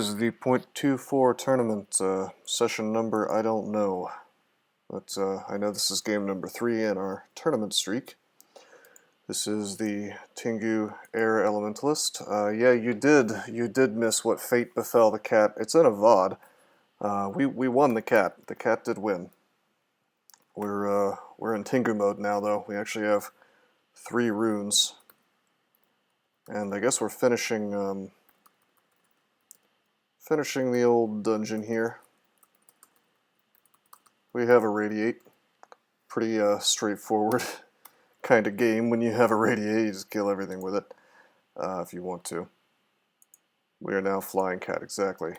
is the .24 tournament, session number I don't know, but I know this is game number 3 in our tournament streak. This is the Tengu Air Elementalist. Yeah, you did miss what fate befell the cat. It's in a VOD. We won the cat. The cat did win. We're in Tengu mode now, though. We actually have 3 runes, and I guess we're finishing the old dungeon here. We have a radiate. Pretty straightforward kind of game. When you have a radiate, you just kill everything with it if you want to. We are now flying cat, exactly.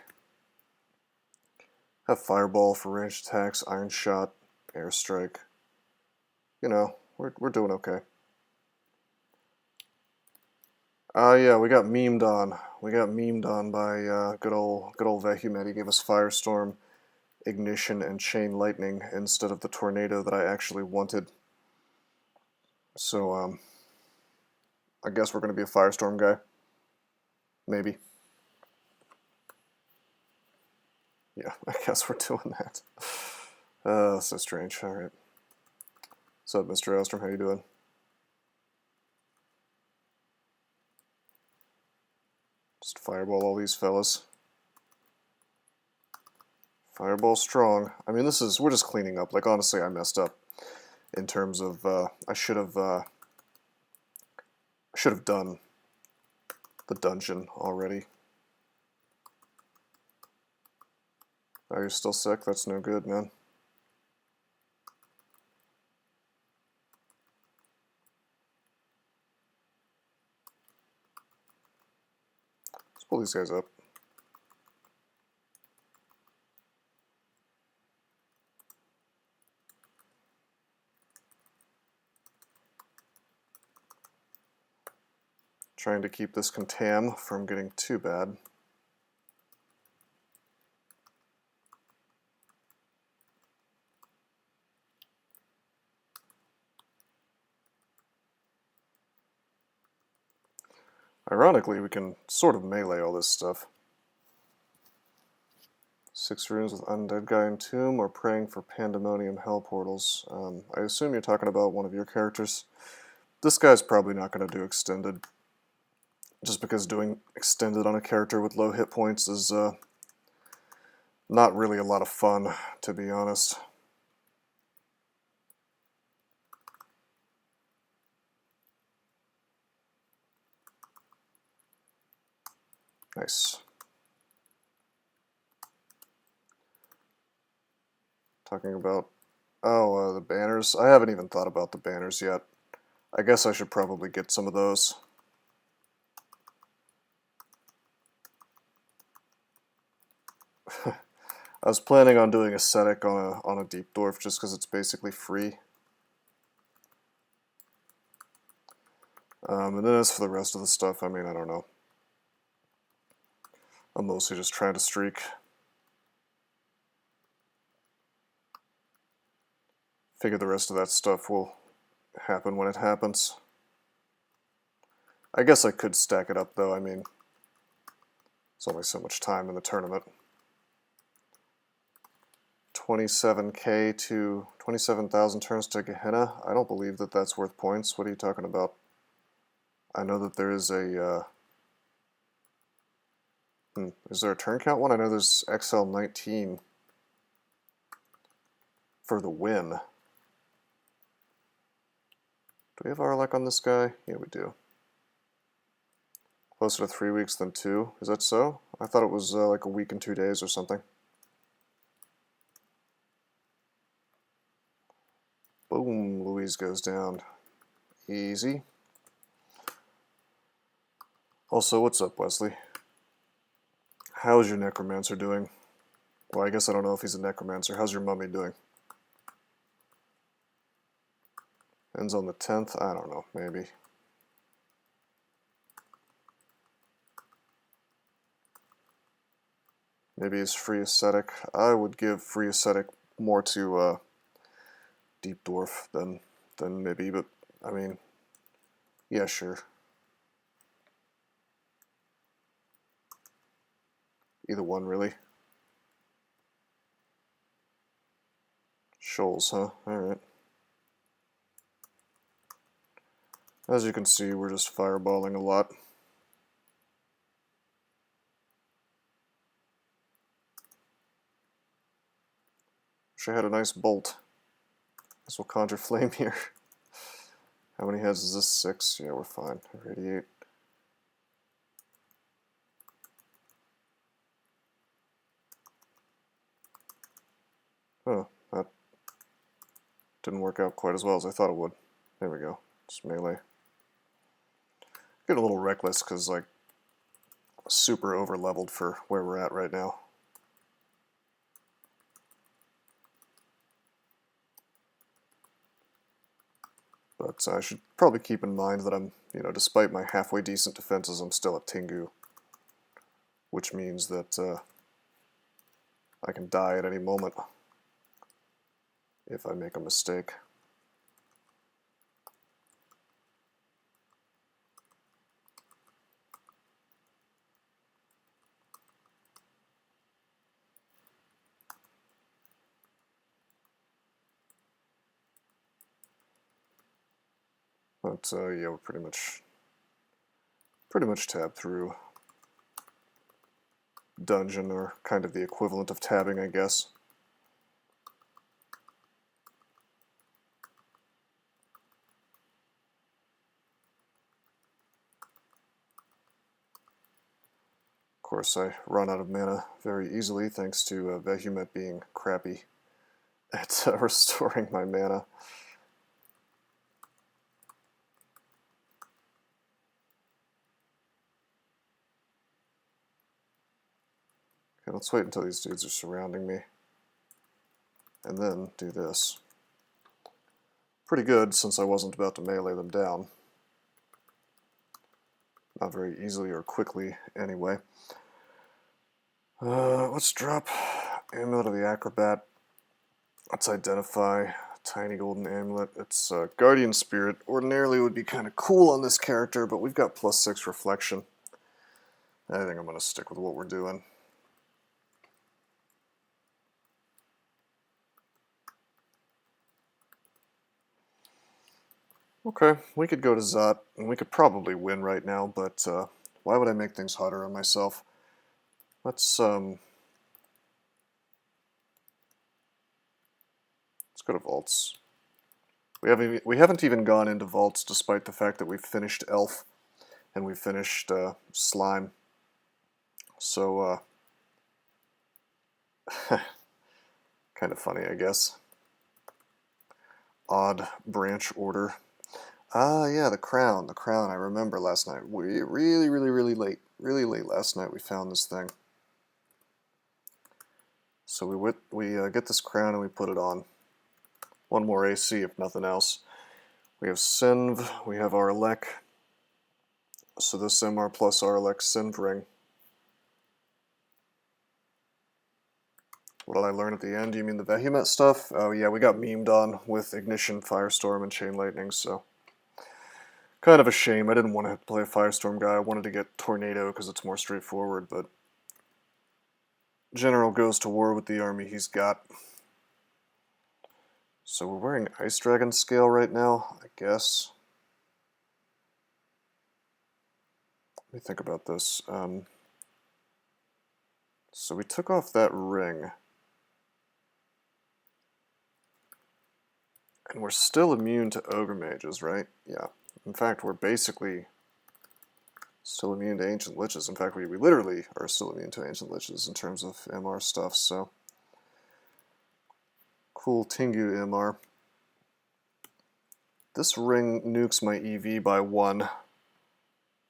Have fireball for ranged attacks, iron shot, airstrike. You know, we're doing okay. Yeah, we got memed on. We got memed on by good old Vehumet. He gave us firestorm, ignition, and chain lightning instead of the tornado that I actually wanted. So I guess we're gonna be a firestorm guy. Maybe. Yeah, I guess we're doing that. So strange. All right. What's up, Mr. Elstrom? How you doing? Just fireball all these fellas. Fireball strong. I mean, we're just cleaning up. Like, honestly, I messed up in terms of I should have done the dungeon already. Are you still sick? That's no good, man. Let's pull these guys up. Trying to keep this contam from getting too bad. Ironically, we can sort of melee all this stuff. 6 runes with Undead Guy and Tomb, or praying for Pandemonium Hell Portals. I assume you're talking about one of your characters. This guy's probably not going to do extended, just because doing extended on a character with low hit points is not really a lot of fun, to be honest. Nice. Talking about, the banners. I haven't even thought about the banners yet. I guess I should probably get some of those. I was planning on doing ascetic on a deep dwarf just because it's basically free. And then as for the rest of the stuff, I mean, I don't know. I'm mostly just trying to streak. Figure the rest of that stuff will happen when it happens. I guess I could stack it up, though. I mean, it's only so much time in the tournament. 27k to 27,000 turns to Gehenna. I don't believe that that's worth points. What are you talking about? I know that there is a... is there a turn count one? I know there's XL19 for the win. Do we have Arlek on this guy? Yeah, we do. Closer to 3 weeks than 2. Is that so? I thought it was like a week and 2 days or something. Boom, Louise goes down. Easy. Also, what's up, Wesley? How's your necromancer doing? Well, I guess I don't know if he's a necromancer. How's your mummy doing? Ends on the 10th? I don't know, maybe. Maybe it's free ascetic. I would give free ascetic more to deep dwarf than maybe, but I mean, yeah, sure. Either one, really. Shoals, huh? Alright. As you can see, we're just fireballing a lot. Wish I had a nice bolt. Guess we'll conjure flame here. How many heads is this? 6? Yeah, we're fine. Irradiate. Oh, that didn't work out quite as well as I thought it would. There we go. Just melee. Get a little reckless because, like, super over leveled for where we're at right now. But I should probably keep in mind that I'm, despite my halfway decent defenses, I'm still a Tengu. Which means that I can die at any moment if I make a mistake. But yeah, we're pretty much tabbed through dungeon, or kind of the equivalent of tabbing, I guess. Of course, I run out of mana very easily thanks to Vehumet being crappy at restoring my mana. Okay, let's wait until these dudes are surrounding me, and then do this. Pretty good, since I wasn't about to melee them down. Not very easily or quickly, anyway. Let's drop Amulet of the Acrobat. Let's identify tiny golden amulet. It's Guardian Spirit. Ordinarily it would be kind of cool on this character, but we've got +6 reflection. I think I'm going to stick with what we're doing. Okay, we could go to Zot, and we could probably win right now, but why would I make things harder on myself? Let's go to Vaults. We haven't even gone into Vaults, despite the fact that we've finished Elf and we've finished Slime. So, kind of funny, I guess. Odd branch order. Ah, yeah, the crown. The crown, I remember last night. We really late last night we found this thing. So we get this crown and we put it on. One more AC, if nothing else. We have Sinv, we have Arlek. So this MR plus Arlek Sinv ring. What did I learn at the end? Do you mean the Vehumet stuff? Oh yeah, we got memed on with Ignition, Firestorm, and Chain Lightning, so... kind of a shame. I didn't want to play a Firestorm guy. I wanted to get Tornado because it's more straightforward, but... General goes to war with the army he's got. So we're wearing Ice Dragon Scale right now, I guess. Let me think about this. So we took off that ring. And we're still immune to Ogre Mages, right? Yeah. In fact, we're basically still immune to Ancient Liches. In fact, we literally are still immune to Ancient Liches in terms of MR stuff, so... Cool Tengu MR. This ring nukes my EV by 1,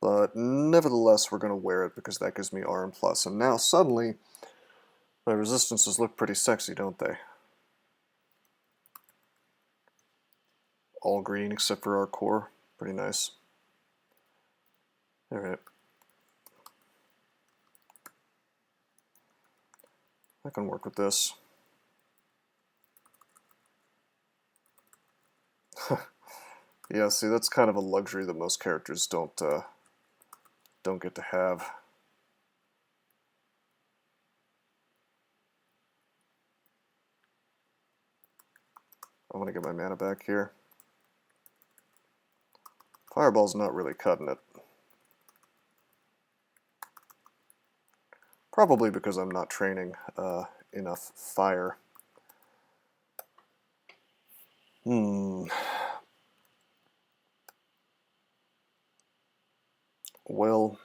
but nevertheless we're going to wear it because that gives me RM+. And now suddenly, my resistances look pretty sexy, don't they? All green except for our core. Pretty nice. Alright. I can work with this. Yeah, see, that's kind of a luxury that most characters don't get to have. I want to get my mana back here. Fireball's not really cutting it. Probably because I'm not training enough fire. Well,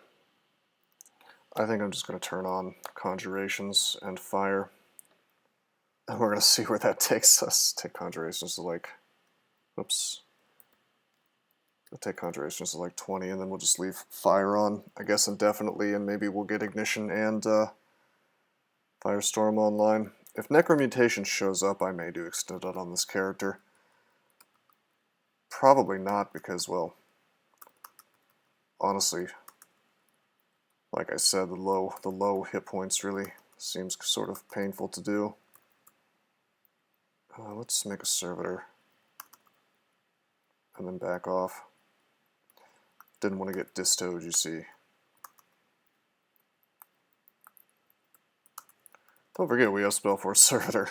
I think I'm just going to turn on Conjurations and Fire. And we're going to see where that takes us. Take Conjurations to like... Oops. I'll take Conjurations to like 20, and then we'll just leave Fire on, I guess, indefinitely, and maybe we'll get Ignition and Firestorm online. If Necromutation shows up, I may do Extended on this character. Probably not, because, well, honestly, like I said, the low hit points really seems sort of painful to do. Let's make a Servitor, and then back off. Didn't want to get distoed, you see. Don't forget we have Spellforce Servitor.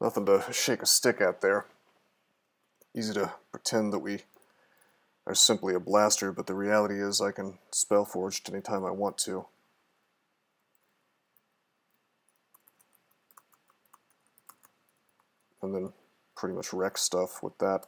Nothing to shake a stick at there. Easy to pretend that we are simply a blaster, but the reality is I can Spellforge anytime I want to. And then pretty much wreck stuff with that.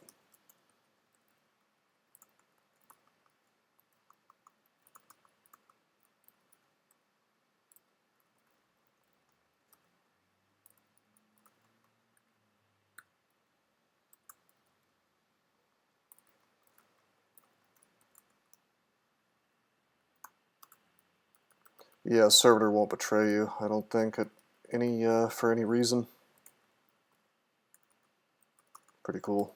Yeah, Servitor won't betray you, I don't think, at any for any reason. Pretty cool.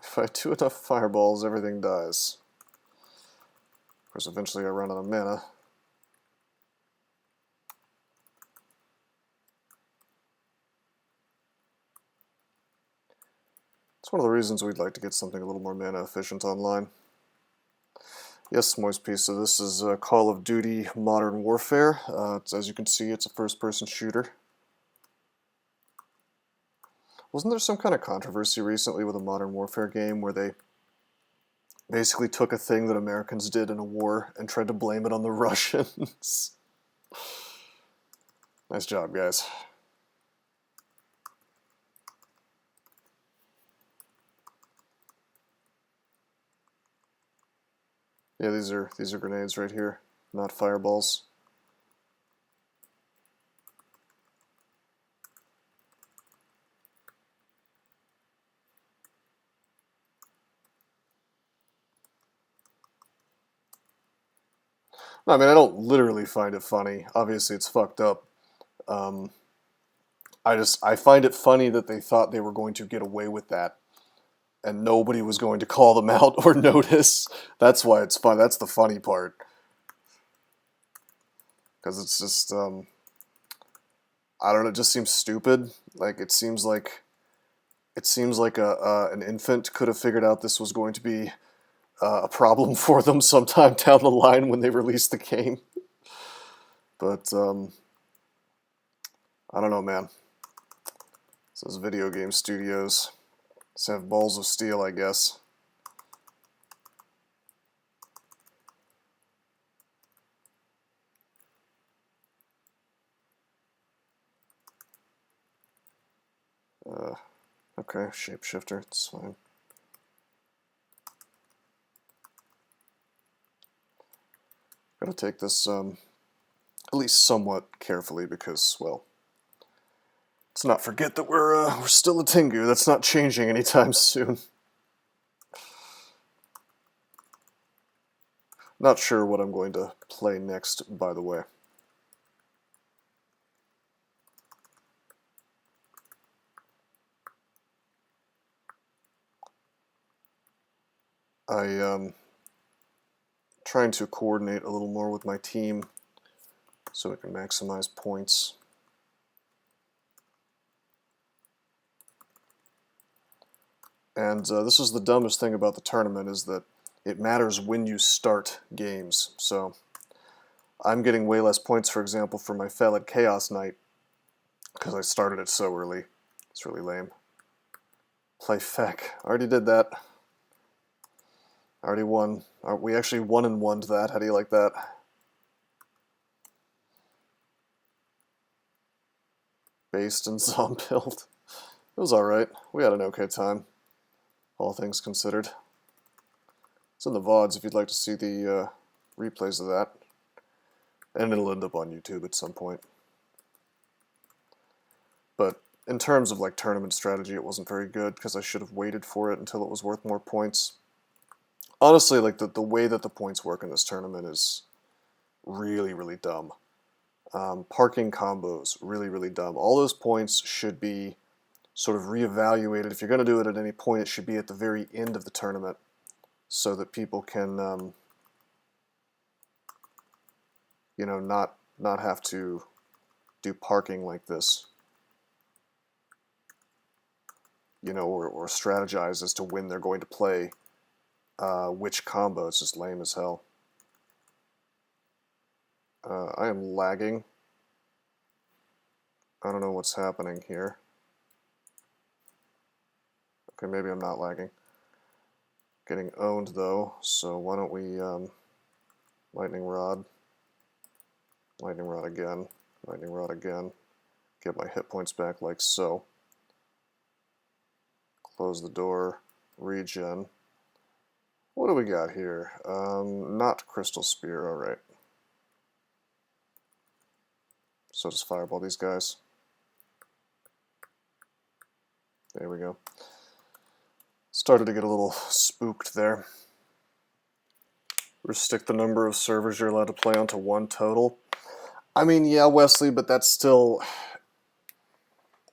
If I do enough fireballs, everything dies. Of course, eventually I run out of mana. It's one of the reasons we'd like to get something a little more mana efficient online. Yes, Moist Pizza, this is Call of Duty Modern Warfare. As you can see, it's a first-person shooter. Wasn't there some kind of controversy recently with a Modern Warfare game where they basically took a thing that Americans did in a war and tried to blame it on the Russians? Nice job, guys. Yeah, these are grenades right here, not fireballs. I mean, I don't literally find it funny. Obviously, it's fucked up. I find it funny that they thought they were going to get away with that, and nobody was going to call them out or notice. That's why it's fun. That's the funny part. Because it's just, I don't know, it just seems stupid. Like, it seems like an infant could have figured out this was going to be a problem for them sometime down the line when they released the game. But, I don't know, man. Those video game studios just have balls of steel, I guess. Okay, shapeshifter, it's fine. Gotta take this at least somewhat carefully because, well, let's not forget that we're still a Tengu. That's not changing anytime soon. Not sure what I'm going to play next, by the way. Trying to coordinate a little more with my team so we can maximize points. And this is the dumbest thing about the tournament, is that it matters when you start games. So I'm getting way less points, for example, for my Felid Chaos Knight because I started it so early. It's really lame. Play Feck. Already did that. Already won. We actually 1-1 to that. How do you like that? Based and Zombilled. It was alright. We had an okay time, all things considered. It's in the VODs if you'd like to see the replays of that. And it'll end up on YouTube at some point. But in terms of like tournament strategy, it wasn't very good because I should have waited for it until it was worth more points. Honestly, like the way that the points work in this tournament is really, really dumb. Parking combos, really, really dumb. All those points should be sort of reevaluated. If you're going to do it at any point, it should be at the very end of the tournament so that people can, you know, not have to do parking like this, you know, or strategize as to when they're going to play which combo. It's just lame as hell. I am lagging. I don't know what's happening here. Okay, maybe I'm not lagging. Getting owned though, so why don't we lightning rod again, lightning rod again, get my hit points back like so. Close the door, regen. What do we got here? Not Crystal Spear, alright. So just fireball these guys. There we go. Started to get a little spooked there. Restrict the number of servers you're allowed to play onto 1 total. I mean, yeah, Wesley, but that's still...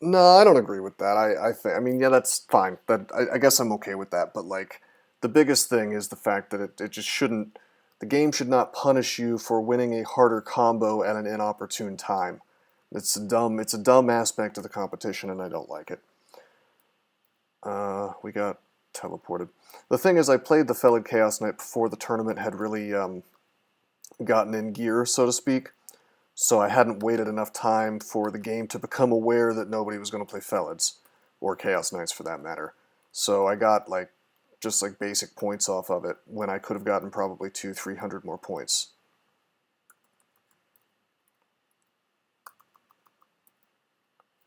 No, I don't agree with that. I mean, yeah, that's fine. I guess I'm okay with that. But, like, the biggest thing is the fact that it just shouldn't... The game should not punish you for winning a harder combo at an inopportune time. It's a dumb aspect of the competition, and I don't like it. We got teleported. The thing is, I played the Felid Chaos Knight before the tournament had really gotten in gear, so to speak. So I hadn't waited enough time for the game to become aware that nobody was going to play Felids, or Chaos Knights for that matter. So I got like just like basic points off of it when I could have gotten probably 200-300 more points.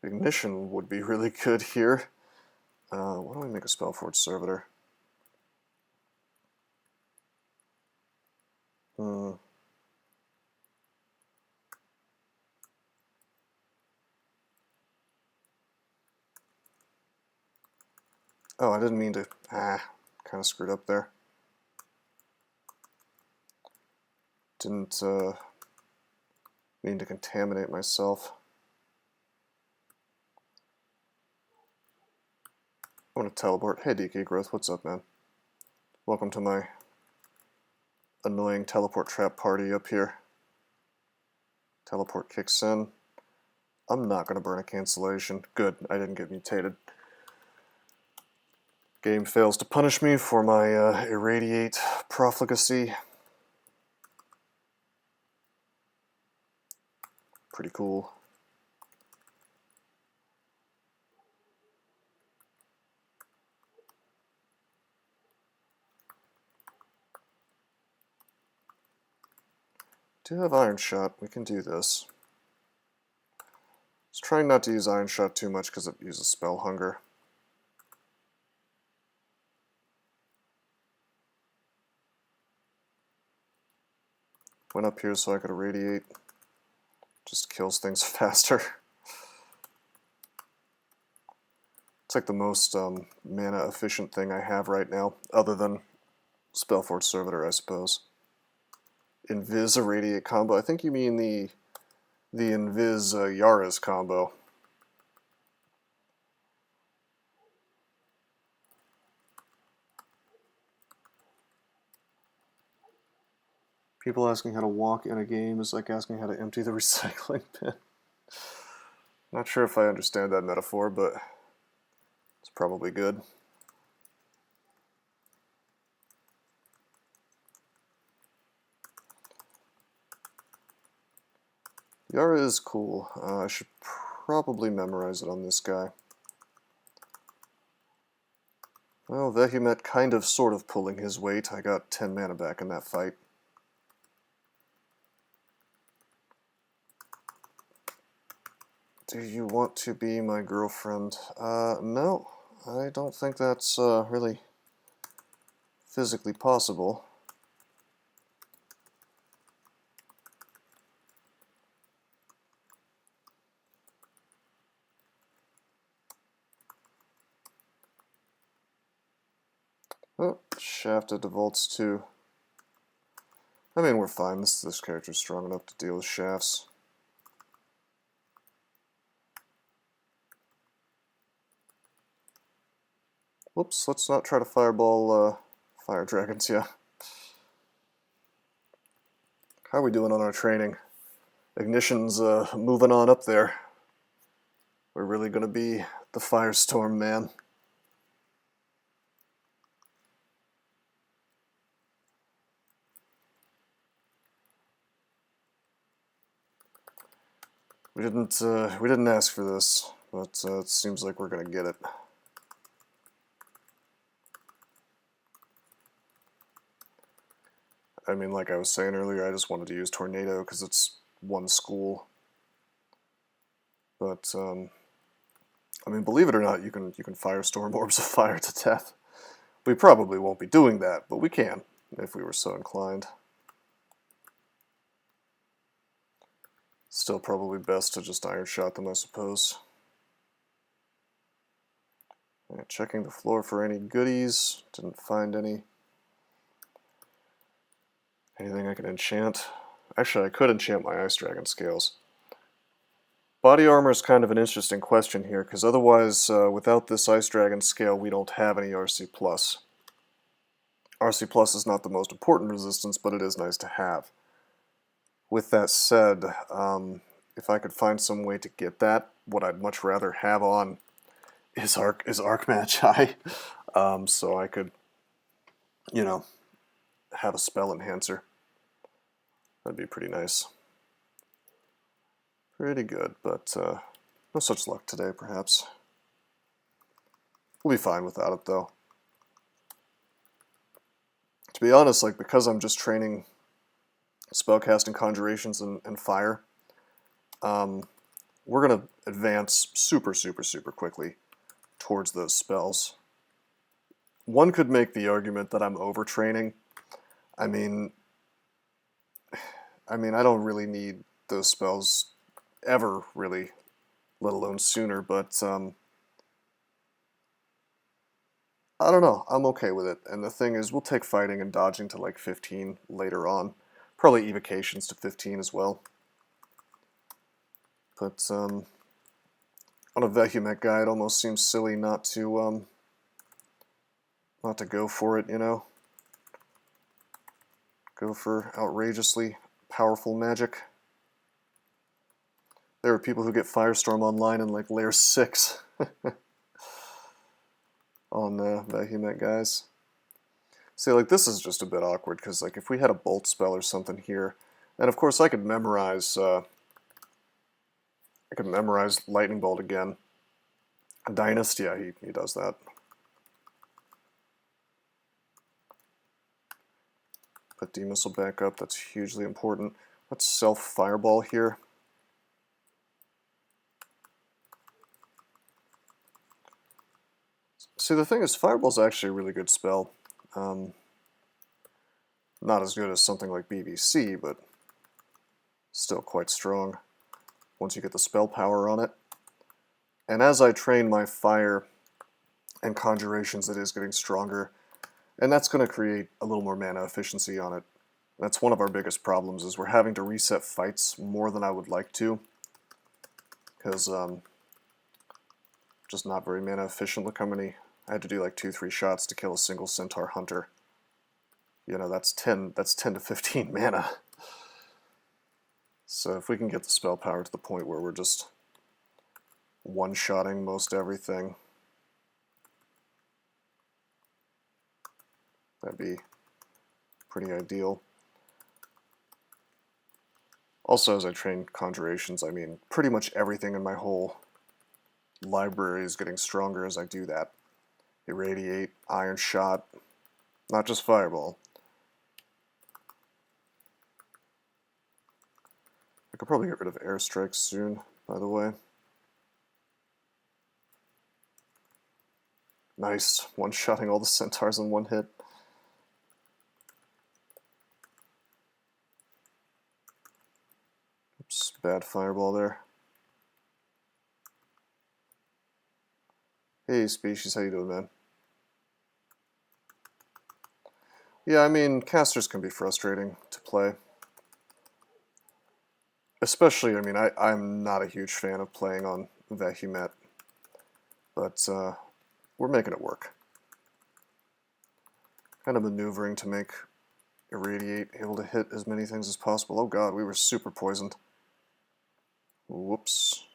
Ignition would be really good here. Why don't we make a Spellforge Servitor? Oh, I didn't mean to... kind of screwed up there. Didn't mean to contaminate myself. I want to teleport. Hey, DK Growth, what's up, man? Welcome to my annoying teleport trap party up here. Teleport kicks in. I'm not going to burn a cancellation. Good, I didn't get mutated. Game fails to punish me for my irradiate profligacy. Pretty cool. Do have Iron Shot. We can do this. Just trying not to use Iron Shot too much because it uses Spell Hunger. Went up here so I could irradiate. Just kills things faster. It's like the most mana efficient thing I have right now, other than Spellforge Servitor, I suppose. Invis Irradiate combo. I think you mean the Invis Yara's combo. People asking how to walk in a game is like asking how to empty the recycling bin. Not sure if I understand that metaphor, but it's probably good. Yara is cool. I should probably memorize it on this guy. Well, Vehumet kind of sort of pulling his weight. I got 10 mana back in that fight. Do you want to be my girlfriend? No. I don't think that's really physically possible. Oh, Shafted defaults to... I mean, we're fine. This character's strong enough to deal with shafts. Whoops, let's not try to fireball fire dragons, yeah. How are we doing on our training? Ignition's moving on up there. We're really gonna be the firestorm, man. We didn't ask for this, but it seems like we're gonna get it. I mean, like I was saying earlier, I just wanted to use Tornado because it's one school. But I mean, believe it or not, you can firestorm orbs of fire to death. We probably won't be doing that, but we can if we were so inclined. Still probably best to just iron shot them, I suppose. Right, checking the floor for any goodies. Didn't find any. Anything I can enchant? Actually, I could enchant my Ice Dragon scales. Body armor is kind of an interesting question here, because otherwise, without this Ice Dragon scale, we don't have any RC+. RC+ is not the most important resistance, but it is nice to have. With that said, if I could find some way to get that, what I'd much rather have on is Arc Magi, so I could, you know, have a spell enhancer. That'd be pretty nice. Pretty good, but no such luck today, perhaps. We'll be fine without it, though. To be honest, like, because I'm just training spellcasting, conjurations, and fire, we're going to advance super quickly towards those spells. One could make the argument that I'm overtraining. I mean, I don't really need those spells ever, really, let alone sooner, but I don't know, I'm okay with it. And the thing is, we'll take fighting and dodging to like 15 later on. Probably evocations to 15 as well. But on a Vehumet guy, it almost seems silly not to go for it, you know? Go for outrageously powerful magic. There are people who get Firestorm online in like layer 6 on Vehumet guys. See, like, this is just a bit awkward, because like if we had a Bolt spell or something here, and of course I could memorize Lightning Bolt again. Dynast, yeah, he does that. Put D-Missile back up, that's hugely important. Let's self-Fireball here. See, the thing is, Fireball's actually a really good spell. Not as good as something like BBC, but still quite strong once you get the spell power on it. And as I train my fire and conjurations, it is getting stronger, and that's going to create a little more mana efficiency on it. That's one of our biggest problems, is we're having to reset fights more than I would like to, because just not very mana efficient. Look how many I had to do, like 2-3 shots to kill a single Centaur Hunter. You know, that's 10 to 15 mana. So if we can get the spell power to the point where we're just one-shotting most everything, that'd be pretty ideal. Also, as I train conjurations, I mean, pretty much everything in my whole library is getting stronger as I do that. Irradiate, Iron Shot, not just Fireball. I could probably get rid of Airstrikes soon, by the way. Nice, one-shotting all the Centaurs in one hit. Oops, bad Fireball there. Hey, Species, how you doing, man? Yeah, I mean, casters can be frustrating to play. Especially, I mean, I'm not a huge fan of playing on Vehumet, but we're making it work. Kind of maneuvering to make Irradiate able to hit as many things as possible. Oh god, we were super poisoned. Whoops.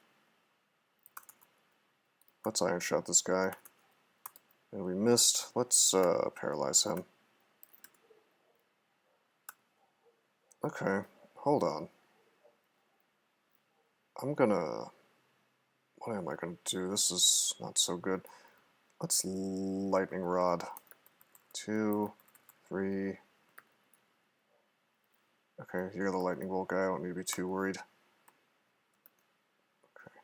Let's Iron Shot this guy. And we missed. Let's paralyze him. Okay, hold on. What am I gonna do? This is not so good. Let's Lightning Rod. 2, 3. Okay, you're the Lightning Bolt guy. I don't need to be too worried. Okay.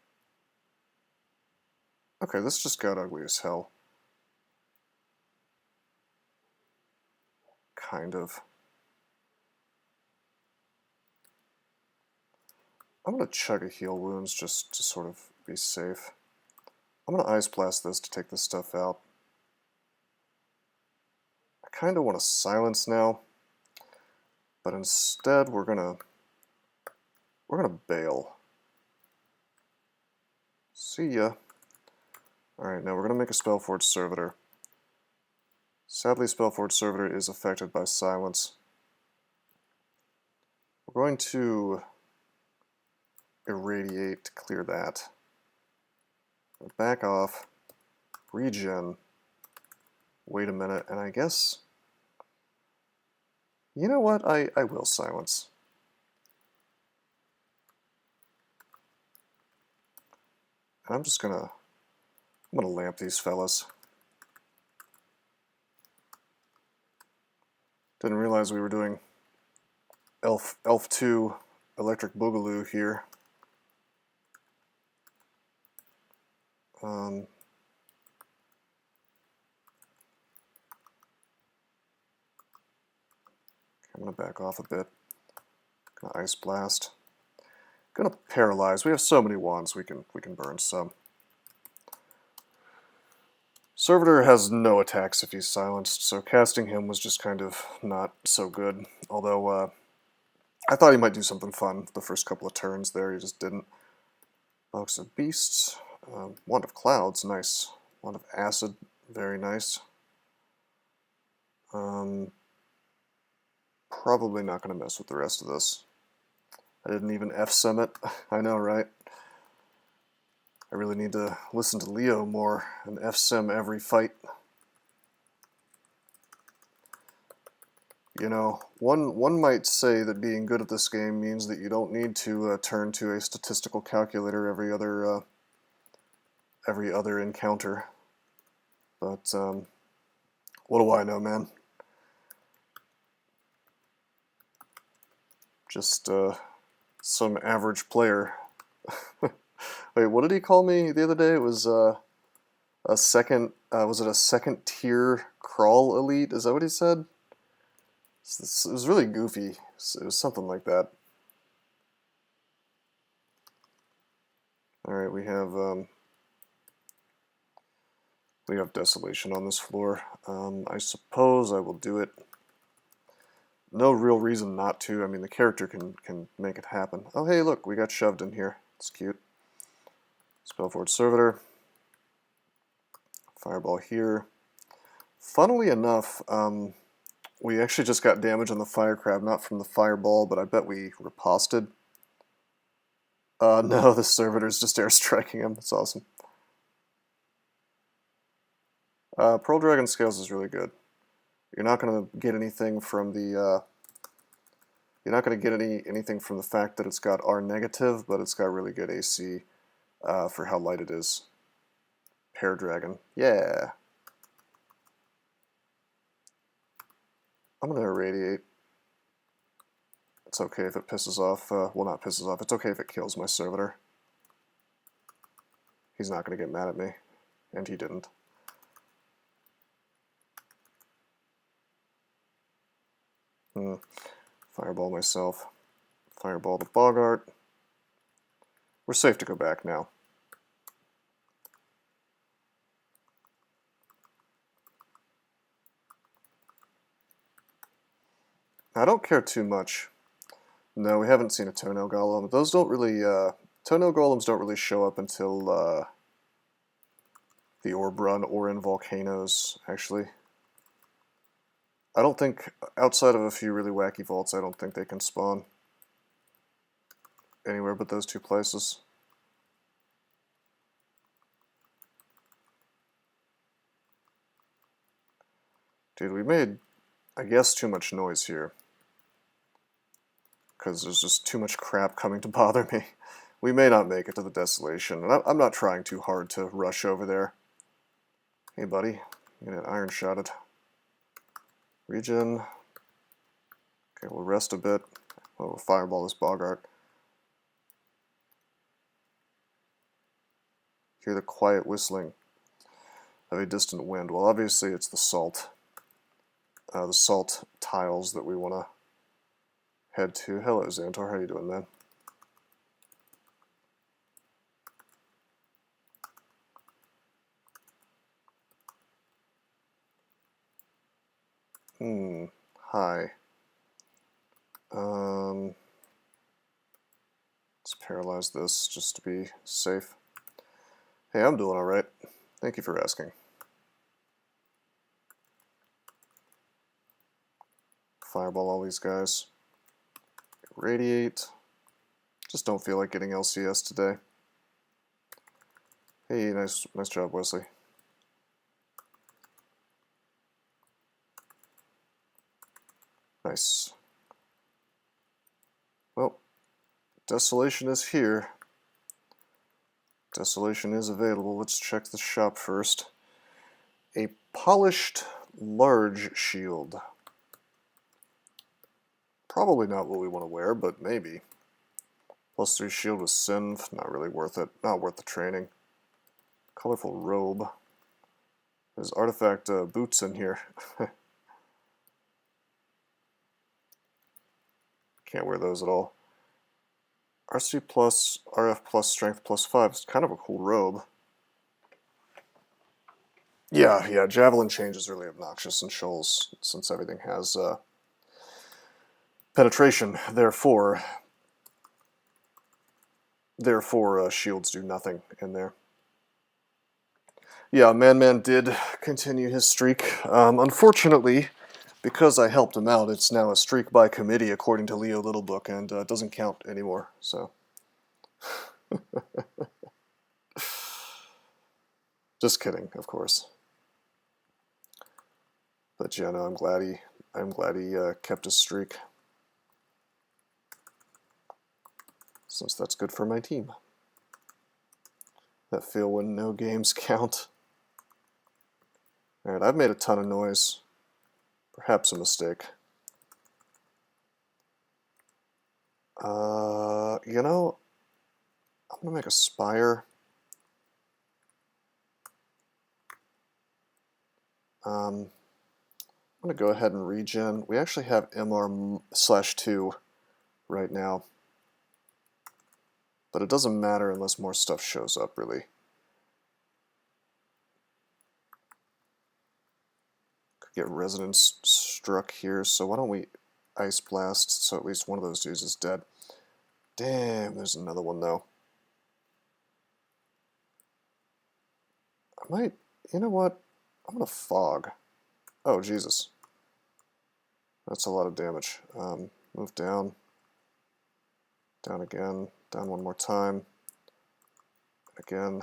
Okay, this just got ugly as hell. Kind of. I'm going to chug a Heal Wounds just to sort of be safe. I'm going to Ice Blast this to take this stuff out. I kind of want to Silence now, but instead we're gonna bail. See ya. Alright, now we're going to make a Spellforged Servitor. Sadly, Spellforged Servitor is affected by Silence. We're going to Irradiate to clear that. Back off. Regen. Wait a minute, and I guess... You know what? I will Silence. And I'm gonna lamp these fellas. Didn't realize we were doing Elf 2 Electric Boogaloo here. I'm gonna back off a bit. Gonna Ice Blast. Gonna Paralyze. We have so many wands, we can burn some. Servitor has no attacks if he's silenced, so casting him was just kind of not so good. Although I thought he might do something fun the first couple of turns there, he just didn't. Box of Beasts. Wand of Clouds, nice. Wand of Acid, very nice. Probably not going to mess with the rest of this. I didn't even F-Sem it. I know, right? I really need to listen to Leo more and F-Sem every fight. You know, one might say that being good at this game means that you don't need to turn to a statistical calculator every other encounter. But what do I know, man? Just some average player. Wait, what did he call me the other day? It was a second. Was it a second tier crawl elite? Is that what he said? It was really goofy. It was something like that. All right, we have Desolation on this floor. I suppose I will do it. No real reason not to. I mean, the character can make it happen. Oh, hey, look, we got shoved in here. It's cute. Spellforged Servitor. Fireball here. Funnily enough, we actually just got damage on the Fire Crab, not from the Fireball, but I bet we riposted. No, the Servitor's just airstriking him. That's awesome. Pearl Dragon Scales is really good. You're not going to get anything from the You're not going to get anything from the fact that it's got R negative, but it's got really good AC for how light it is. Pear Dragon. Yeah. I'm going to irradiate. It's okay if it pisses off, well, not pisses off, it's okay if it kills my servitor. He's not going to get mad at me, and he didn't. Fireball myself. Fireball the Bogart. We're safe to go back now. I don't care too much. No, we haven't seen a toenail golem. Those don't really, toenail golems don't really show up until the orb run or in volcanoes, actually. I don't think, outside of a few really wacky vaults, I don't think they can spawn anywhere but those two places. Dude, we made, I guess, too much noise here. Because there's just too much crap coming to bother me. We may not make it to the Desolation, and I'm not trying too hard to rush over there. Hey buddy, you get iron shotted. Regen. Okay, we'll rest a bit. We'll fireball this Bogart. Hear the quiet whistling of a distant wind. Well, obviously it's the salt tiles that we want to head to. Hello, Xantor. How you doing, man? Hi. Let's paralyze this just to be safe. Hey, I'm doing alright. Thank you for asking. Fireball all these guys. Radiate. Just don't feel like getting LCS today. Hey, nice job, Wesley. Nice. Well, Desolation is here. Desolation is available. Let's check the shop first. A polished large shield. Probably not what we want to wear, but maybe. +3 shield with Synth, not really worth it. Not worth the training. Colorful robe. There's artifact boots in here. Can't wear those at all. RC plus, RF plus, strength plus 5. It's kind of a cool robe. Yeah, Javelin change is really obnoxious in Shoals, since everything has penetration. Therefore, shields do nothing in there. Yeah, Man did continue his streak. Unfortunately, because I helped him out, it's now a streak by committee according to Leo Littlebook, and it doesn't count anymore, so. Just kidding, of course. But yeah, no, I'm glad he kept his streak. Since that's good for my team. That feel when no games count. Alright, I've made a ton of noise. Perhaps a mistake. You know, I'm gonna make a spire. I'm gonna go ahead and regen. We actually have MR/2 right now. But it doesn't matter unless more stuff shows up, really. Could get Resonance struck here, so why don't we Ice Blast so at least one of those dudes is dead. Damn, there's another one though. I might, you know what? I'm gonna Fog. Oh, Jesus. That's a lot of damage. Move down. Down again. Down one more time. Again.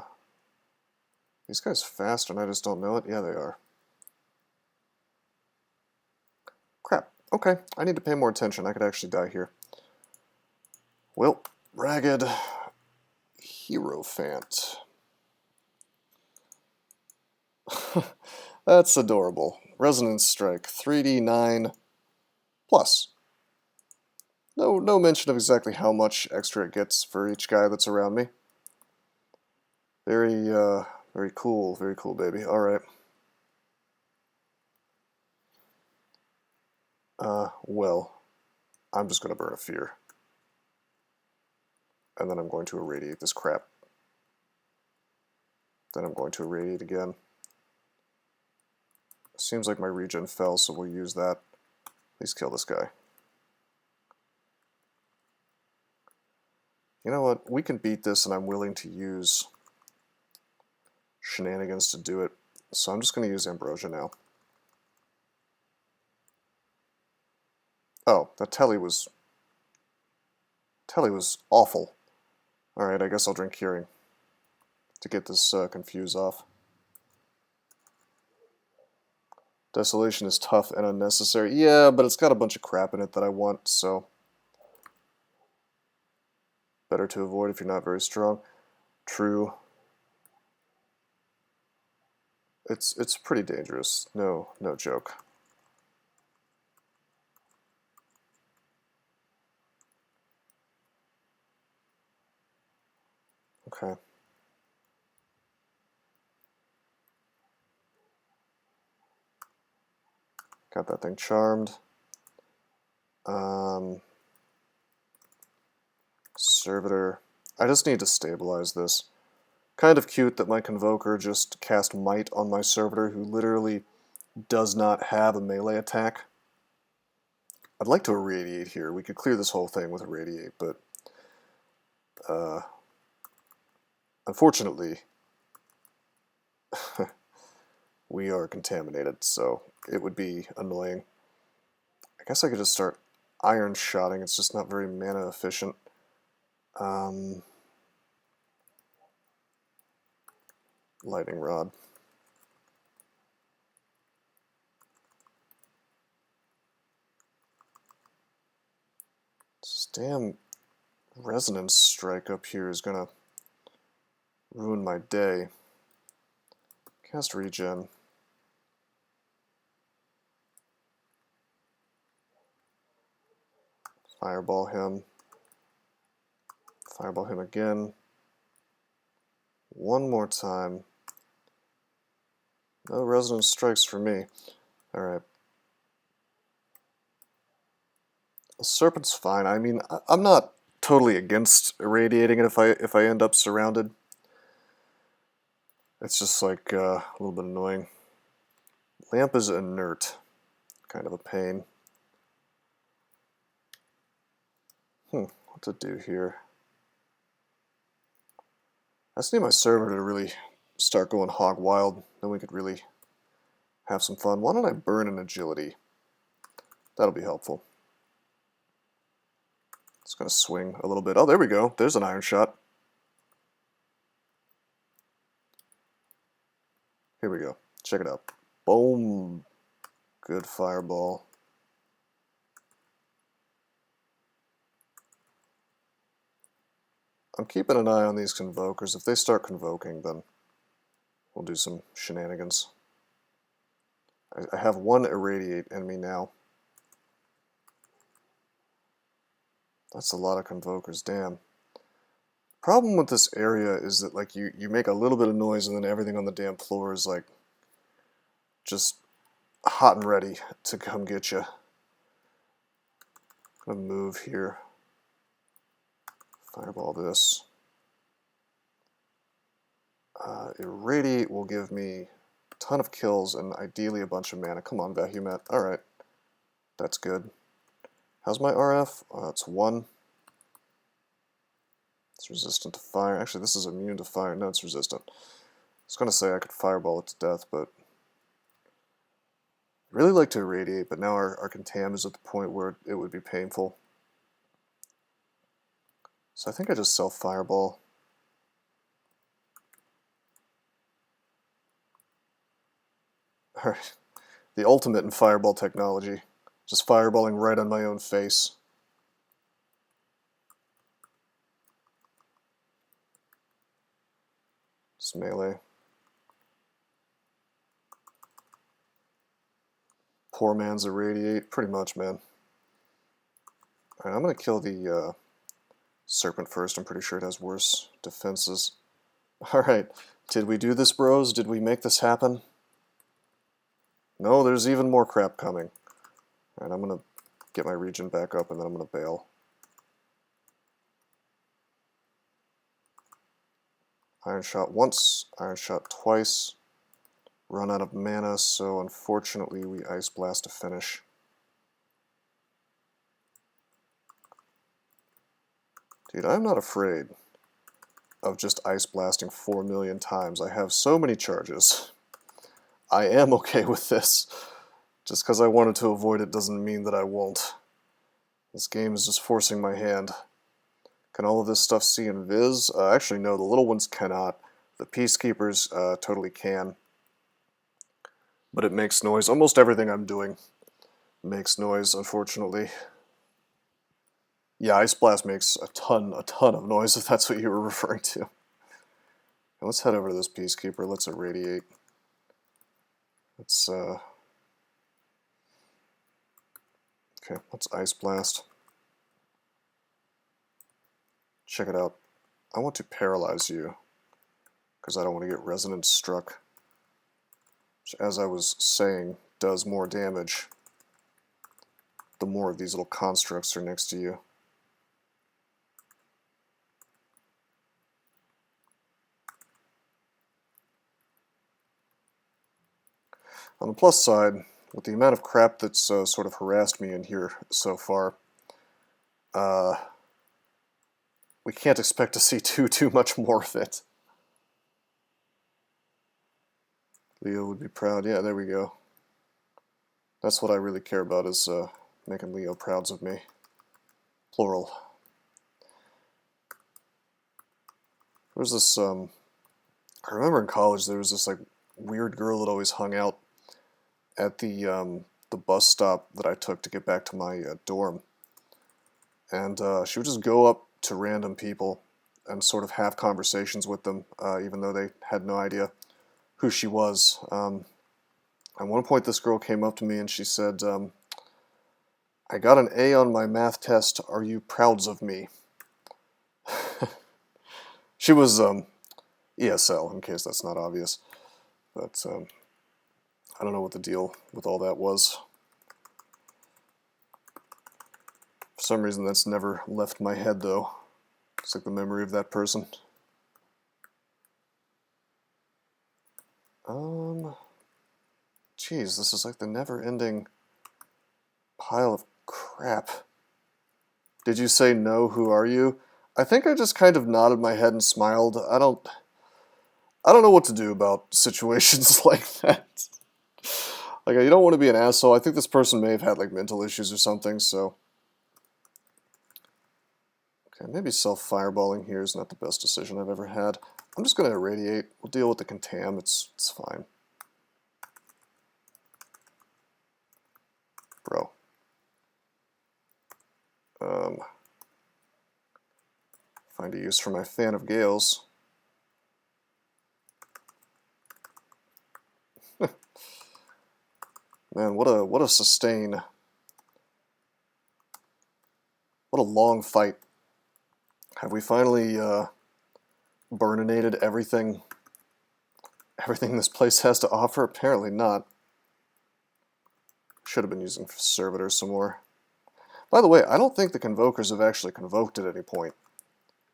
These guys fast and I just don't know it? Yeah, they are. Crap. Okay, I need to pay more attention. I could actually die here. Well, Ragged Hierophant. That's adorable. Resonance Strike, 3d9 plus. No mention of exactly how much extra it gets for each guy that's around me. Very cool, baby. Alright. Well, I'm just gonna burn a fear. And then I'm going to irradiate this crap. Then I'm going to irradiate again. Seems like my regen fell, so we'll use that. Please kill this guy. You know what? We can beat this, and I'm willing to use shenanigans to do it. So I'm just going to use Ambrosia now. Oh, that telly was awful. Alright, I guess I'll drink Curing to get this confuse off. Desolation is tough and unnecessary. Yeah, but it's got a bunch of crap in it that I want, so better to avoid if you're not very strong. True. It's pretty dangerous. No joke. Okay. Got that thing charmed. Servitor. I just need to stabilize this. Kind of cute that my Convoker just cast Might on my Servitor, who literally does not have a melee attack. I'd like to irradiate here. We could clear this whole thing with irradiate, but unfortunately, we are contaminated, so it would be annoying. I guess I could just start iron shotting. It's just not very mana efficient. Lightning Rod. This damn Resonance Strike up here is gonna ruin my day. Cast Regen. Fireball him. Fireball him again. One more time. No Resonance Strikes for me. Alright. Serpent's fine. I mean, I'm not totally against irradiating it if I end up surrounded. It's just like a little bit annoying. Lamp is inert. Kind of a pain. What to do here? I just need my server to really start going hog wild. Then we could really have some fun. Why don't I burn an agility? That'll be helpful. It's going to swing a little bit. Oh, there we go. There's an iron shot. Here we go. Check it out. Boom. Good fireball. I'm keeping an eye on these Convokers. If they start convoking, then we'll do some shenanigans. I have one Irradiate in me now. That's a lot of Convokers, damn. Problem with this area is that like you make a little bit of noise and then everything on the damn floor is like just hot and ready to come get you. I'm gonna move here. Fireball this. Irradiate will give me a ton of kills and ideally a bunch of mana. Come on, Vehumet. Alright. That's good. How's my RF? It's 1. It's resistant to fire. Actually, this is immune to fire. No, it's resistant. I was going to say I could fireball it to death, but I'd really like to irradiate, but now our contam is at the point where it would be painful. So I think I just self-fireball. Alright. The ultimate in fireball technology. Just fireballing right on my own face. Just melee. Poor man's irradiate. Pretty much, man. Alright, I'm going to kill the serpent first. I'm pretty sure it has worse defenses. Alright, did we do this, bros? Did we make this happen? No, there's even more crap coming. Alright, I'm going to get my region back up and then I'm going to bail. Iron Shot once, Iron Shot twice. Run out of mana, so unfortunately we Ice Blast to finish. Dude, I'm not afraid of just Ice Blasting 4 million times. I have so many charges. I am okay with this. Just because I wanted to avoid it doesn't mean that I won't. This game is just forcing my hand. Can all of this stuff see invis? Actually, no, the little ones cannot. The Peacekeepers totally can. But it makes noise. Almost everything I'm doing makes noise, unfortunately. Yeah, Ice Blast makes a ton of noise, if that's what you were referring to. Now let's head over to this Peacekeeper. Let's irradiate. Let's, okay, let's Ice Blast. Check it out. I want to paralyze you, because I don't want to get Resonance Struck. Which, as I was saying, does more damage the more of these little constructs are next to you. On the plus side, with the amount of crap that's sort of harassed me in here so far, we can't expect to see too much more of it. Leo would be proud. Yeah, there we go. That's what I really care about, is making Leo prouds of me. Plural. There's this, I remember in college there was this like weird girl that always hung out at the bus stop that I took to get back to my dorm. And she would just go up to random people and sort of have conversations with them, even though they had no idea who she was. At one point this girl came up to me and she said, I got an A on my math test, are you prouds of me? She was ESL, in case that's not obvious. But I don't know what the deal with all that was. For some reason that's never left my head though. It's like the memory of that person. Geez, this is like the never-ending pile of crap. Did you say no? Who are you? I think I just kind of nodded my head and smiled. I don't know what to do about situations like that. Like, you don't want to be an asshole. I think this person may have had like mental issues or something, so. Okay, maybe self-fireballing here is not the best decision I've ever had. I'm just going to irradiate. We'll deal with the contam. It's fine. Bro. Find a use for my Fan of Gales. Man, what a sustain. What a long fight. Have we finally burninated everything this place has to offer? Apparently not. Should have been using Servitors some more. By the way, I don't think the Convokers have actually convoked at any point.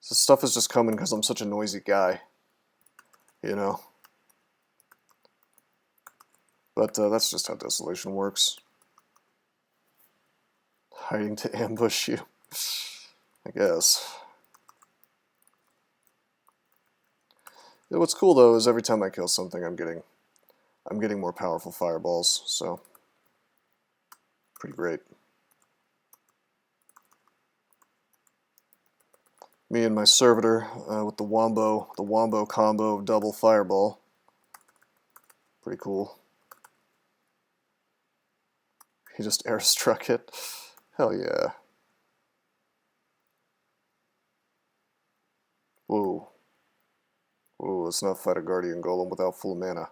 This stuff is just coming because I'm such a noisy guy. You know? But that's just how Desolation works. Hiding to ambush you. I guess. Yeah, what's cool though is every time I kill something I'm getting more powerful fireballs, so pretty great. Me and my servitor with the wombo combo of double fireball. Pretty cool. He just airstruck it. Hell yeah. Whoa. Whoa, let's not fight a Guardian Golem without full mana.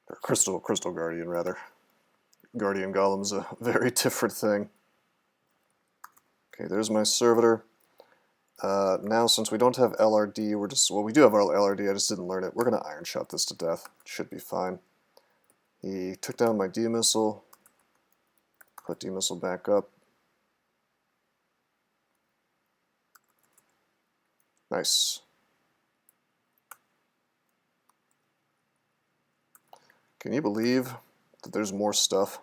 Or Crystal Guardian, rather. Guardian Golem's a very different thing. Okay, there's my Servitor. Now, since we don't have LRD, we're just... Well, we do have our LRD, I just didn't learn it. We're going to Iron Shot this to death. Should be fine. He took down my D-Missile. Put D-Missile back up. Nice. Can you believe that there's more stuff?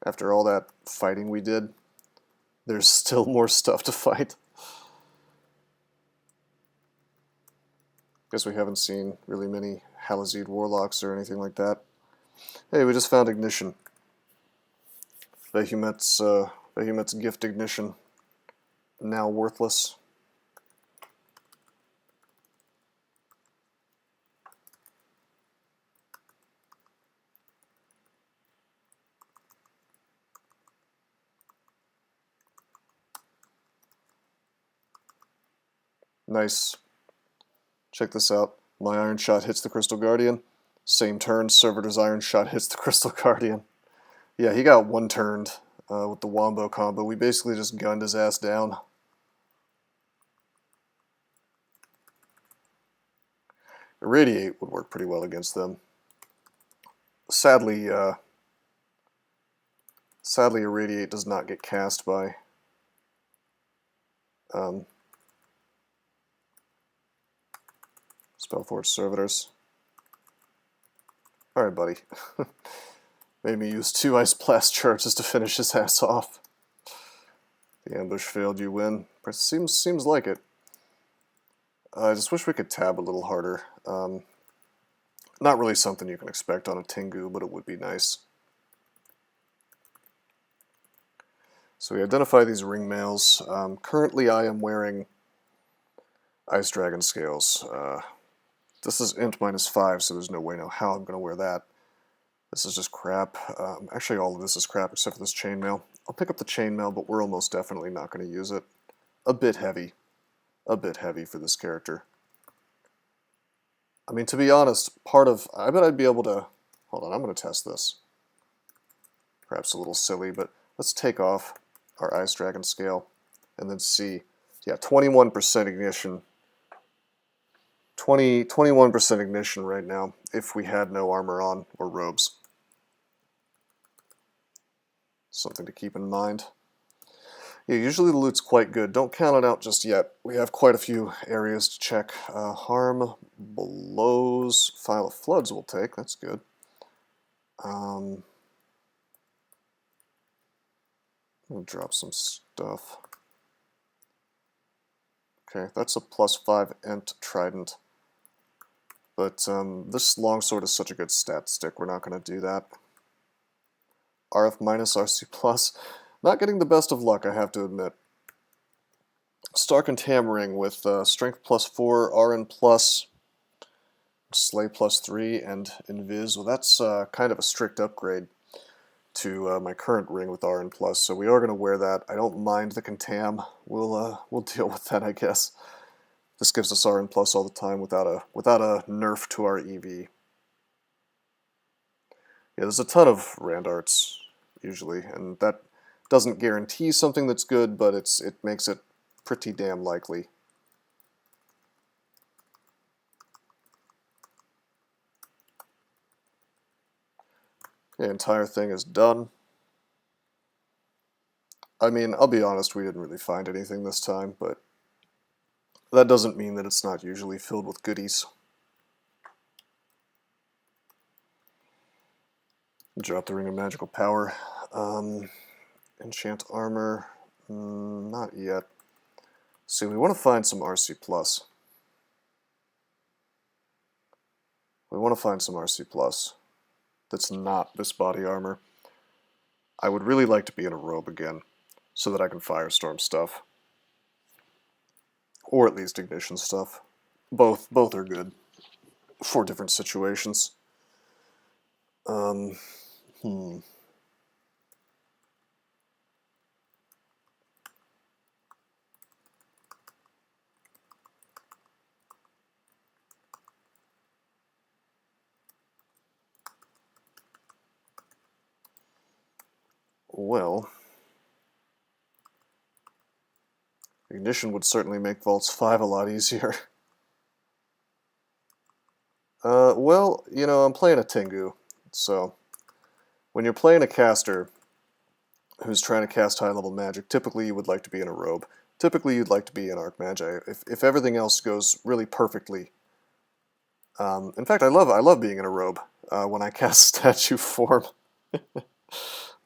After all that fighting we did, there's still more stuff to fight. Guess we haven't seen really many Halazid Warlocks or anything like that. Hey, we just found Ignition. Vehumet's Gift Ignition. Now worthless. Nice. Check this out. My Iron Shot hits the Crystal Guardian. Same turn, Servitor's Iron Shot hits the Crystal Guardian. Yeah, he got one-turned with the Wombo combo. We basically just gunned his ass down. Irradiate would work pretty well against them. Sadly, Irradiate does not get cast by Spellforge Servitors. Alright, buddy. Made me use 2 Ice Blast charges to finish his ass off. The ambush failed, you win. Seems like it. I just wish we could tab a little harder. Not really something you can expect on a Tengu, but it would be nice. So we identify these ring mails. Currently I am wearing Ice Dragon Scales. This is int -5, so there's no way how I'm going to wear that. This is just crap. Actually, all of this is crap except for this chainmail. I'll pick up the chainmail, but we're almost definitely not going to use it. A bit heavy. A bit heavy for this character. I mean, to be honest, I bet I'd be able to... Hold on, I'm going to test this. Perhaps a little silly, but let's take off our Ice Dragon Scale and then see. Yeah, 21% ignition. 21% ignition right now if we had no armor on or robes. Something to keep in mind. Yeah, usually the loot's quite good. Don't count it out just yet. We have quite a few areas to check. Harm, Blows, File of Floods we'll take. That's good. We'll drop some stuff. Okay, that's a +5 ent Trident. But this longsword is such a good stat stick, we're not going to do that. RF minus, RC plus. Not getting the best of luck, I have to admit. Stark and Tammering with Strength +4, RN plus, Slay +3, and Invis. Well, that's kind of a strict upgrade to my current ring with RN plus, so we are going to wear that. I don't mind the Contam. We'll deal with that, I guess. This gives us RN plus all the time without a nerf to our EV. Yeah, there's a ton of Rand arts usually, and that doesn't guarantee something that's good, but it makes it pretty damn likely. The entire thing is done. I mean, I'll be honest, we didn't really find anything this time, but that doesn't mean that it's not usually filled with goodies. Drop the Ring of Magical Power. Enchant Armor. Not yet. See, we want to find some RC+. We want to find some RC+. That's not this body armor. I would really like to be in a robe again, so that I can Firestorm stuff. Or at least Ignition stuff. Both are good. for different situations. Hmm. Well, ignition would certainly make Vaults 5 a lot easier. Well, you know, I'm playing a Tengu, so when you're playing a caster who's trying to cast high-level magic, typically you would like to be in a robe. Typically you'd like to be in Archmagi. If everything else goes really perfectly. In fact, I love being in a robe when I cast statue form.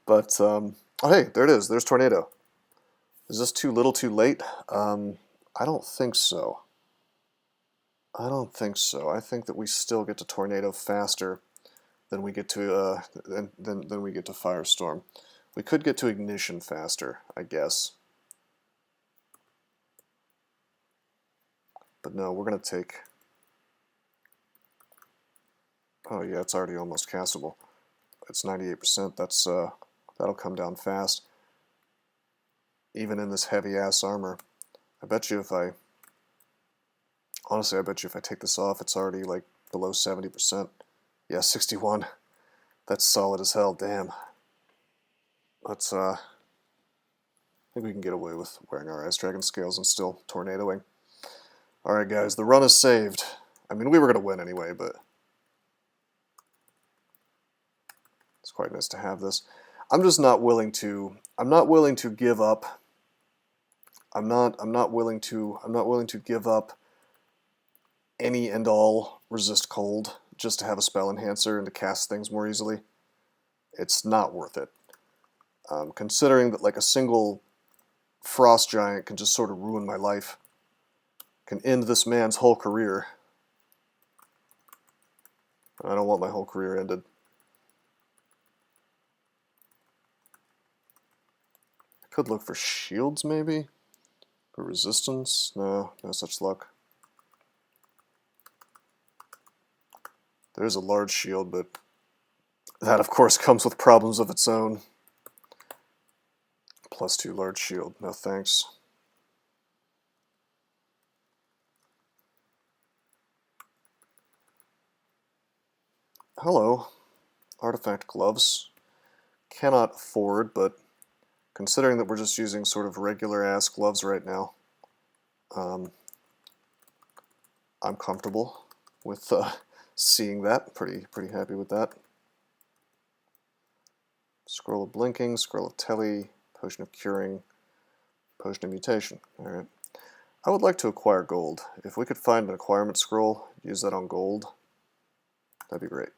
But, oh hey, there it is. There's Tornado. Is this too little too late? I don't think so. I don't think so. I think that we still get to Tornado faster than we get to than we get to Firestorm. We could get to Ignition faster, I guess. But no, we're gonna take. Oh yeah, it's already almost castable. It's 98%. That's that'll come down fast. Even in this heavy ass armor. I bet you if I honestly, I bet you if I take this off, it's already like below 70%. Yeah, 61. That's solid as hell. Damn. Let's I think we can get away with wearing our Ice Dragon scales and still tornadoing. Alright guys, the run is saved. I mean, we were going to win anyway, but it's quite nice to have this. I'm just not willing to give up. I'm not willing to give up any and all resist cold just to have a spell enhancer and to cast things more easily. It's not worth it. Considering that like a single frost giant can just sort of ruin my life, can end this man's whole career. I don't want my whole career ended. I could look for shields maybe? For resistance? No, no such luck. There's a large shield, but that of course comes with problems of its own. +2 large shield, no thanks. Hello, artifact gloves. Cannot afford, but considering that we're just using sort of regular ass gloves right now, I'm comfortable with seeing that. Pretty happy with that. Scroll of Blinking, Scroll of Telly, Potion of Curing, Potion of Mutation. Alright. I would like to acquire gold. If we could find an acquirement scroll, use that on gold, that'd be great.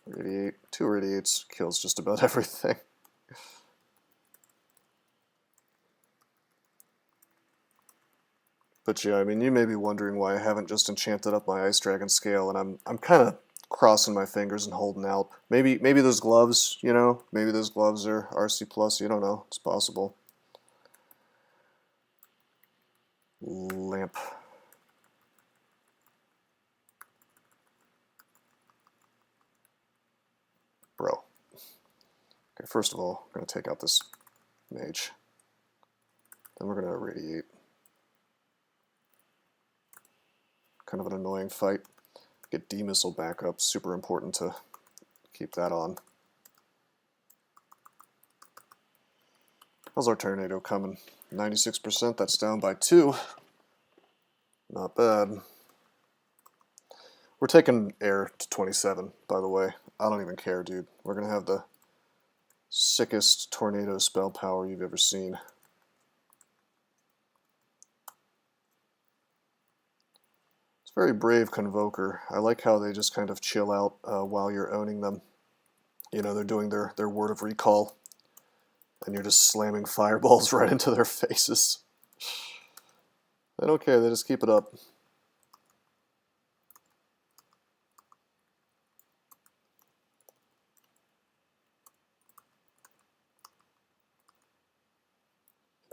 Radiate, 2 radiates kills just about everything. But yeah, I mean, you may be wondering why I haven't just enchanted up my Ice Dragon scale, and I'm kind of crossing my fingers and holding out. Maybe those gloves, you know, maybe those gloves are RC+, you don't know, it's possible. Lamp. Bro. Okay, first of all, I'm going to take out this mage. Then we're going to irradiate. Kind of an annoying fight. Get D-missile backup, super important to keep that on. How's our tornado coming? 96%, that's down by 2. Not bad. We're taking air to 27, by the way. I don't even care, dude. We're going to have the sickest tornado spell power you've ever seen. It's very brave Convoker. I like how they just kind of chill out while you're owning them. You know, they're doing their word of recall, and you're just slamming fireballs right into their faces. They don't care, they just keep it up.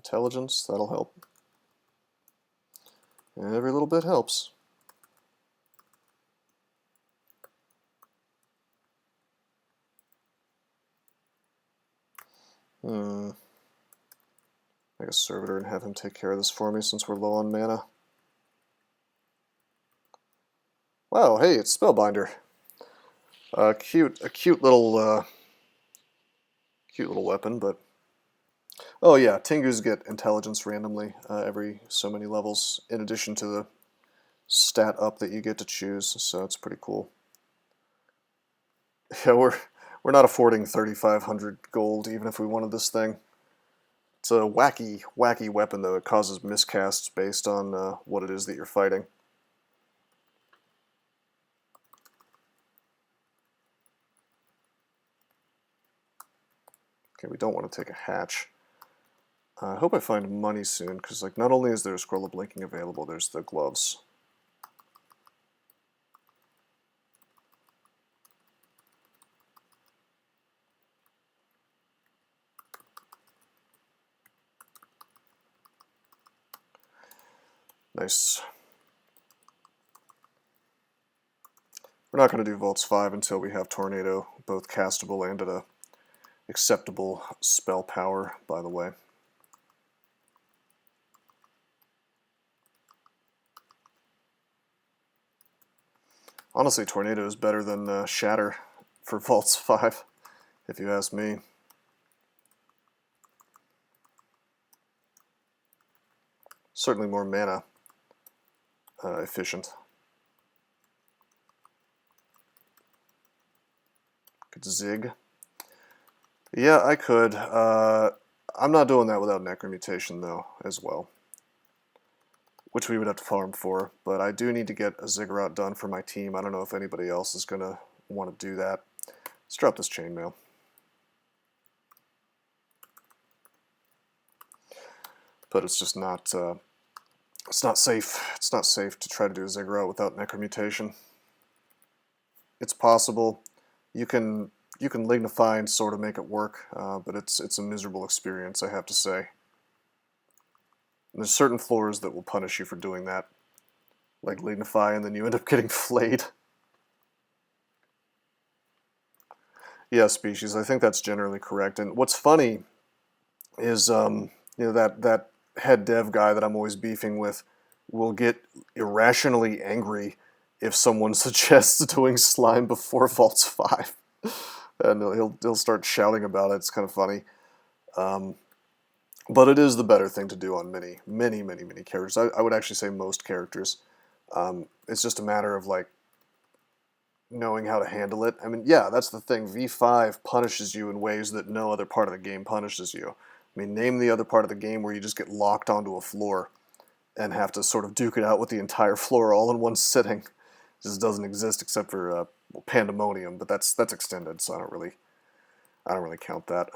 Intelligence, that'll help. Every little bit helps. Make a servitor and have him take care of this for me since we're low on mana. Wow, hey, it's Spellbinder. A cute little weapon, but oh yeah, Tengus get intelligence randomly every so many levels, in addition to the stat up that you get to choose. So it's pretty cool. Yeah, we're not affording 3,500 gold, even if we wanted this thing. It's a wacky weapon, though. It causes miscasts based on what it is that you're fighting. Okay, we don't want to take a hatch. I hope I find money soon, because like not only is there a Scroll of Blinking available, there's the gloves. Nice. We're not going to do Vaults 5 until we have Tornado, both castable and at a acceptable spell power, by the way. Honestly, Tornado is better than Shatter for Vaults 5, if you ask me. Certainly more mana efficient. Could Zig. Yeah, I could. I'm not doing that without Necromutation, though, as well. Which we would have to farm for, but I do need to get a Ziggurat done for my team. I don't know if anybody else is going to want to do that. Let's drop this chainmail. But it's just not, it's not safe. It's not safe to try to do a Ziggurat without Necromutation. It's possible. You can Lignify and sort of make it work, but it's a miserable experience, I have to say. And there's certain floors that will punish you for doing that, like Lignify, and then you end up getting flayed. Yeah, Species, I think that's generally correct. And what's funny is, you know, that head dev guy that I'm always beefing with will get irrationally angry if someone suggests doing slime before Vaults 5. And he'll start shouting about it. It's kind of funny. But it is the better thing to do on many characters. I would actually say most characters. It's just a matter of like knowing how to handle it. I mean, yeah, that's the thing. V5 punishes you in ways that no other part of the game punishes you. I mean, name the other part of the game where you just get locked onto a floor and have to sort of duke it out with the entire floor all in one sitting. It just doesn't exist except for well, Pandemonium, but that's extended, so I don't really count that.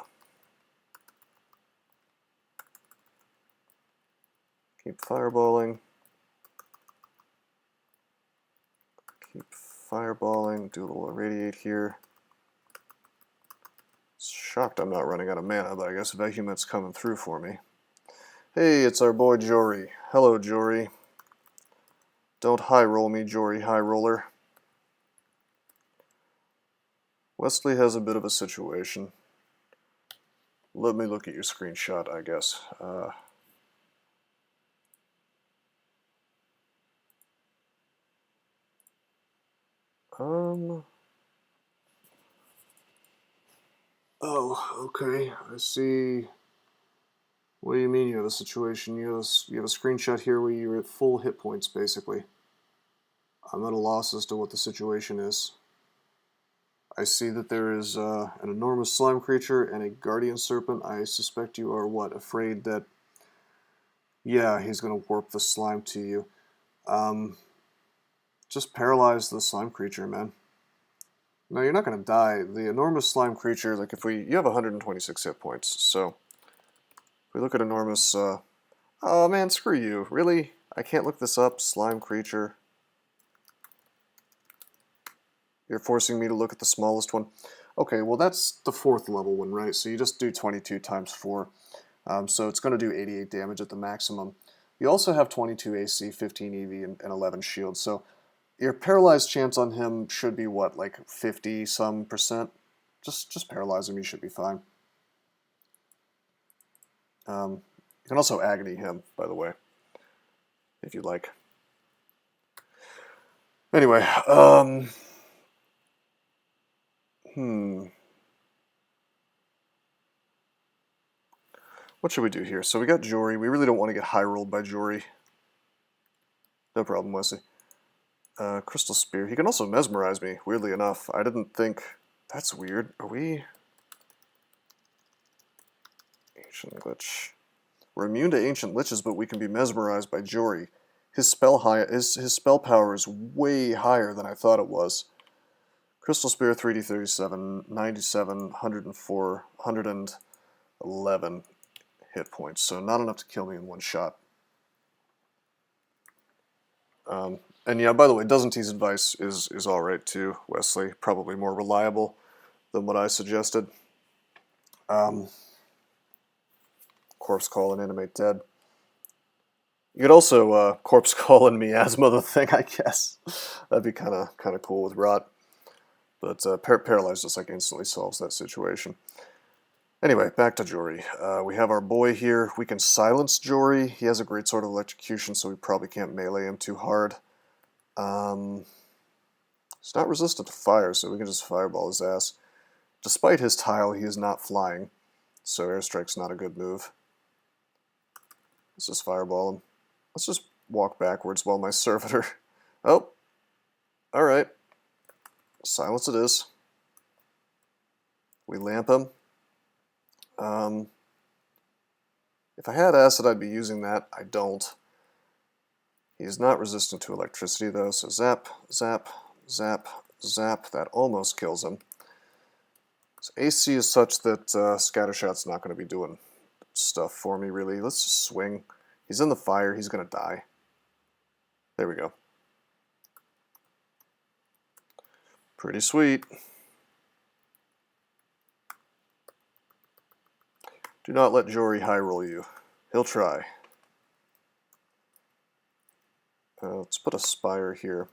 Keep fireballing. Keep fireballing. Do a little irradiate here. Shocked I'm not running out of mana, but I guess Vehumet's coming through for me. Hey, it's our boy Jory. Hello, Jory. Don't high roll me, Jory high roller. Wesley has a bit of a situation. Let me look at your screenshot, I guess. Oh, okay. I see. What do you mean you have a situation? You have a screenshot here where you're at full hit points, basically. I'm at a loss as to what the situation is. I see that there is an enormous slime creature and a guardian serpent. I suspect you are, what, afraid that... Yeah, he's going to warp the slime to you. Just paralyze the slime creature, man. No, you're not going to die. The enormous slime creature, like if you have 126 hit points, so if we look at enormous, oh man, screw you. Really? I can't look this up. Slime creature. You're forcing me to look at the smallest one. Okay, well that's the 4th level one, right? So you just do 22 times 4. So it's going to do 88 damage at the maximum. You also have 22 AC, 15 EV, and 11 shield. So your paralyzed chance on him should be what, like 50-some%? Just paralyze him, you should be fine. You can also agony him, by the way, if you'd like. Anyway, what should we do here? So we got Jory. We really don't want to get high rolled by Jory. No problem, Wesley. Crystal Spear. He can also mesmerize me, weirdly enough. I didn't think... That's weird. Are we... Ancient Glitch. We're immune to Ancient Liches, but we can be mesmerized by Jory. His spell power is way higher than I thought it was. Crystal Spear, 3d37, 97, 104, 111 hit points. So not enough to kill me in one shot. And yeah, by the way, Doesn't Tease advice is alright too, Wesley. Probably more reliable than what I suggested. Corpse Call and Animate Dead. You could also Corpse Call and Miasma the thing, I guess. That'd be kind of cool with Rot. But Paralyze just like instantly solves that situation. Anyway, back to Jory. We have our boy here. We can silence Jory. He has a great sword of electrocution, so we probably can't melee him too hard. He's not resistant to fire, so we can just fireball his ass. Despite his tile, he is not flying, so airstrike's not a good move. Let's just fireball him. Let's just walk backwards while my servitor... Oh! Alright. Silence it is. We lamp him. If I had acid, I'd be using that. I don't. He is not resistant to electricity, though, so zap, zap, zap, zap. That almost kills him. So AC is such that Scattershot's not going to be doing stuff for me, really. Let's just swing. He's in the fire. He's going to die. There we go. Pretty sweet. Do not let Jory high roll you. He'll try. Let's put a Spire here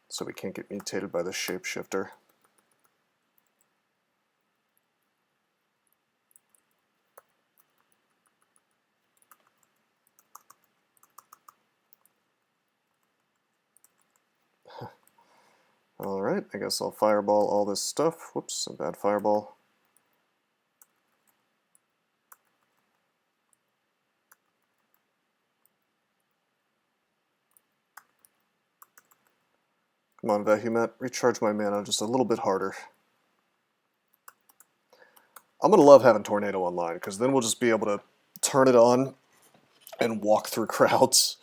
so we can't get mutated by the Shapeshifter. Alright, I guess I'll fireball all this stuff. Whoops, a bad fireball. Come on, Vehumet, recharge my mana just a little bit harder. I'm going to love having Tornado online, because then we'll just be able to turn it on and walk through crowds,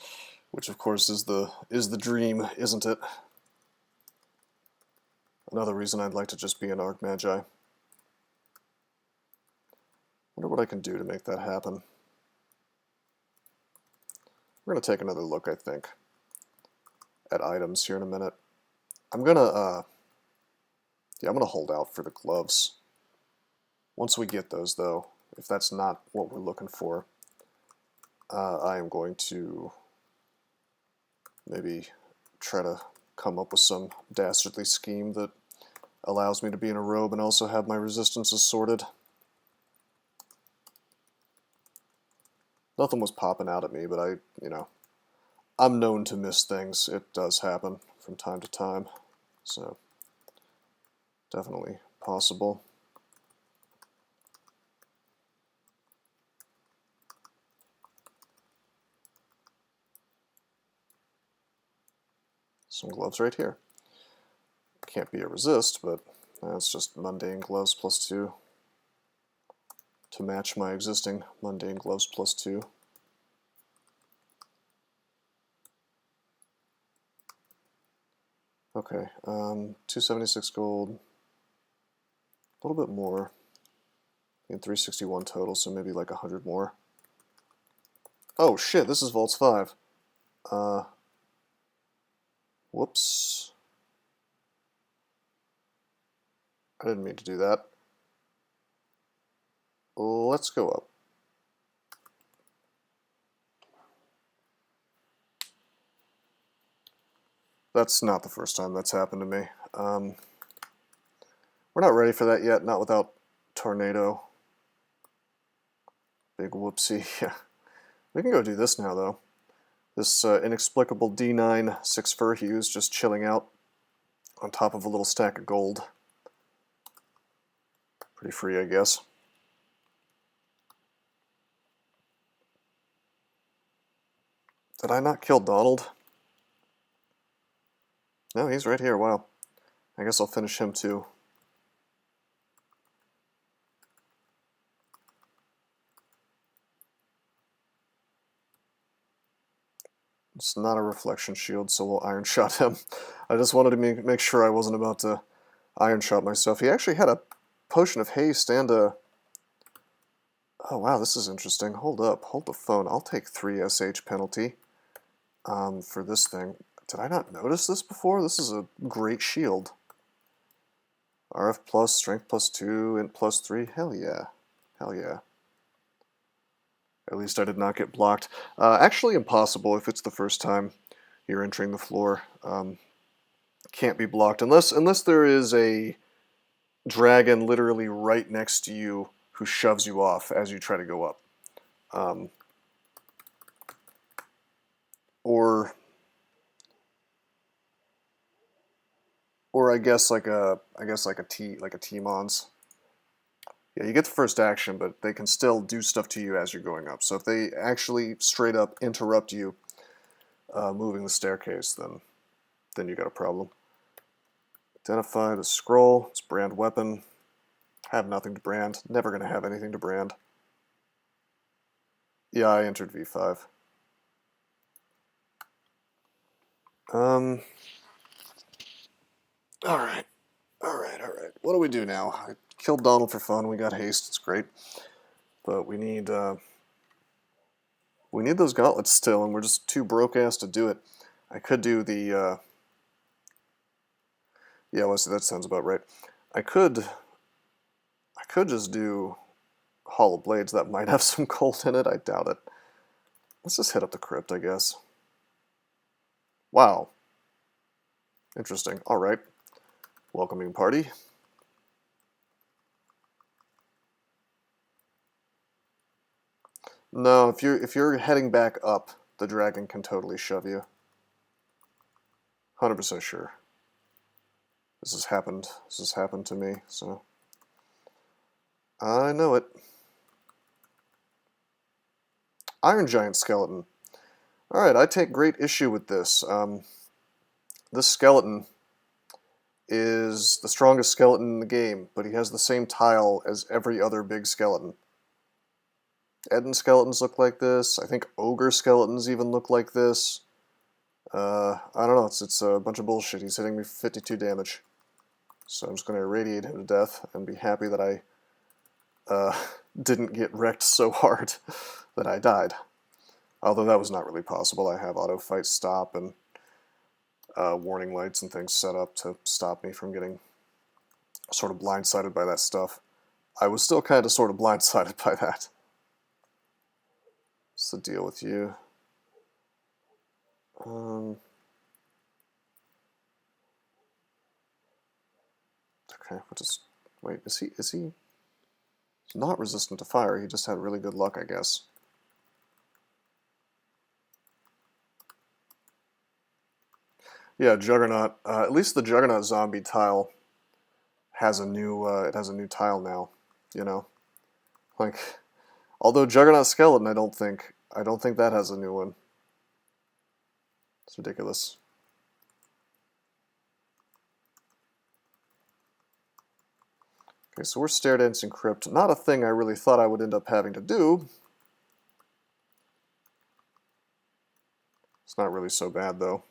which of course is the dream, isn't it? Another reason I'd like to just be an Archmagi. Wonder what I can do to make that happen. We're going to take another look, I think, at items here in a minute. I'm gonna hold out for the gloves. Once we get those, though, if that's not what we're looking for, I am going to maybe try to come up with some dastardly scheme that allows me to be in a robe and also have my resistances sorted. Nothing was popping out at me, but I'm known to miss things. It does happen from time to time, so definitely possible. Some gloves right here. Can't be a resist, but that's just mundane gloves +2 to match my existing mundane gloves +2. Okay, 276 gold, a little bit more, and 361 total, so maybe like 100 more. Oh shit, this is Vaults 5. Whoops. I didn't mean to do that. Let's go up. That's not the first time that's happened to me. We're not ready for that yet, not without Tornado. Big whoopsie. Yeah. We can go do this now, though. This inexplicable D9 6 fur hues just chilling out on top of a little stack of gold. Pretty free, I guess. Did I not kill Donald? No, he's right here. Wow. I guess I'll finish him too. It's not a reflection shield, so we'll iron shot him. I just wanted to make sure I wasn't about to iron shot myself. He actually had a potion of haste and a... Oh wow, this is interesting. Hold up, hold the phone. I'll take 3 SH penalty for this thing. Did I not notice this before? This is a great shield. RF plus, strength plus 2, int plus 3. Hell yeah. Hell yeah. At least I did not get blocked. Actually impossible if it's the first time you're entering the floor. Can't be blocked unless there is a dragon literally right next to you who shoves you off as you try to go up. Or I guess like a T-Mons. Yeah, you get the first action, but they can still do stuff to you as you're going up. So if they actually straight up interrupt you moving the staircase, then you got a problem. Identify the scroll. It's brand weapon. Have nothing to brand. Never going to have anything to brand. Yeah, I entered V5. Alright. What do we do now? I killed Donald for fun. We got haste. It's great. But we need those gauntlets still, and we're just too broke-ass to do it. I could do the... Yeah, well, that sounds about right. I could just do Hollow Blades. That might have some gold in it. I doubt it. Let's just hit up the crypt, I guess. Wow. Interesting. All right. Welcoming party. No, if you're heading back up, the dragon can totally shove you. 100% sure. This has happened to me, so I know it. Iron Giant Skeleton. Alright, I take great issue with this. This skeleton is the strongest skeleton in the game, but he has the same tile as every other big skeleton. Eden skeletons look like this. I think ogre skeletons even look like this. I don't know, it's a bunch of bullshit. He's hitting me for 52 damage. So I'm just going to irradiate him to death and be happy that I didn't get wrecked so hard that I died. Although that was not really possible. I have auto fight stop and warning lights and things set up to stop me from getting sort of blindsided by that stuff. I was still kind of sort of blindsided by that. What's the deal with you? Okay, we'll just wait. Is he not resistant to fire? He just had really good luck, I guess. Yeah, Juggernaut. At least the Juggernaut zombie tile has a new. It has a new tile now. You know, like, although Juggernaut Skeleton, I don't think that has a new one. It's ridiculous. Okay, so we're Stair Dancing Crypt. Not a thing I really thought I would end up having to do. It's not really so bad, though.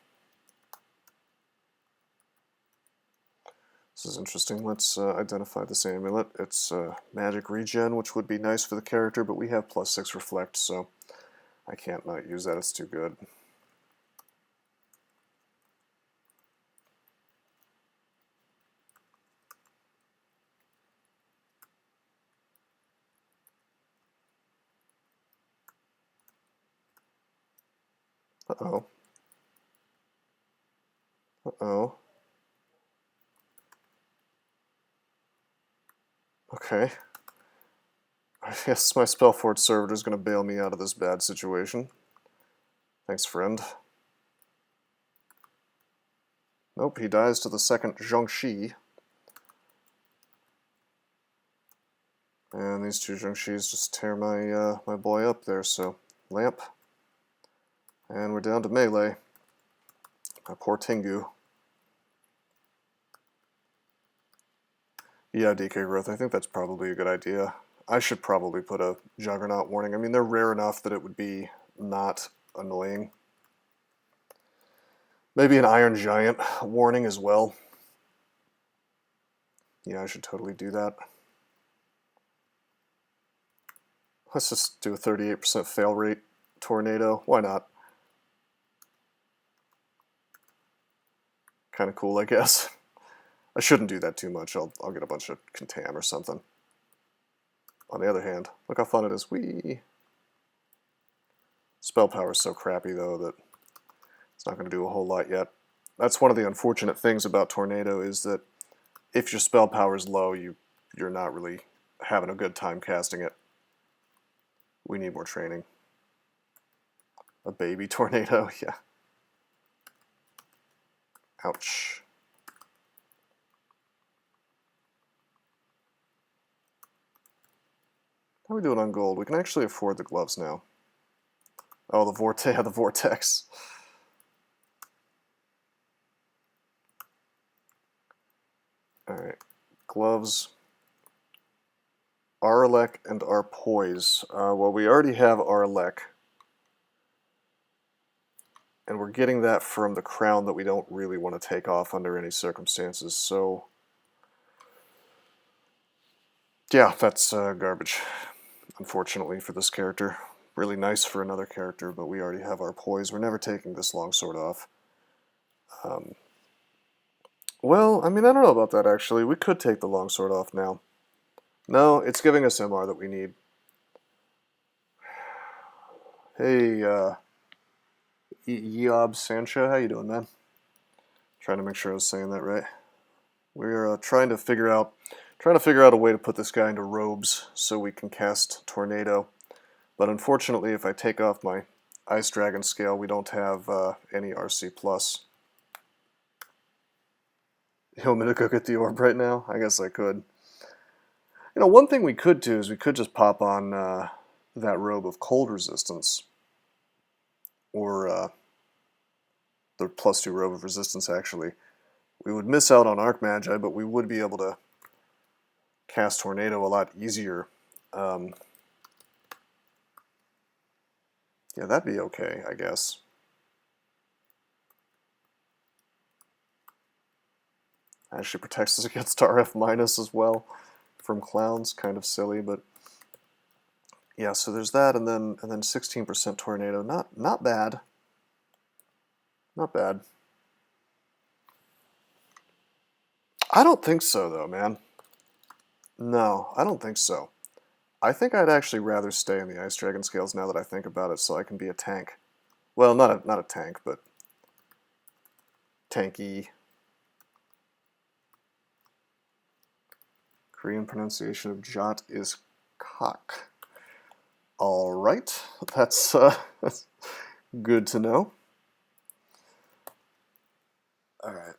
This is interesting. Let's identify this amulet. It's magic regen, which would be nice for the character, but we have +6 reflect, so I can't not use that. It's too good. Uh-oh. Uh-oh. Okay. I guess my Spellforge servitor is going to bail me out of this bad situation. Thanks, friend. Nope, he dies to the second Zhongxi. And these two Zhongxis just tear my my boy up there, so lamp. And we're down to melee. My poor Tengu. Yeah, DK growth, I think that's probably a good idea. I should probably put a Juggernaut warning. I mean, they're rare enough that it would be not annoying. Maybe an Iron Giant warning as well. Yeah, I should totally do that. Let's just do a 38% fail rate tornado. Why not? Kind of cool, I guess. I shouldn't do that too much. I'll get a bunch of Contam or something. On the other hand, look how fun it is. Whee! Spell power is so crappy, though, that it's not going to do a whole lot yet. That's one of the unfortunate things about Tornado, is that if your spell power is low, you're not really having a good time casting it. We need more training. A baby Tornado, yeah. Ouch. How are we doing on gold? We can actually afford the gloves now. Oh, the vortex. The vortex. Alright. Gloves. Arlek and Arpoise. Well, we already have Arlek. And we're getting that from the crown that we don't really want to take off under any circumstances, so... yeah, that's garbage, unfortunately, for this character. Really nice for another character, but we already have our poise. We're never taking this longsword off. Well, I mean, I don't know about that, actually. We could take the longsword off now. No, it's giving us MR that we need. Hey, Yob Sancho, how you doing, man? Trying to make sure I was saying that right. We're trying to figure out a way to put this guy into robes so we can cast Tornado. But unfortunately, if I take off my Ice Dragon scale, we don't have any RC+. You want me to go get the orb right now? I guess I could. You know, one thing we could do is we could just pop on that robe of cold resistance. Or the +2 robe of resistance, actually. We would miss out on Arc Magi, but we would be able to cast Tornado a lot easier. Yeah, that'd be okay, I guess. Actually protects us against RF minus as well from clowns. Kind of silly, but yeah. So there's that, and then 16% Tornado. Not bad. Not bad. I don't think so, though, man. No, I don't think so. I think I'd actually rather stay in the Ice Dragon scales now that I think about it, so I can be a tank. Well, not a tank, but tanky. Korean pronunciation of Jot is cock. Alright, that's good to know. Alright,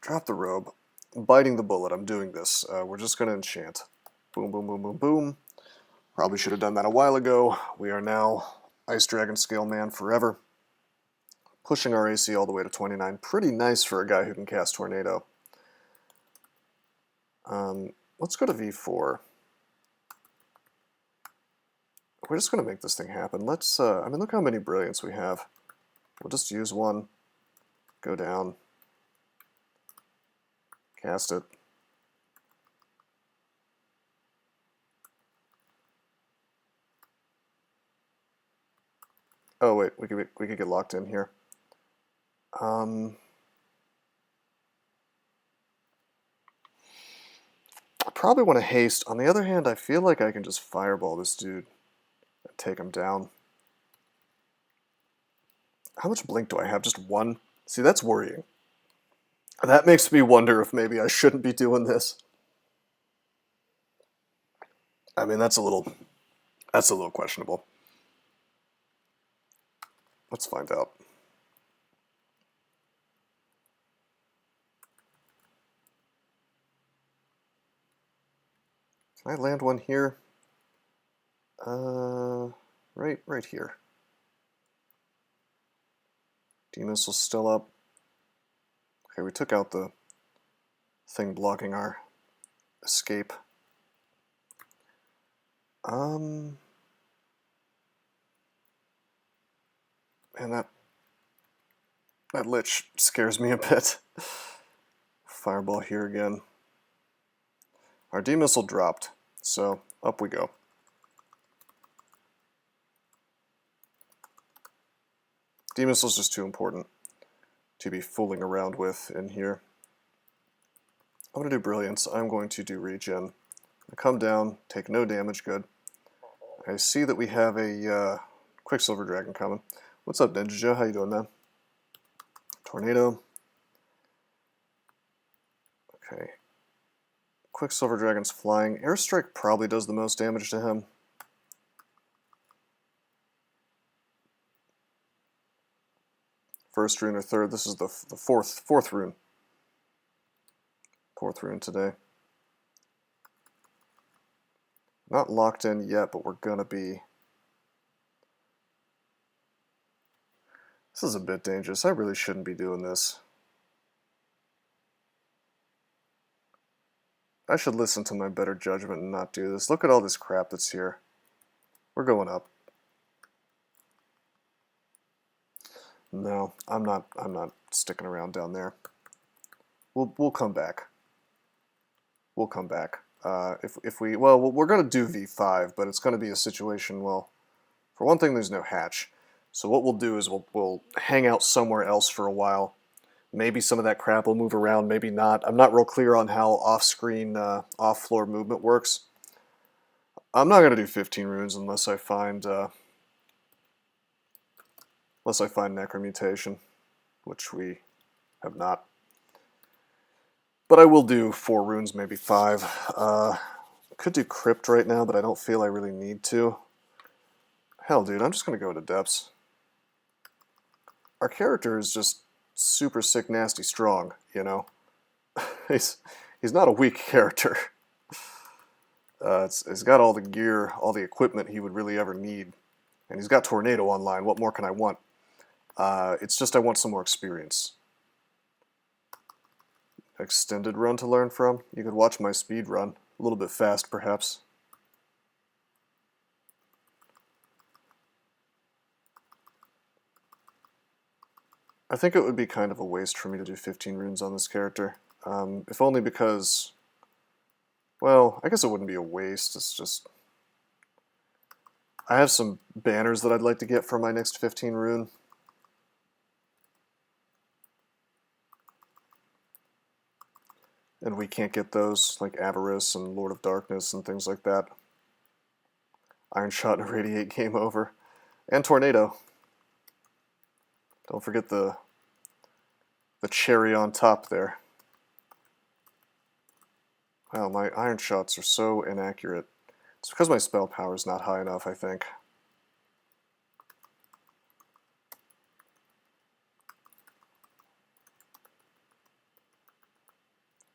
drop the robe. I'm biting the bullet, I'm doing this. We're just going to enchant. Boom, boom, boom, boom, boom. Probably should have done that a while ago. We are now Ice Dragon Scale Man forever. Pushing our AC all the way to 29. Pretty nice for a guy who can cast Tornado. Let's go to V4. We're just going to make this thing happen. Let's, I mean, look how many brilliance we have. We'll just use one. Go down. Cast it. Oh wait, we could get locked in here. I probably want to haste. On the other hand, I feel like I can just fireball this dude and take him down. How much blink do I have? Just one? See, that's worrying. That makes me wonder if maybe I shouldn't be doing this. I mean, that's a little questionable. Let's find out. Can I land one here? Right here. D-missile's still up. Okay, we took out the thing blocking our escape. Man, that lich scares me a bit. Fireball here again. Our D-missile dropped, so up we go. D-missile's just too important to be fooling around with in here. I'm going to do Brilliance. I'm going to do Regen. I come down, take no damage, good. I see that we have a Quicksilver Dragon coming. What's up, Ninja Joe? How you doing, man? Tornado. Okay. Quicksilver Dragon's flying. Airstrike probably does the most damage to him. First rune or third? This is the fourth rune. Fourth rune today. Not locked in yet, but we're gonna be. This is a bit dangerous. I really shouldn't be doing this. I should listen to my better judgment and not do this. Look at all this crap that's here. We're going up. No, I'm not sticking around down there. We'll come back. We'll come back. If we, well, we're going to do V5, but it's going to be a situation, well, for one thing, there's no hatch. So what we'll do is we'll hang out somewhere else for a while. Maybe some of that crap will move around, maybe not. I'm not real clear on how off-screen, off-floor movement works. I'm not going to do 15 runes unless I find Necromutation, which we have not. But I will do 4 runes, maybe 5. Could do Crypt right now, but I don't feel I really need to. Hell, dude, I'm just going to go to Depths. Our character is just super sick, nasty, strong, you know? he's not a weak character. He's got all the gear, all the equipment he would really ever need. And he's got Tornado online. What more can I want? It's just I want some more experience. Extended run to learn from? You could watch my speed run. A little bit fast, perhaps. I think it would be kind of a waste for me to do 15 runes on this character. If only because... Well, I guess it wouldn't be a waste. It's just... I have some banners that I'd like to get for my next 15 rune. And we can't get those, like Avarice and Lord of Darkness and things like that. Iron Shot and Irradiate, game over. And Tornado. Don't forget the cherry on top there. Wow, my Iron Shots are so inaccurate. It's because my spell power is not high enough, I think.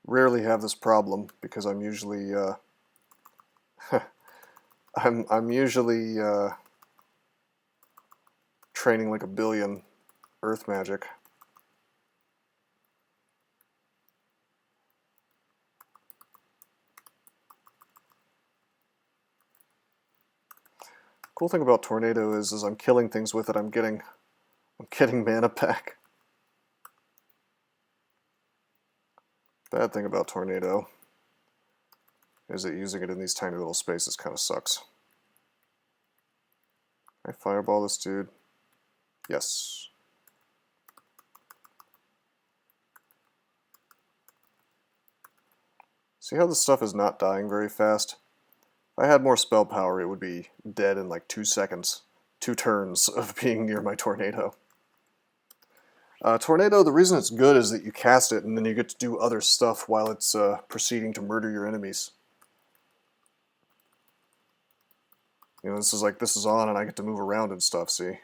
Rarely have this problem because I'm usually I'm usually training like a billion earth magic. Cool thing about Tornado is I'm killing things with it. I'm getting mana back. Bad thing about Tornado is that using it in these tiny little spaces kind of sucks. I fireball this dude. Yes. See how this stuff is not dying very fast? If I had more spell power, it would be dead in like 2 seconds. 2 turns of being near my Tornado. Tornado, the reason it's good is that you cast it and then you get to do other stuff while it's proceeding to murder your enemies. You know, this is on and I get to move around and stuff, see?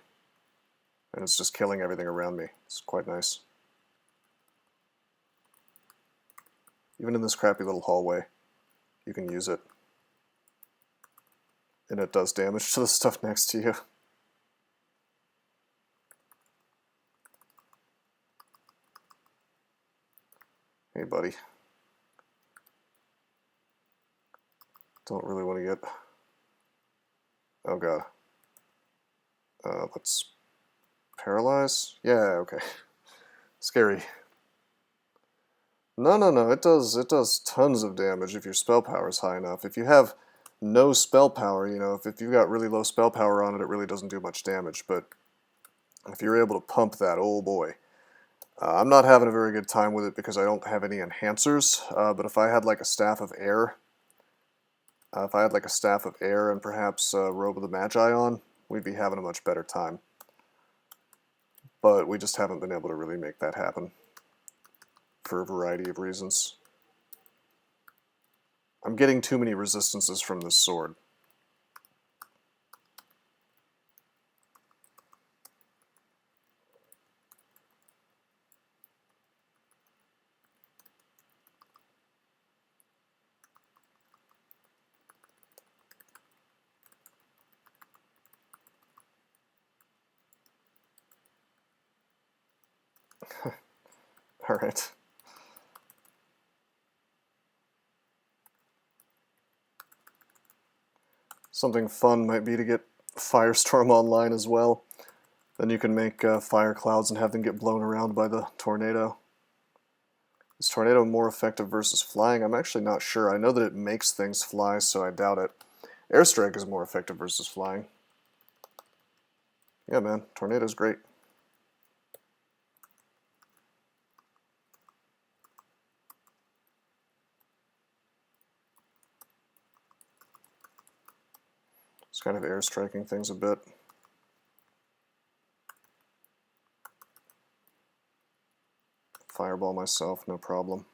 And it's just killing everything around me. It's quite nice. Even in this crappy little hallway, you can use it. And it does damage to the stuff next to you. Hey, buddy. Don't really want to get... Oh, God. Let's... Paralyze? Yeah, okay. Scary. No, it does tons of damage if your spell power is high enough. If you have no spell power, you know, if you've got really low spell power on it, it really doesn't do much damage, but if you're able to pump that, oh boy. I'm not having a very good time with it because I don't have any enhancers, but if I had like a Staff of Air, and perhaps Robe of the Magi on, we'd be having a much better time. But we just haven't been able to really make that happen for a variety of reasons. I'm getting too many resistances from this sword. Alright. Something fun might be to get Firestorm online as well. Then you can make fire clouds and have them get blown around by the tornado. Is tornado more effective versus flying? I'm actually not sure. I know that it makes things fly, so I doubt it. Airstrike is more effective versus flying. Yeah, man, tornado's great. Just kind of airstriking things a bit. Fireball myself, no problem.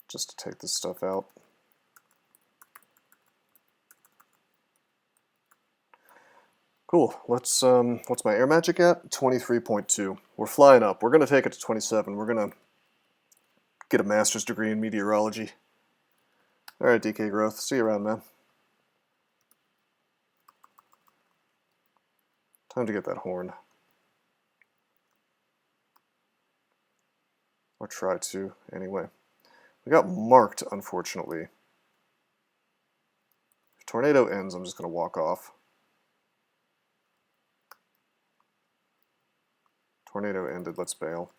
Just to take this stuff out. Cool. Let's what's my air magic at? 23.2. We're flying up. We're gonna take it to 27. We're gonna get a master's degree in meteorology. Alright, DK Growth. See you around, man. Time to get that horn. Or try to, anyway. We got marked, unfortunately. If tornado ends, I'm just going to walk off. Tornado ended, let's bail.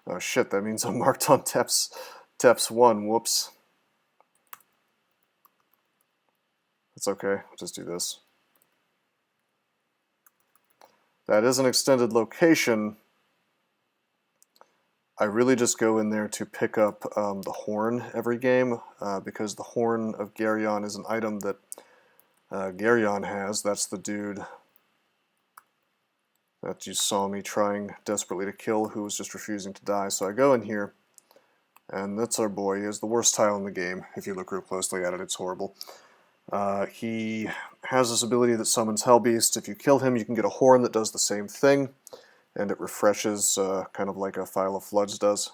Oh shit, that means I'm marked on Teps 1, whoops. That's okay, I'll just do this. That is an extended location. I really just go in there to pick up the horn every game, because the horn of Geryon is an item that Geryon has. That's the dude that you saw me trying desperately to kill, who was just refusing to die. So I go in here, and that's our boy. He has the worst tile in the game. If you look real closely at it, it's horrible. He has this ability that summons Hellbeast. If you kill him, you can get a horn that does the same thing, and it refreshes kind of like a File of Floods does.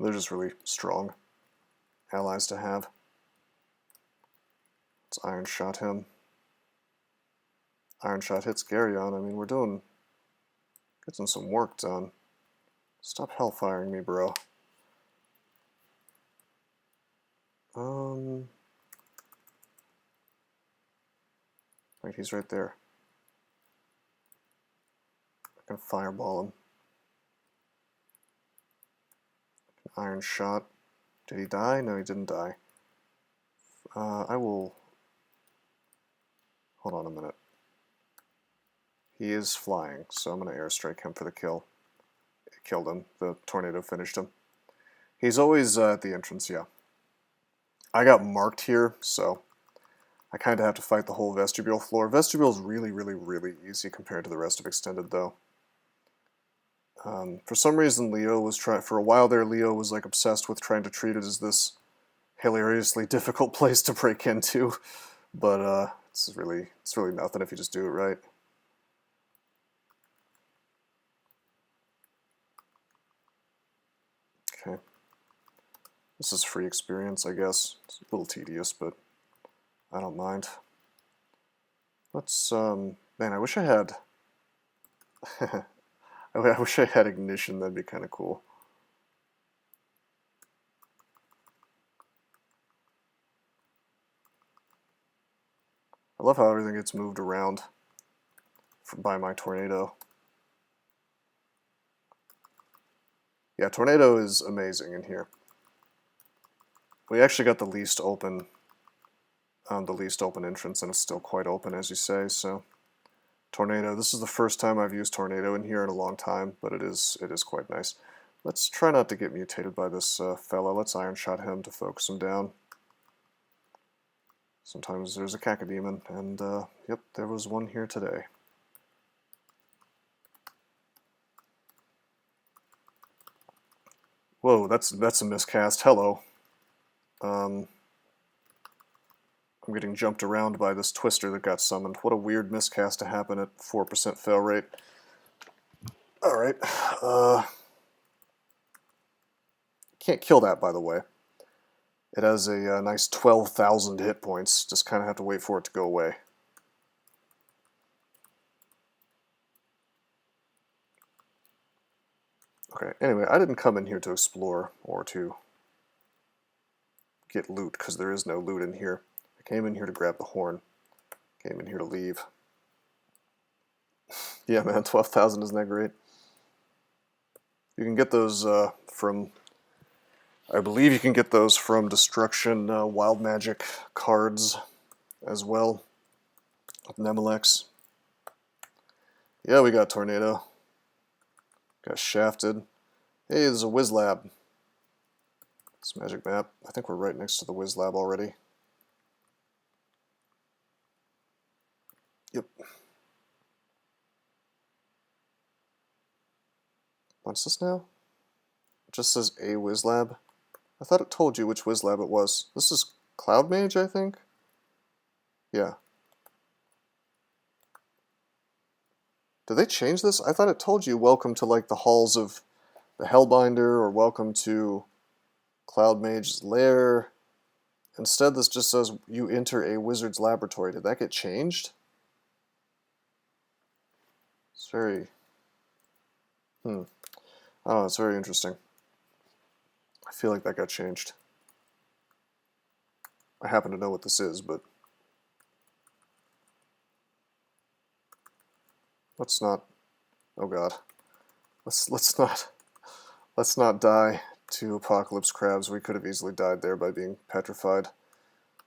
They're just really strong allies to have. Let's Iron Shot him. Iron Shot hits Geryon. I mean, we're getting some work done. Stop hellfiring me, bro. Wait, he's right there. I can fireball him. Iron Shot. Did he die? No, he didn't die. I will... Hold on a minute. He is flying, so I'm going to airstrike him for the kill. It killed him. The tornado finished him. He's always at the entrance, yeah. I got marked here, so I kind of have to fight the whole vestibule floor. Vestibule is really, really, really easy compared to the rest of Extended, though. For some reason, Leo was for a while there, Leo was like obsessed with trying to treat it as this hilariously difficult place to break into, but it's really nothing if you just do it right. Okay. This is free experience, I guess. It's a little tedious, but I don't mind. Let's, man, I wish I had... I wish I had ignition, that'd be kind of cool. I love how everything gets moved around by my tornado. Yeah, tornado is amazing in here. We actually got the least open entrance, and it's still quite open, as you say, so... Tornado. This is the first time I've used Tornado in here in a long time, but it is quite nice. Let's try not to get mutated by this fella. Let's Iron Shot him to focus him down. Sometimes there's a cacodemon, and yep, there was one here today. Whoa, that's a miscast. Hello. I'm getting jumped around by this twister that got summoned. What a weird miscast to happen at 4% fail rate. Alright. Can't kill that, by the way. It has a nice 12,000 hit points. Just kind of have to wait for it to go away. Okay, anyway, I didn't come in here to explore or to get loot, because there is no loot in here. I came in here to grab the horn. Came in here to leave. Yeah, man, 12,000, isn't that great? You can get those from... I believe you can get those from Destruction Wild Magic cards as well. With Nemelex. Yeah, we got Tornado. Got Shafted. Hey, there's a Wizlab. This magic map. I think we're right next to the Wizlab already. Yep. What's this now? It just says a Wizlab. I thought it told you which Wizlab it was. This is Cloud Mage, I think? Yeah. Did they change this? I thought it told you welcome to like the halls of the Hellbinder or welcome to Cloud Mage's lair. Instead, this just says you enter a wizard's laboratory. Did that get changed? It's very... Oh, it's very interesting. I feel like that got changed. I happen to know what this is, but... Let's not... Oh god. Let's not die to Apocalypse Crabs. We could have easily died there by being petrified.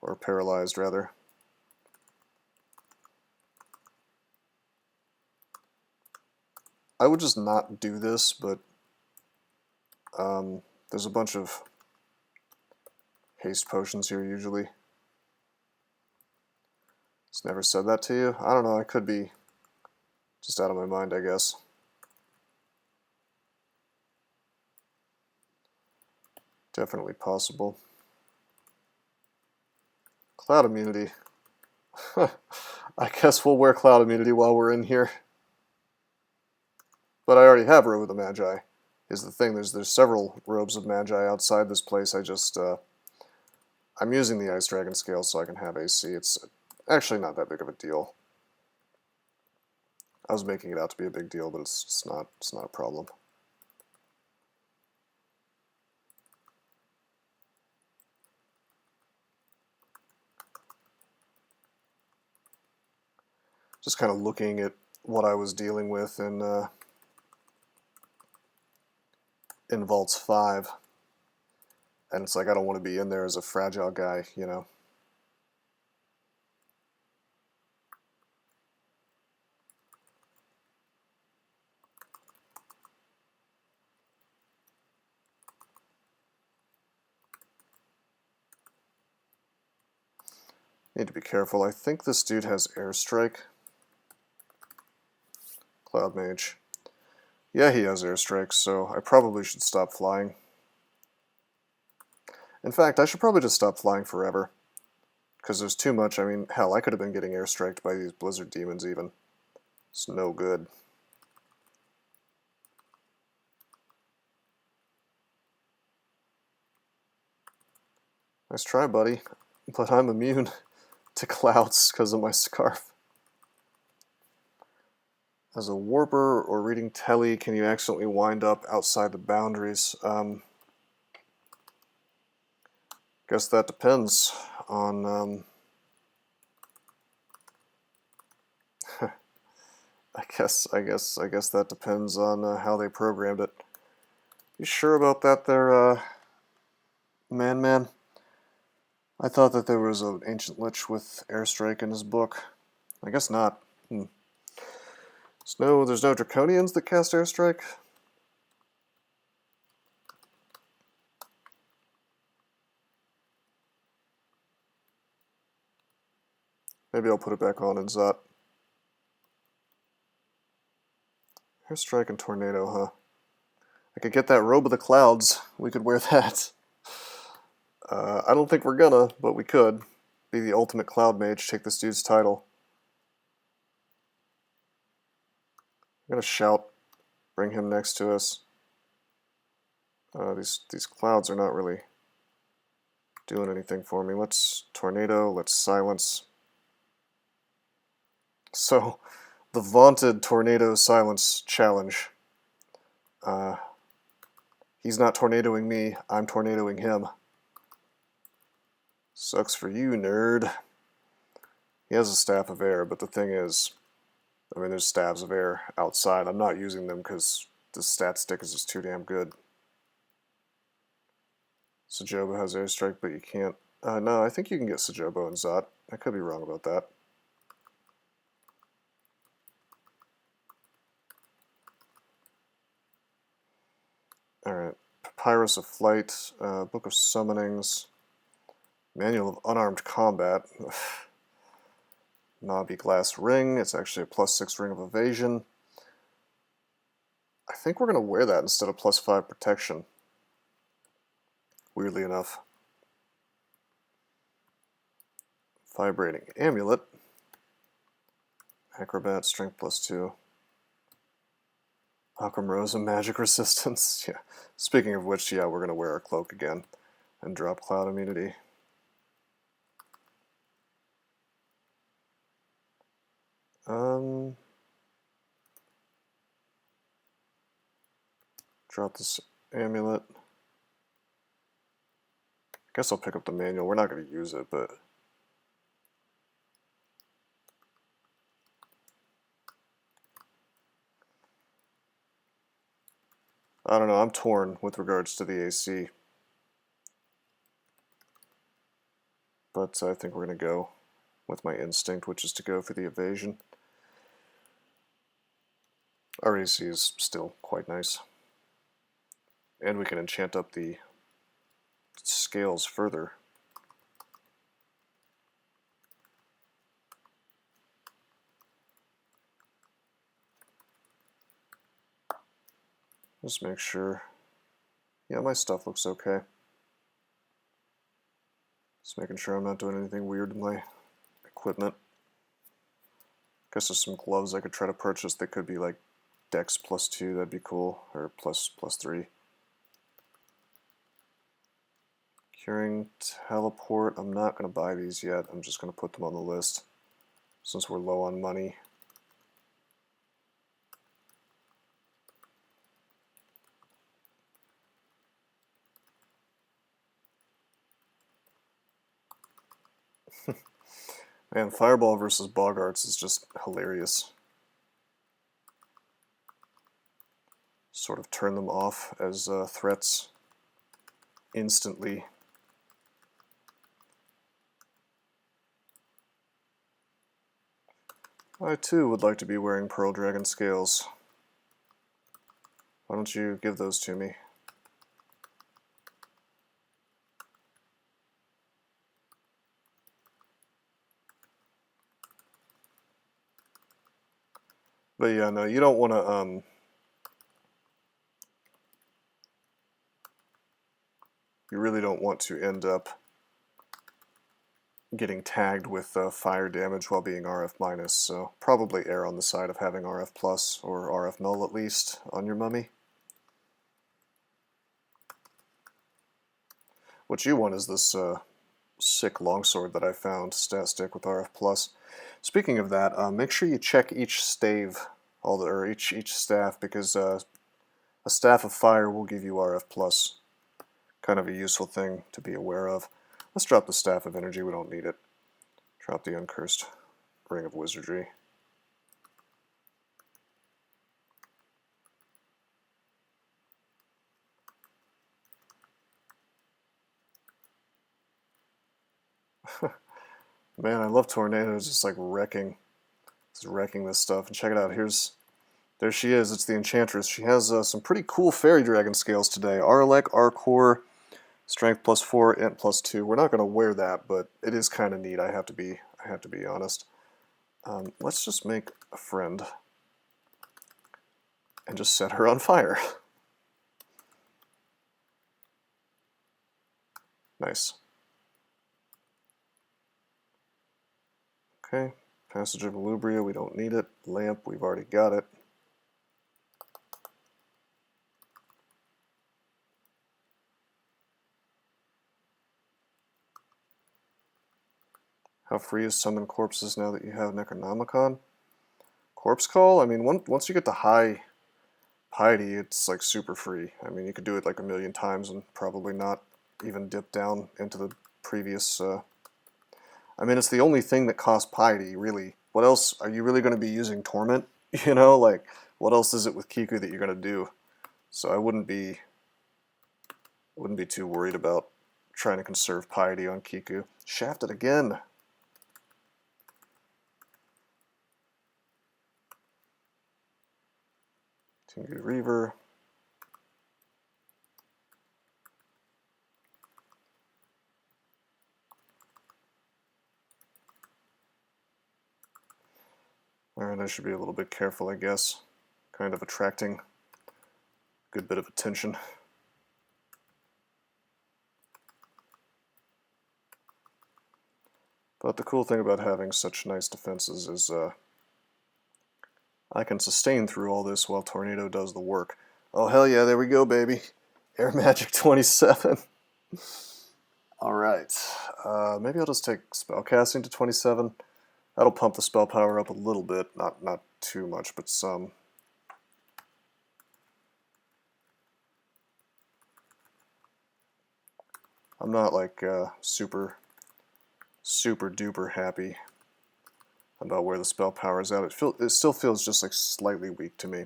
Or paralyzed, rather. I would just not do this, but... there's a bunch of haste potions here, usually. It's never said that to you? I don't know, I could be just out of my mind, I guess. Definitely possible. Cloud immunity. I guess we'll wear cloud immunity while we're in here. But I already have Robe of the Magi, is the thing. There's several Robes of Magi outside this place. I just, I'm using the Ice Dragon scale so I can have AC. It's actually not that big of a deal. I was making it out to be a big deal, but it's not a problem. Just kind of looking at what I was dealing with in Vaults 5. And it's like, I don't want to be in there as a fragile guy, you know. Need to be careful. I think this dude has airstrike. Cloud Mage. Yeah, he has airstrike, so I probably should stop flying. In fact, I should probably just stop flying forever. Because there's too much. I mean, hell, I could have been getting airstriked by these blizzard demons even. It's no good. Nice try, buddy. But I'm immune to clouds because of my scarf. As a warper or reading telly, can you accidentally wind up outside the boundaries? Guess that depends on... I guess that depends on how they programmed it. You sure about that there, man? I thought that there was an ancient lich with airstrike in his book. I guess not. So there's no draconians that cast airstrike? Maybe I'll put it back on in Zot. Airstrike and tornado, huh? I could get that robe of the clouds. We could wear that. I don't think we're gonna, but we could. Be the ultimate cloud mage, take this dude's title. I'm gonna shout, bring him next to us. These clouds are not really doing anything for me. Let's tornado, let's silence. So, the vaunted tornado silence challenge. He's not tornadoing me, I'm tornadoing him. Sucks for you, nerd. He has a staff of air, but the thing is, I mean, there's staves of air outside. I'm not using them because the stat stick is just too damn good. Sajoba has airstrike, but you can't. No, I think you can get Sajoba and Zot. I could be wrong about that. Alright. Papyrus of Flight, Book of Summonings, Manual of Unarmed Combat. Knobby Glass Ring. It's actually a +6 ring of evasion. I think we're going to wear that instead of +5 protection. Weirdly enough. Vibrating Amulet. Acrobat, Strength +2. Aquamosa, Magic Resistance. Yeah. Speaking of which, yeah, we're going to wear our cloak again and drop Cloud Immunity. Drop this amulet. I guess I'll pick up the manual. We're not going to use it, but... I don't know, I'm torn with regards to the AC. But I think we're going to go with my instinct, which is to go for the evasion. Our AC is still quite nice. And we can enchant up the scales further. Just make sure. Yeah, my stuff looks okay. Just making sure I'm not doing anything weird to my equipment. Guess there's some gloves I could try to purchase that could be like Dex +2, that'd be cool, or +3. Curing Teleport, I'm not going to buy these yet, I'm just going to put them on the list since we're low on money. Man, Fireball versus Boggarts is just hilarious. Sort of turn them off as threats instantly. I too would like to be wearing Pearl Dragon scales. Why don't you give those to me? But yeah, no, you don't want to, you really don't want to end up getting tagged with fire damage while being RF minus, so probably err on the side of having RF plus or RF null at least on your mummy. What you want is this sick longsword that I found, stat stick with RF plus. Speaking of that, make sure you check each stave, or each staff, because a staff of fire will give you RF plus. Kind of a useful thing to be aware of. Let's drop the staff of energy, we don't need it. Drop the uncursed ring of wizardry. Man, I love tornadoes, just like wrecking this stuff. And check it out, there she is, it's the Enchantress. She has some pretty cool fairy dragon scales today. R-Elec, R-Core, Strength +4, Int +2. We're not going to wear that, but it is kind of neat, I have to be honest. Let's just make a friend and just set her on fire. Nice. Okay, Passage of Alubria, we don't need it. Lamp, we've already got it. How free is Summon Corpses now that you have Necronomicon? Corpse Call? I mean, once you get to high piety, it's like super free. I mean, you could do it like a million times and probably not even dip down into the previous... I mean, it's the only thing that costs piety, really. What else? Are you really going to be using Torment? You know, like, what else is it with Kiku that you're going to do? So I wouldn't be too worried about trying to conserve piety on Kiku. Shafted again! Tengu Reaver. Alright, I should be a little bit careful, I guess. Kind of attracting a good bit of attention. But the cool thing about having such nice defenses is I can sustain through all this while Tornado does the work. Oh hell yeah, there we go, baby. Air Magic 27. Alright, maybe I'll just take Spellcasting to 27. That'll pump the spell power up a little bit, not too much, but some. I'm not like super duper happy about where the spell power is at. It still feels just like slightly weak to me.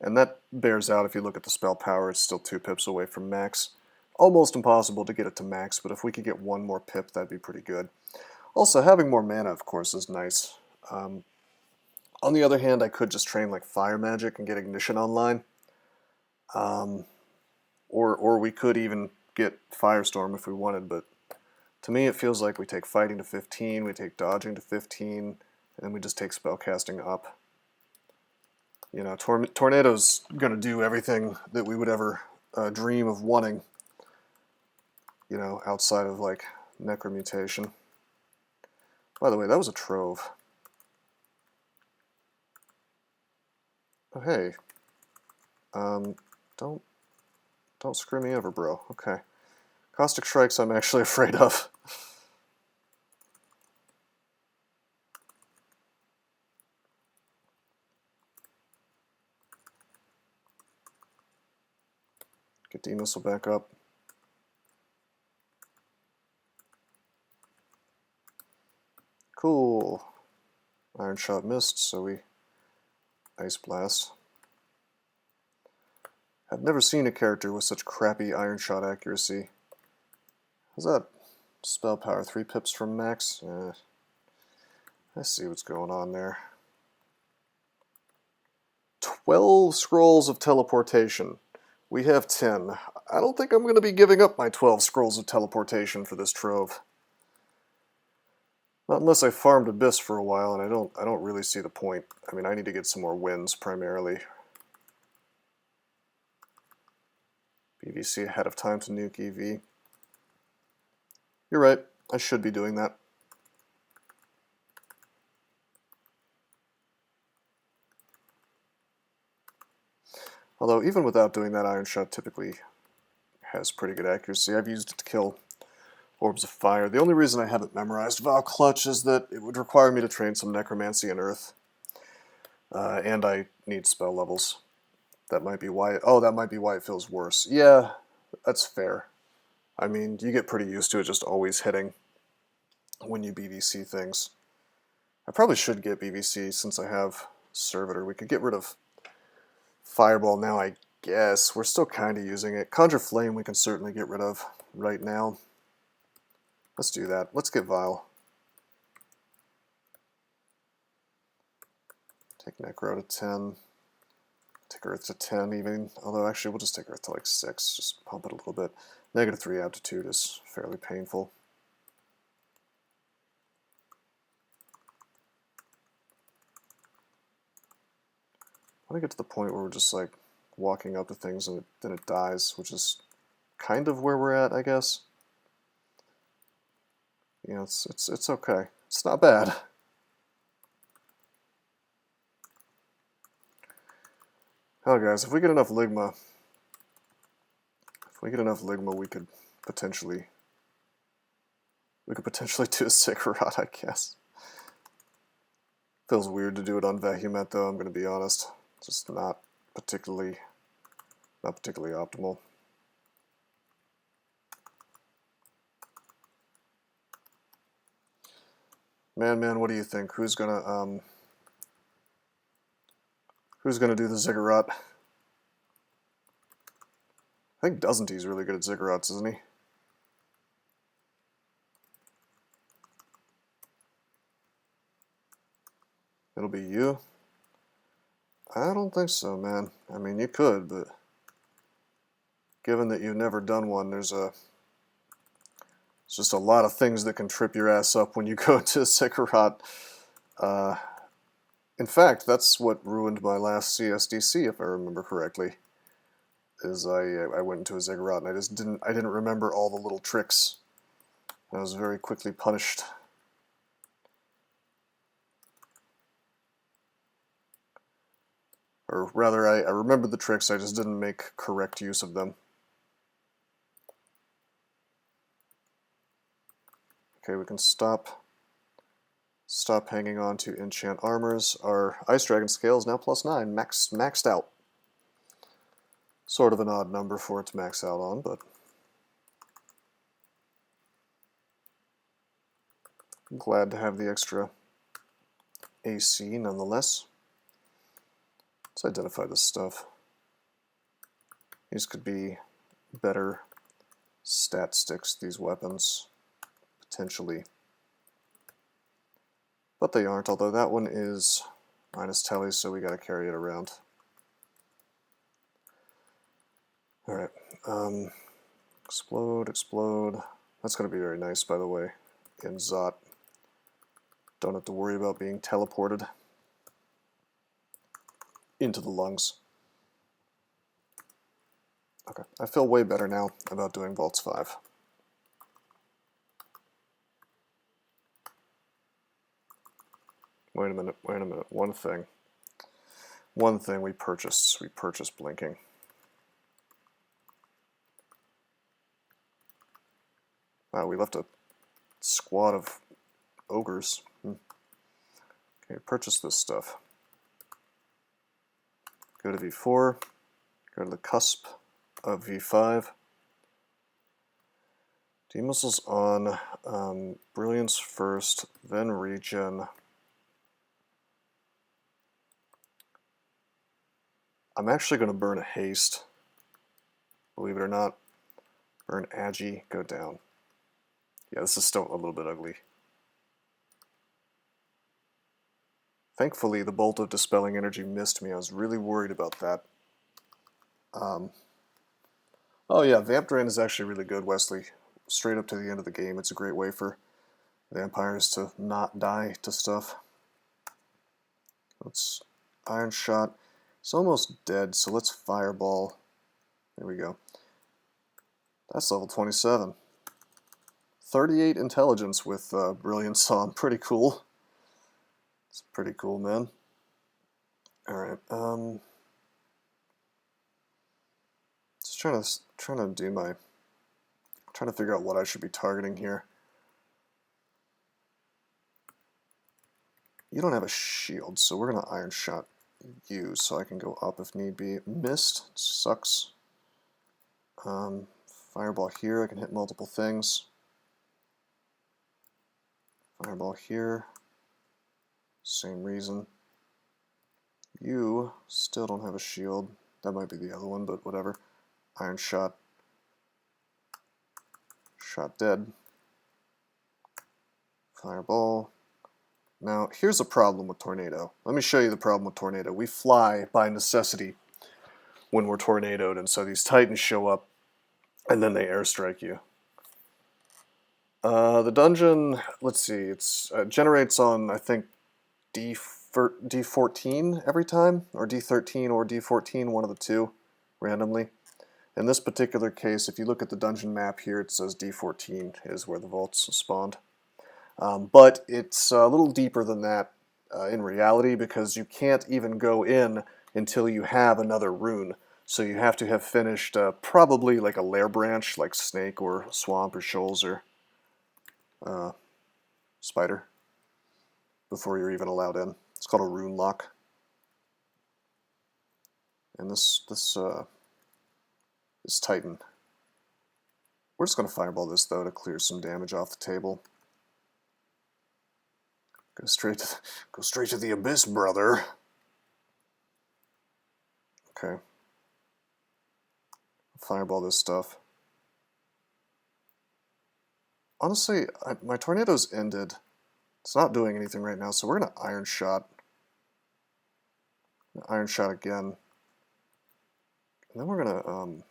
And that bears out if you look at the spell power, it's still 2 pips away from max. Almost impossible to get it to max, but if we could get 1 more pip, that'd be pretty good. Also, having more mana, of course, is nice. On the other hand, I could just train like Fire Magic and get Ignition online. Or we could even get Firestorm if we wanted, but to me it feels like we take Fighting to 15, we take Dodging to 15, and then we just take Spellcasting up. You know, Tornado's gonna do everything that we would ever dream of wanting, you know, outside of like Necromutation. By the way, that was a Trove. Oh, hey. Don't screw me over, bro. Okay. Caustic Strikes I'm actually afraid of. Get D-Missile back up. Cool. Iron Shot missed, so we Ice Blast. I've never seen a character with such crappy Iron Shot accuracy. How's that spell power? 3 pips from max? I see what's going on there. 12 scrolls of teleportation. We have 10. I don't think I'm going to be giving up my 12 scrolls of teleportation for this trove. Not unless I farmed Abyss for a while, and I don't really see the point. I mean, I need to get some more wins, primarily. BVC ahead of time to nuke EV. You're right, I should be doing that. Although, even without doing that, Iron Shot typically has pretty good accuracy. I've used it to kill Orbs of Fire. The only reason I haven't memorized Vow Clutch is that it would require me to train some Necromancy and Earth. And I need spell levels. That might be why. Oh, that might be why it feels worse. Yeah, that's fair. I mean, you get pretty used to it just always hitting when you BVC things. I probably should get BVC since I have Servitor. We could get rid of Fireball now, I guess. We're still kind of using it. Conjure Flame we can certainly get rid of right now. Let's do that. Let's get Vile. Take Necro to 10. Take Earth to 10 even. Although actually we'll just take Earth to like 6. Just pump it a little bit. -3 aptitude is fairly painful. I want to get to the point where we're just like walking up to things and then it dies, which is kind of where we're at, I guess. You know, it's okay. It's not bad. Oh, guys, if we get enough Ligma, we could potentially do a Ziggurat, I guess. Feels weird to do it on Vehumet, though. I'm going to be honest. It's just not particularly optimal. Man, what do you think? Who's gonna do the Ziggurat? I think Doesn't-He's really good at Ziggurats, isn't he? It'll be you? I don't think so, man. I mean, you could, but given that you've never done one, there's just a lot of things that can trip your ass up when you go to Ziggurat. In fact, that's what ruined my last CSDC, if I remember correctly. Is I went into a Ziggurat and I didn't remember all the little tricks. I was very quickly punished. Or rather, I remembered the tricks, I just didn't make correct use of them. Okay, we can stop hanging on to enchant armors. Our Ice Dragon scale is now +9, maxed out. Sort of an odd number for it to max out on, but I'm glad to have the extra AC nonetheless. Let's identify this stuff. These could be better stat sticks, these weapons, potentially. But they aren't, although that one is minus telly, so we gotta carry it around. Alright, explode. That's gonna be very nice, by the way, in Zot. Don't have to worry about being teleported into the lungs. Okay, I feel way better now about doing Vaults 5. Wait a minute. One thing we purchased. We purchased Blinking. Wow, we left a squad of ogres. Okay, purchase this stuff. Go to V4, go to the cusp of V5. D-Missiles on, Brilliance first, then Regen. I'm actually going to burn a Haste, believe it or not. Burn Agi, go down. Yeah, this is still a little bit ugly. Thankfully, the Bolt of Dispelling Energy missed me. I was really worried about that. Oh yeah, Vamp Drain is actually really good, Wesley. Straight up to the end of the game, it's a great way for vampires to not die to stuff. Let's Iron Shot. It's almost dead, so let's Fireball. There we go. That's level 27. 38 intelligence with Brilliant Song. Pretty cool. It's pretty cool, man. Alright, just trying to figure out what I should be targeting here. You don't have a shield, so we're gonna Iron Shot you so I can go up if need be. Missed, sucks. Fireball here, I can hit multiple things. Fireball here, same reason. You still don't have a shield. That might be the other one, but whatever. Iron Shot. Shot dead. Fireball. Now, here's a problem with Tornado. Let me show you the problem with Tornado. We fly by necessity when we're tornadoed, and so these Titans show up, and then they airstrike you. The dungeon, let's see, it's generates on, I think, D14 every time, or D13 or D14, one of the two, randomly. In this particular case, if you look at the dungeon map here, it says D14 is where the vaults spawned. But it's a little deeper than that in reality, because you can't even go in until you have another rune. So you have to have finished probably like a lair branch, like Snake or Swamp or Shoals or Spider, before you're even allowed in. It's called a rune lock. And this Titan. We're just going to Fireball this, though, to clear some damage off the table. Go straight to the abyss, brother. Okay. Fireball this stuff. Honestly, my tornado's ended. It's not doing anything right now, so we're going to Iron Shot. Iron Shot again. And then we're going to...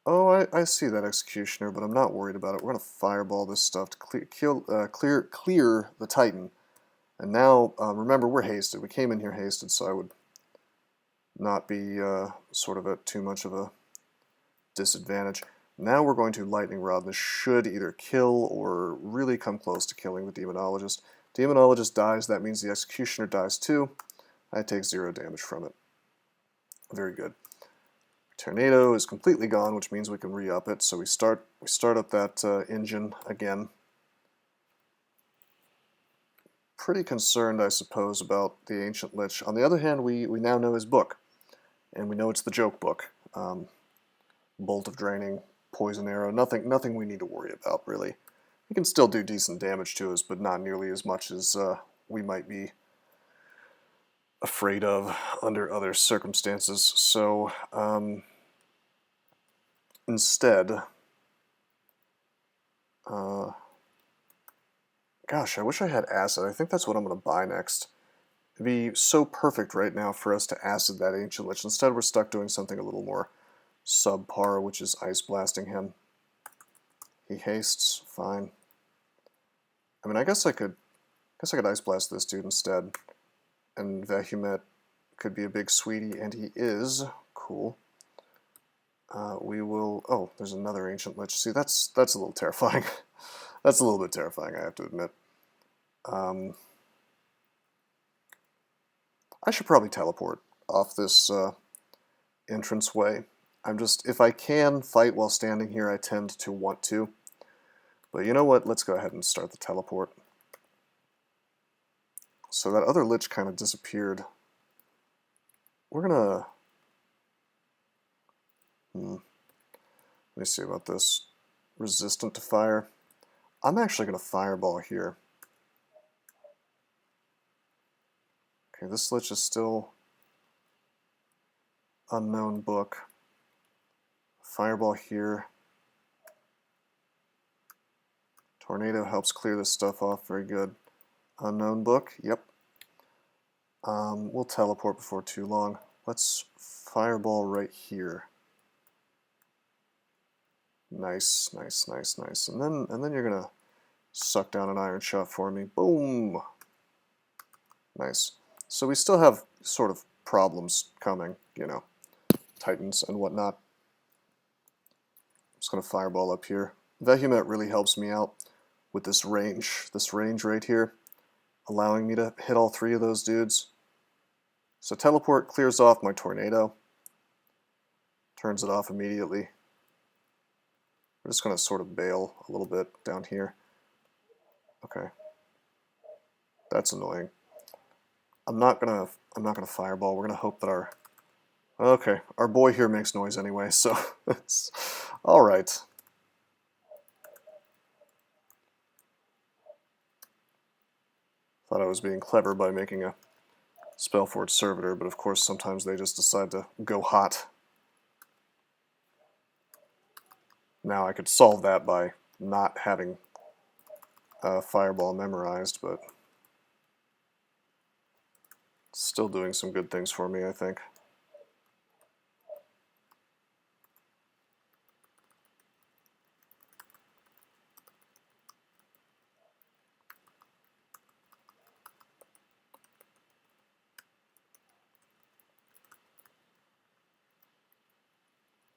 Oh, I see that Executioner, but I'm not worried about it. We're going to Fireball this stuff to clear the Titan. And now, remember, we're hasted. We came in here hasted, so I would not be sort of at too much of a disadvantage. Now we're going to Lightning Rod. This should either kill or really come close to killing the Demonologist. Demonologist dies, that means the Executioner dies too. I take 0 damage from it. Very good. Tornado is completely gone, which means we can re-up it. So we start up that engine again. Pretty concerned, I suppose, about the Ancient Lich. On the other hand, we now know his book, and we know it's the joke book. Bolt of Draining, Poison Arrow, nothing we need to worry about, really. He can still do decent damage to us, but not nearly as much as we might be afraid of under other circumstances. So, instead, gosh, I wish I had Acid. I think that's what I'm going to buy next. It'd be so perfect right now for us to Acid that Ancient Lich. Instead, we're stuck doing something a little more subpar, which is Ice Blasting him. He hastes, fine. I mean, I guess I could Ice Blast this dude instead. And Vehumet could be a big sweetie, and he is. Cool. We will... Oh, there's another Ancient Lich. See, that's a little terrifying. That's a little bit terrifying, I have to admit. I should probably teleport off this entranceway. If I can fight while standing here, I tend to want to. But you know what? Let's go ahead and start the teleport. So that other Lich kind of disappeared. We're gonna... Let me see about this. Resistant to fire. I'm actually gonna Fireball here. Okay, this Lich is still unknown book. Fireball here. Tornado helps clear this stuff off. Very good. Unknown book. Yep. We'll teleport before too long. Let's Fireball right here. Nice, nice, nice, nice. And then you're gonna suck down an iron shot for me. Boom! Nice. So we still have sort of problems coming, you know, titans and whatnot. I'm just going to fireball up here. Vehumet really helps me out with this range right here, allowing me to hit all three of those dudes. So teleport clears off my tornado, turns it off immediately. We're just going to sort of bail a little bit down here. Okay. That's annoying. I'm not gonna fireball. We're gonna hope that our boy here makes noise anyway, so it's all right. Thought I was being clever by making a Spellforge servitor, but of course sometimes they just decide to go hot. Now I could solve that by not having fireball memorized, but still doing some good things for me, I think.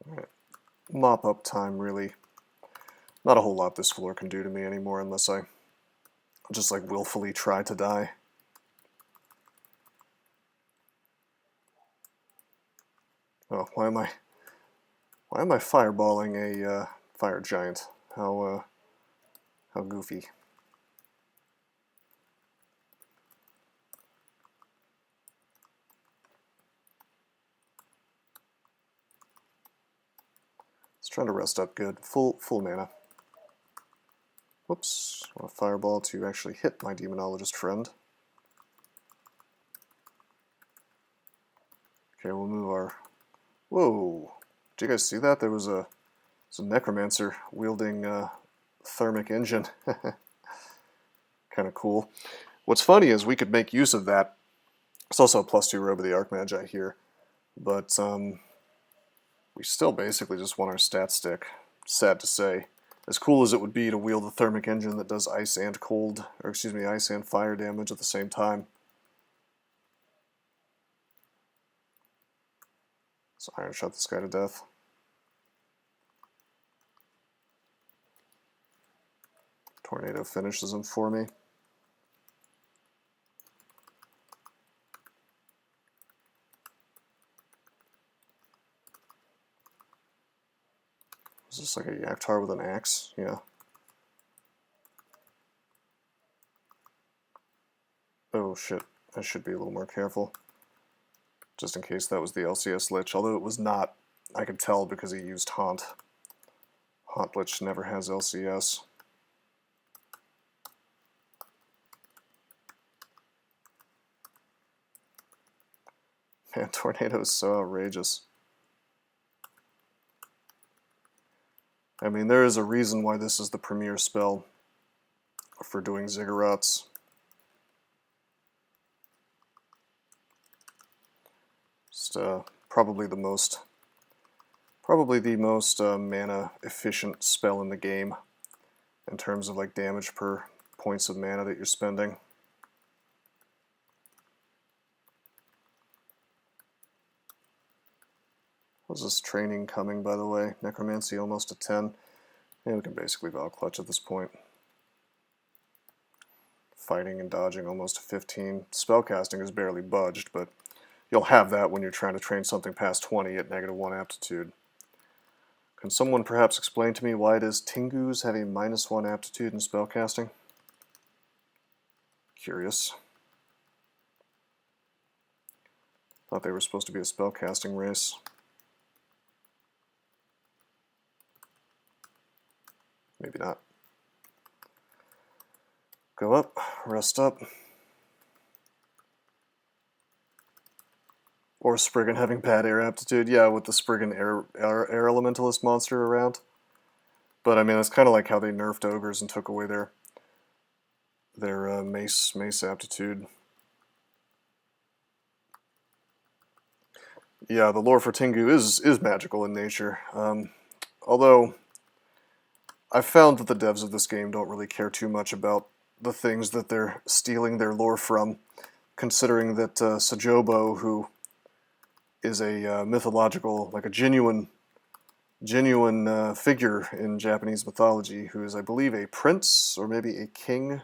All right. Mop up time, really. Not a whole lot this floor can do to me anymore unless I just like willfully try to die. Oh, why am I fireballing a fire giant? How goofy. It's trying to rest up good. Full mana. Whoops. I want a fireball to actually hit my demonologist friend. Okay, we'll move our... Whoa! Did you guys see that? There was a necromancer wielding thermic engine. Kind of cool. What's funny is we could make use of that. It's also a +2 Robe of the Archmagi here, but we still basically just want our stat stick. Sad to say. As cool as it would be to wield a thermic engine that does ice and cold, or excuse me, ice and fire damage at the same time. So iron shot this guy to death. Tornado finishes him for me. Is this like a Yaktar with an axe? Yeah. Oh shit, I should be a little more careful. Just in case that was the LCS Lich, although it was not. I could tell because he used Haunt. Haunt Lich never has LCS. Man, Tornado is so outrageous. I mean, there is a reason why this is the premier spell for doing ziggurats. Just probably the most mana efficient spell in the game in terms of like damage per points of mana that you're spending. How's this training coming, by the way? Necromancy almost a 10. Yeah, we can basically Val Clutch at this point. Fighting and dodging almost a 15. Spellcasting is barely budged, but you'll have that when you're trying to train something past 20 at -1 aptitude. Can someone perhaps explain to me why it is Tengus have a -1 aptitude in spellcasting? Curious. Thought they were supposed to be a spellcasting race. Maybe not. Go up, rest up. Or Spriggan having bad air aptitude. Yeah, with the Spriggan air Elementalist monster around. But I mean, that's kind of like how they nerfed ogres and took away their mace aptitude. Yeah, the lore for Tengu is magical in nature. Although I've found that the devs of this game don't really care too much about the things that they're stealing their lore from, considering that Sajobo, who is a mythological, like a genuine figure in Japanese mythology, who is, I believe, a prince or maybe a king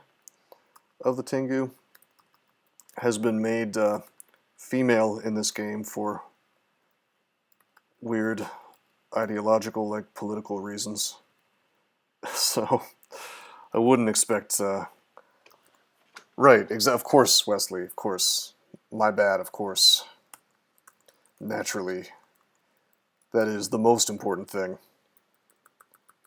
of the Tengu, has been made female in this game for weird ideological, like political reasons. So I wouldn't expect. Right, of course, Wesley, of course. My bad, of course. Naturally, that is the most important thing.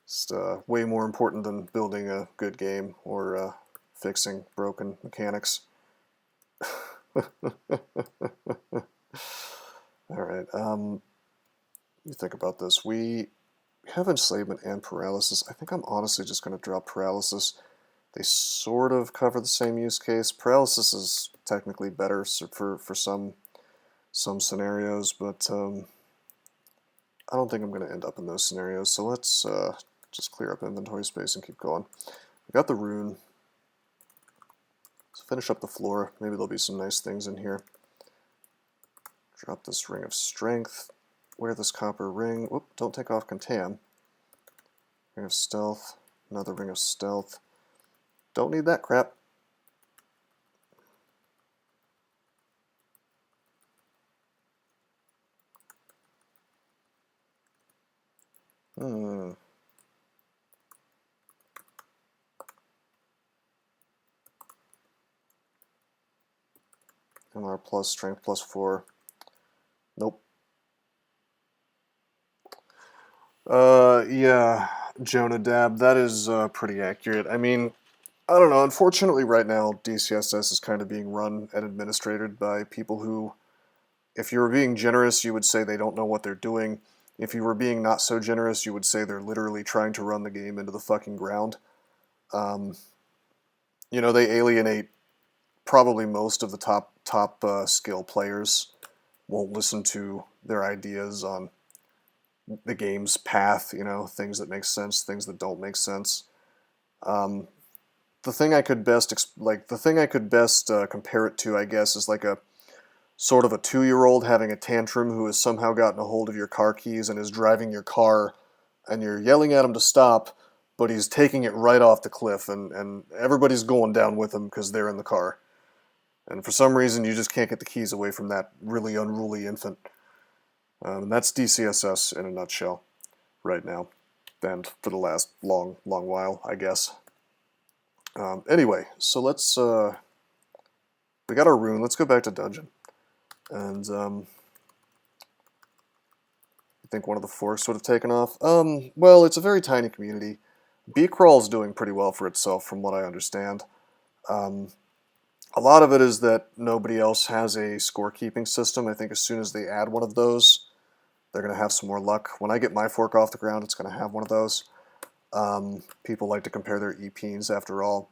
It's way more important than building a good game or fixing broken mechanics. Alright, you think about this. We have enslavement and paralysis. I think I'm honestly just going to drop paralysis. They sort of cover the same use case. Paralysis is technically better for some scenarios, but I don't think I'm going to end up in those scenarios. So let's just clear up inventory space and keep going. We got the rune. Let's finish up the floor. Maybe there'll be some nice things in here. Drop this ring of strength. Wear this copper ring. Whoop, don't take off Contam. Ring of stealth. Another ring of stealth. Don't need that crap. MR plus, strength plus 4. Nope. Yeah, Jonadab, that is pretty accurate. I mean, I don't know, unfortunately right now DCSS is kind of being run and administrated by people who, if you were being generous, you would say they don't know what they're doing. If you were being not so generous, you would say they're literally trying to run the game into the fucking ground. You know, they alienate probably most of the top skill players. Won't listen to their ideas on the game's path, you know, things that make sense, things that don't make sense. The thing I could best compare it to, I guess, is like a sort of a 2-year-old having a tantrum who has somehow gotten a hold of your car keys and is driving your car, and you're yelling at him to stop, but he's taking it right off the cliff, and everybody's going down with him because they're in the car. And for some reason, you just can't get the keys away from that really unruly infant. That's DCSS in a nutshell right now, and for the last long while, I guess. Anyway, so let's, we got our rune, let's go back to dungeon. And, I think one of the forks would have taken off. Well, it's a very tiny community. B-Crawl's doing pretty well for itself, from what I understand. A lot of it is that nobody else has a scorekeeping system. I think as soon as they add one of those, they're going to have some more luck. When I get my fork off the ground, it's going to have one of those. People like to compare their EPs after all.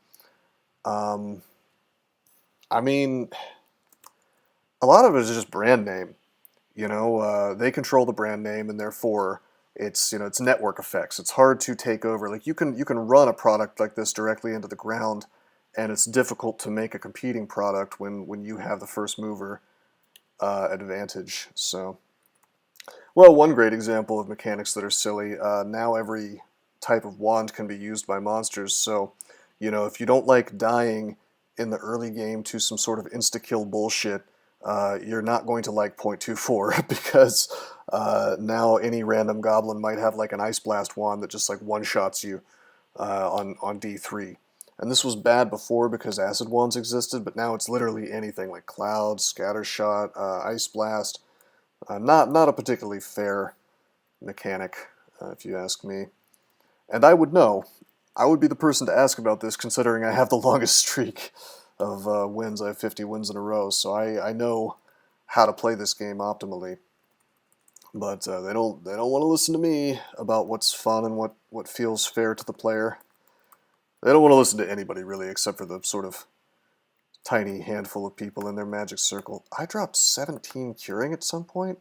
I mean, a lot of it is just brand name. You know, they control the brand name, and therefore it's, you know, it's network effects. It's hard to take over. Like you can run a product like this directly into the ground, and it's difficult to make a competing product when you have the first mover advantage. So, well, one great example of mechanics that are silly. Now every type of wand can be used by monsters. So, you know, if you don't like dying in the early game to some sort of insta-kill bullshit, you're not going to like 0.24 because now any random goblin might have like an Ice Blast wand that just like one-shots you on D3. And this was bad before because acid wands existed, but now it's literally anything like Cloud, Scattershot, Ice Blast. Not a particularly fair mechanic, if you ask me. And I would know. I would be the person to ask about this, considering I have the longest streak of wins. I have 50 wins in a row, so I know how to play this game optimally. But they don't want to listen to me about what's fun and what feels fair to the player. They don't want to listen to anybody, really, except for the sort of tiny handful of people in their magic circle. I dropped 17 curing at some point?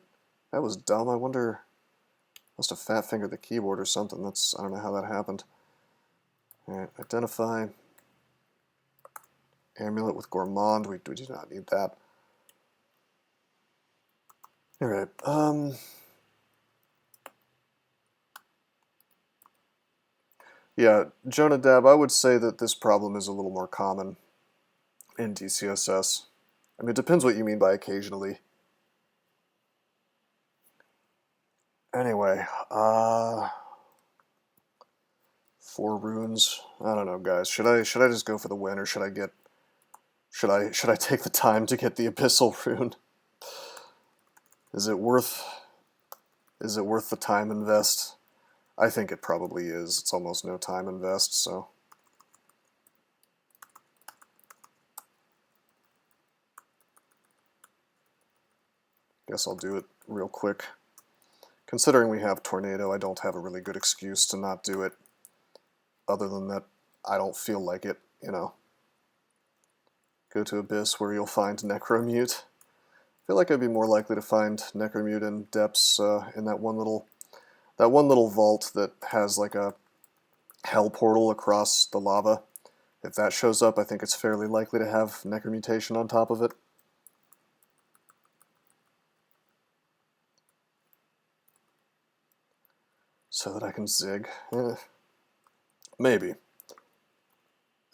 That was dumb. I wonder, must have fat-fingered the keyboard or something. I don't know how that happened. Alright, identify. Amulet with Gourmand, we do not need that. Alright, yeah, Jonadab, I would say that this problem is a little more common in DCSS. I mean, it depends what you mean by occasionally. Anyway, 4 runes. I don't know, guys. Should I just go for the win, or should I take the time to get the abyssal rune? Is it worth the time invest? I think it probably is. It's almost no time invest, so. Guess I'll do it real quick. Considering we have Tornado, I don't have a really good excuse to not do it. Other than that, I don't feel like it, you know. Go to Abyss where you'll find Necromute. I feel like I'd be more likely to find Necromute in Depths in that one little vault that has like a hell portal across the lava. If that shows up, I think it's fairly likely to have Necromutation on top of it. So that I can zig. Maybe.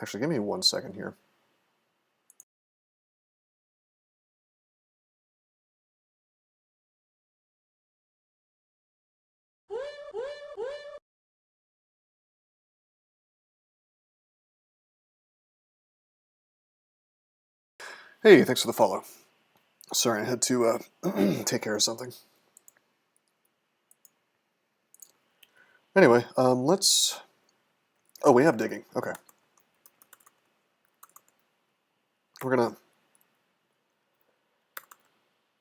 Actually, give me 1 second here. Hey, thanks for the follow. Sorry, I had to take care of something. Anyway, let's... Oh, we have digging. Okay. We're gonna...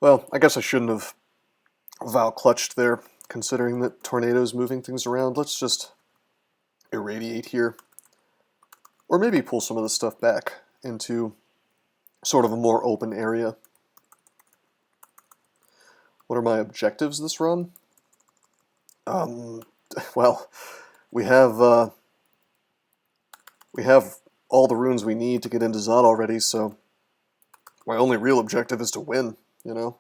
Well, I guess I shouldn't have Val clutched there, considering that Tornado's moving things around. Let's just irradiate here. Or maybe pull some of the stuff back into sort of a more open area. What are my objectives this run? Well, we have all the runes we need to get into Zod already, so my only real objective is to win, you know?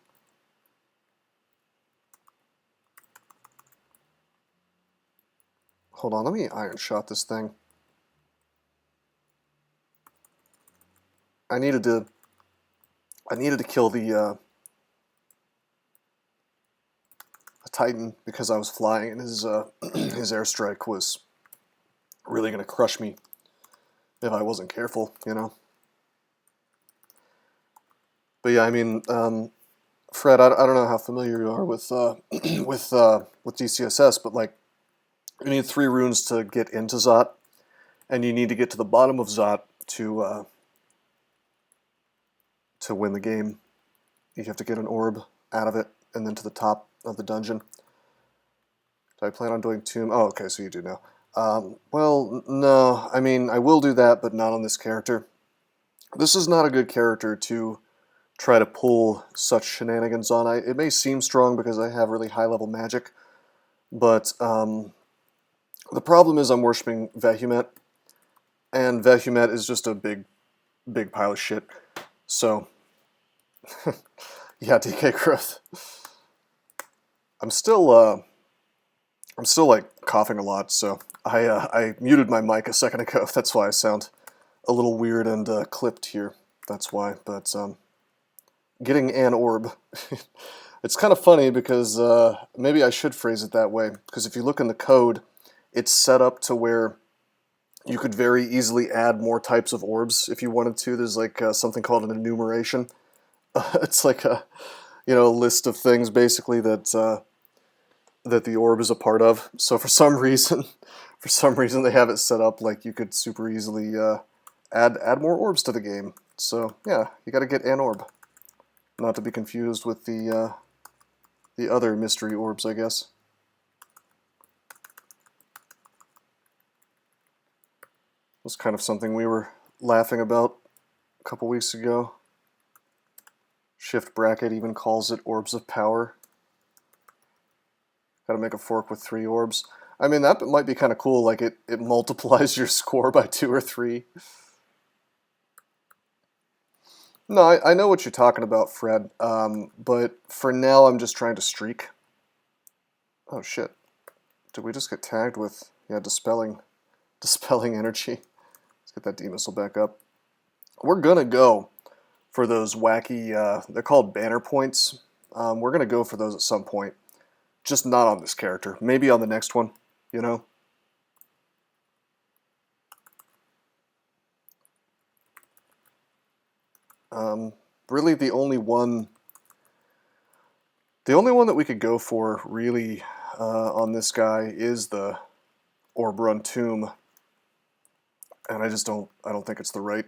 Hold on, let me iron shot this thing. I needed to kill the Titan because I was flying, and his his airstrike was really gonna crush me if I wasn't careful, you know. But yeah, I mean, Fred, I don't know how familiar you are with with DCSS, but like, you need 3 runes to get into Zot, and you need to get to the bottom of Zot to win the game. You have to get an orb out of it, and then to the top of the dungeon. Do I plan on doing Tomb? Oh, okay, so you do know. Well, no, I mean, I will do that, but not on this character. This is not a good character to try to pull such shenanigans on. It may seem strong because I have really high-level magic, but the problem is I'm worshipping Vehumet, and Vehumet is just a big pile of shit. So, yeah, DK growth. I'm still like coughing a lot, so I muted my mic a second ago. That's why I sound a little weird and clipped here. That's why. But getting an orb. It's kind of funny because maybe I should phrase it that way. Because if you look in the code, it's set up to where you could very easily add more types of orbs if you wanted to. There's like something called an enumeration. It's like a list of things basically that that the orb is a part of. So for some reason they have it set up like you could super easily add more orbs to the game. So yeah, you got to get an orb, not to be confused with the other mystery orbs, I guess. It was kind of something we were laughing about a couple weeks ago. Shift Bracket even calls it orbs of power. Gotta make a fork with 3 orbs. I mean, that might be kind of cool, like it multiplies your score by 2 or 3. No, I know what you're talking about, Fred, but for now I'm just trying to streak. Oh shit. Did we just get tagged with, yeah, dispelling energy? Let's get that D-missile back up. We're gonna go for those wacky, they're called banner points. We're gonna go for those at some point. Just not on this character. Maybe on the next one, you know? Really the only one that we could go for, really, on this guy is the Orb Run Tomb. And I don't think it's the right,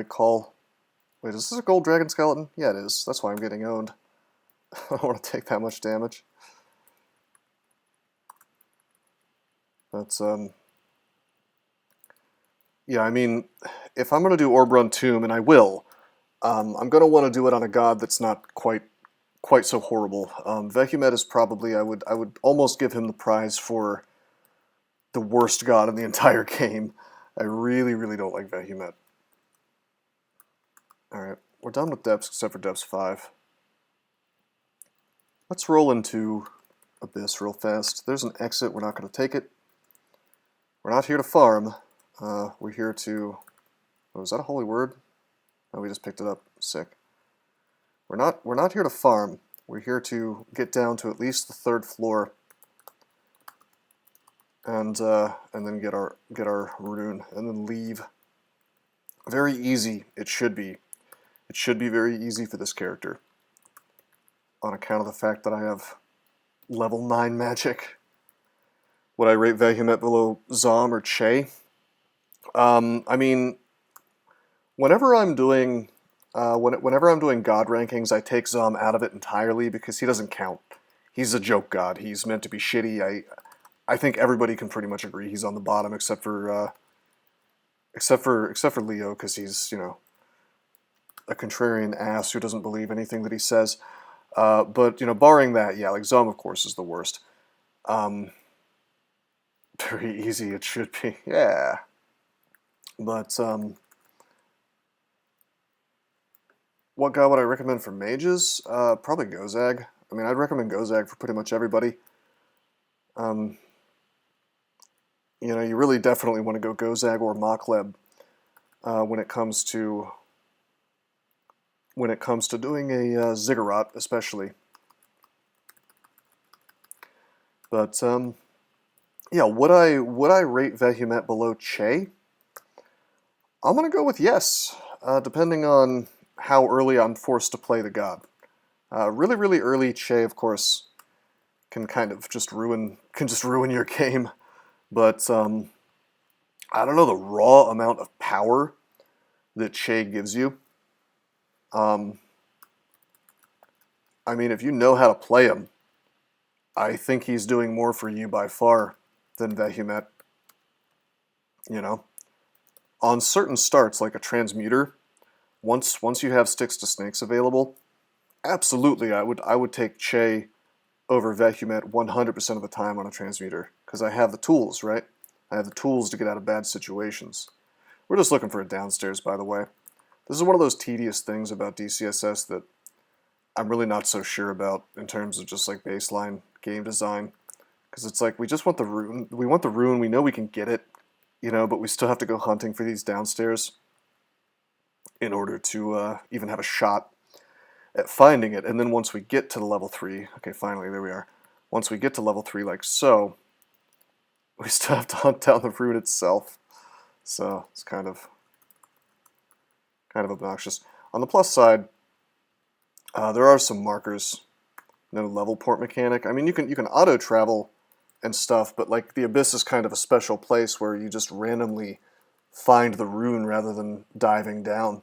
call. Wait, is this a gold dragon skeleton? Yeah, it is. That's why I'm getting owned. I don't want to take that much damage. That's, yeah, I mean, if I'm going to do Orb Run Tomb, and I will, I'm going to want to do it on a god that's not quite so horrible. Vehumet is probably, I would almost give him the prize for the worst god in the entire game. I really, really don't like Vehumet. Alright, we're done with depths except for depths 5. Let's roll into Abyss real fast. There's an exit, we're not going to take it. We're not here to farm. We're here to... Oh, is that a holy word? Oh, we just picked it up. Sick. We're not here to farm. We're here to get down to at least the 3rd floor, and then get our rune, and then leave. Very easy. It should be. It should be very easy for this character, on account of the fact that I have level 9 magic. Would I rate Vehumet below Zom or Che? I mean, whenever I'm doing whenever I'm doing god rankings, I take Zom out of it entirely because he doesn't count. He's a joke god. He's meant to be shitty. I think everybody can pretty much agree he's on the bottom, except for Leo, because he's, you know, a contrarian ass who doesn't believe anything that he says. But, you know, barring that, yeah, like Zom, of course, is the worst. Very easy, it should be. Yeah. But, what god would I recommend for mages? Probably Gozag. I mean, I'd recommend Gozag for pretty much everybody. You know, you really definitely want to go Gozag or Mokleb when it comes to doing a Ziggurat, especially. But yeah, would I rate Vehumet below Che? I'm gonna go with yes, depending on how early I'm forced to play the god. Really, really early Che, of course, can kind of just ruin your game. But I don't know, the raw amount of power that Che gives you. I mean, if you know how to play him, I think he's doing more for you by far than Vehumet. You know, on certain starts like a transmuter, once you have sticks to snakes available, absolutely I would take Che over Vehumet 100% of the time on a transmuter, because I have the tools, right? I have the tools to get out of bad situations. We're just looking for a downstairs, by the way. This is one of those tedious things about DCSS that I'm really not so sure about in terms of just like baseline game design, because it's like we just want the rune. We want the rune. We know we can get it, you know, but we still have to go hunting for these downstairs in order to even have a shot at finding it. And then once we get to the level 3, okay, finally, there we are. Once we get to level 3, like so, we still have to hunt down the rune itself. So it's kind of obnoxious. On the plus side, there are some markers. No level port mechanic. I mean, you can auto travel and stuff, but like the Abyss is kind of a special place where you just randomly find the rune rather than diving down.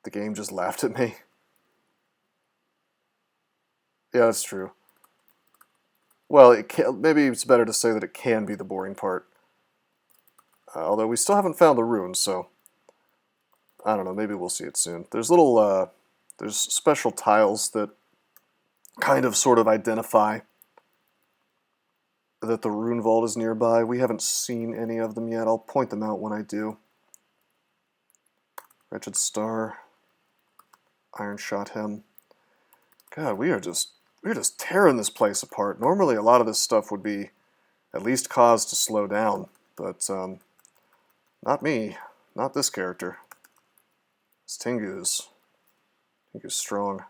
The game just laughed at me. Yeah, that's true. Well, maybe it's better to say that it can be the boring part. Although we still haven't found the rune, so I don't know, maybe we'll see it soon. There's little, there's special tiles that kind of sort of identify that the rune vault is nearby. We haven't seen any of them yet. I'll point them out when I do. Wretched Star, Iron Shot Hem. God, we're just tearing this place apart. Normally, a lot of this stuff would be at least cause to slow down, but not me, not this character. It's Tengu's. Tengu's strong.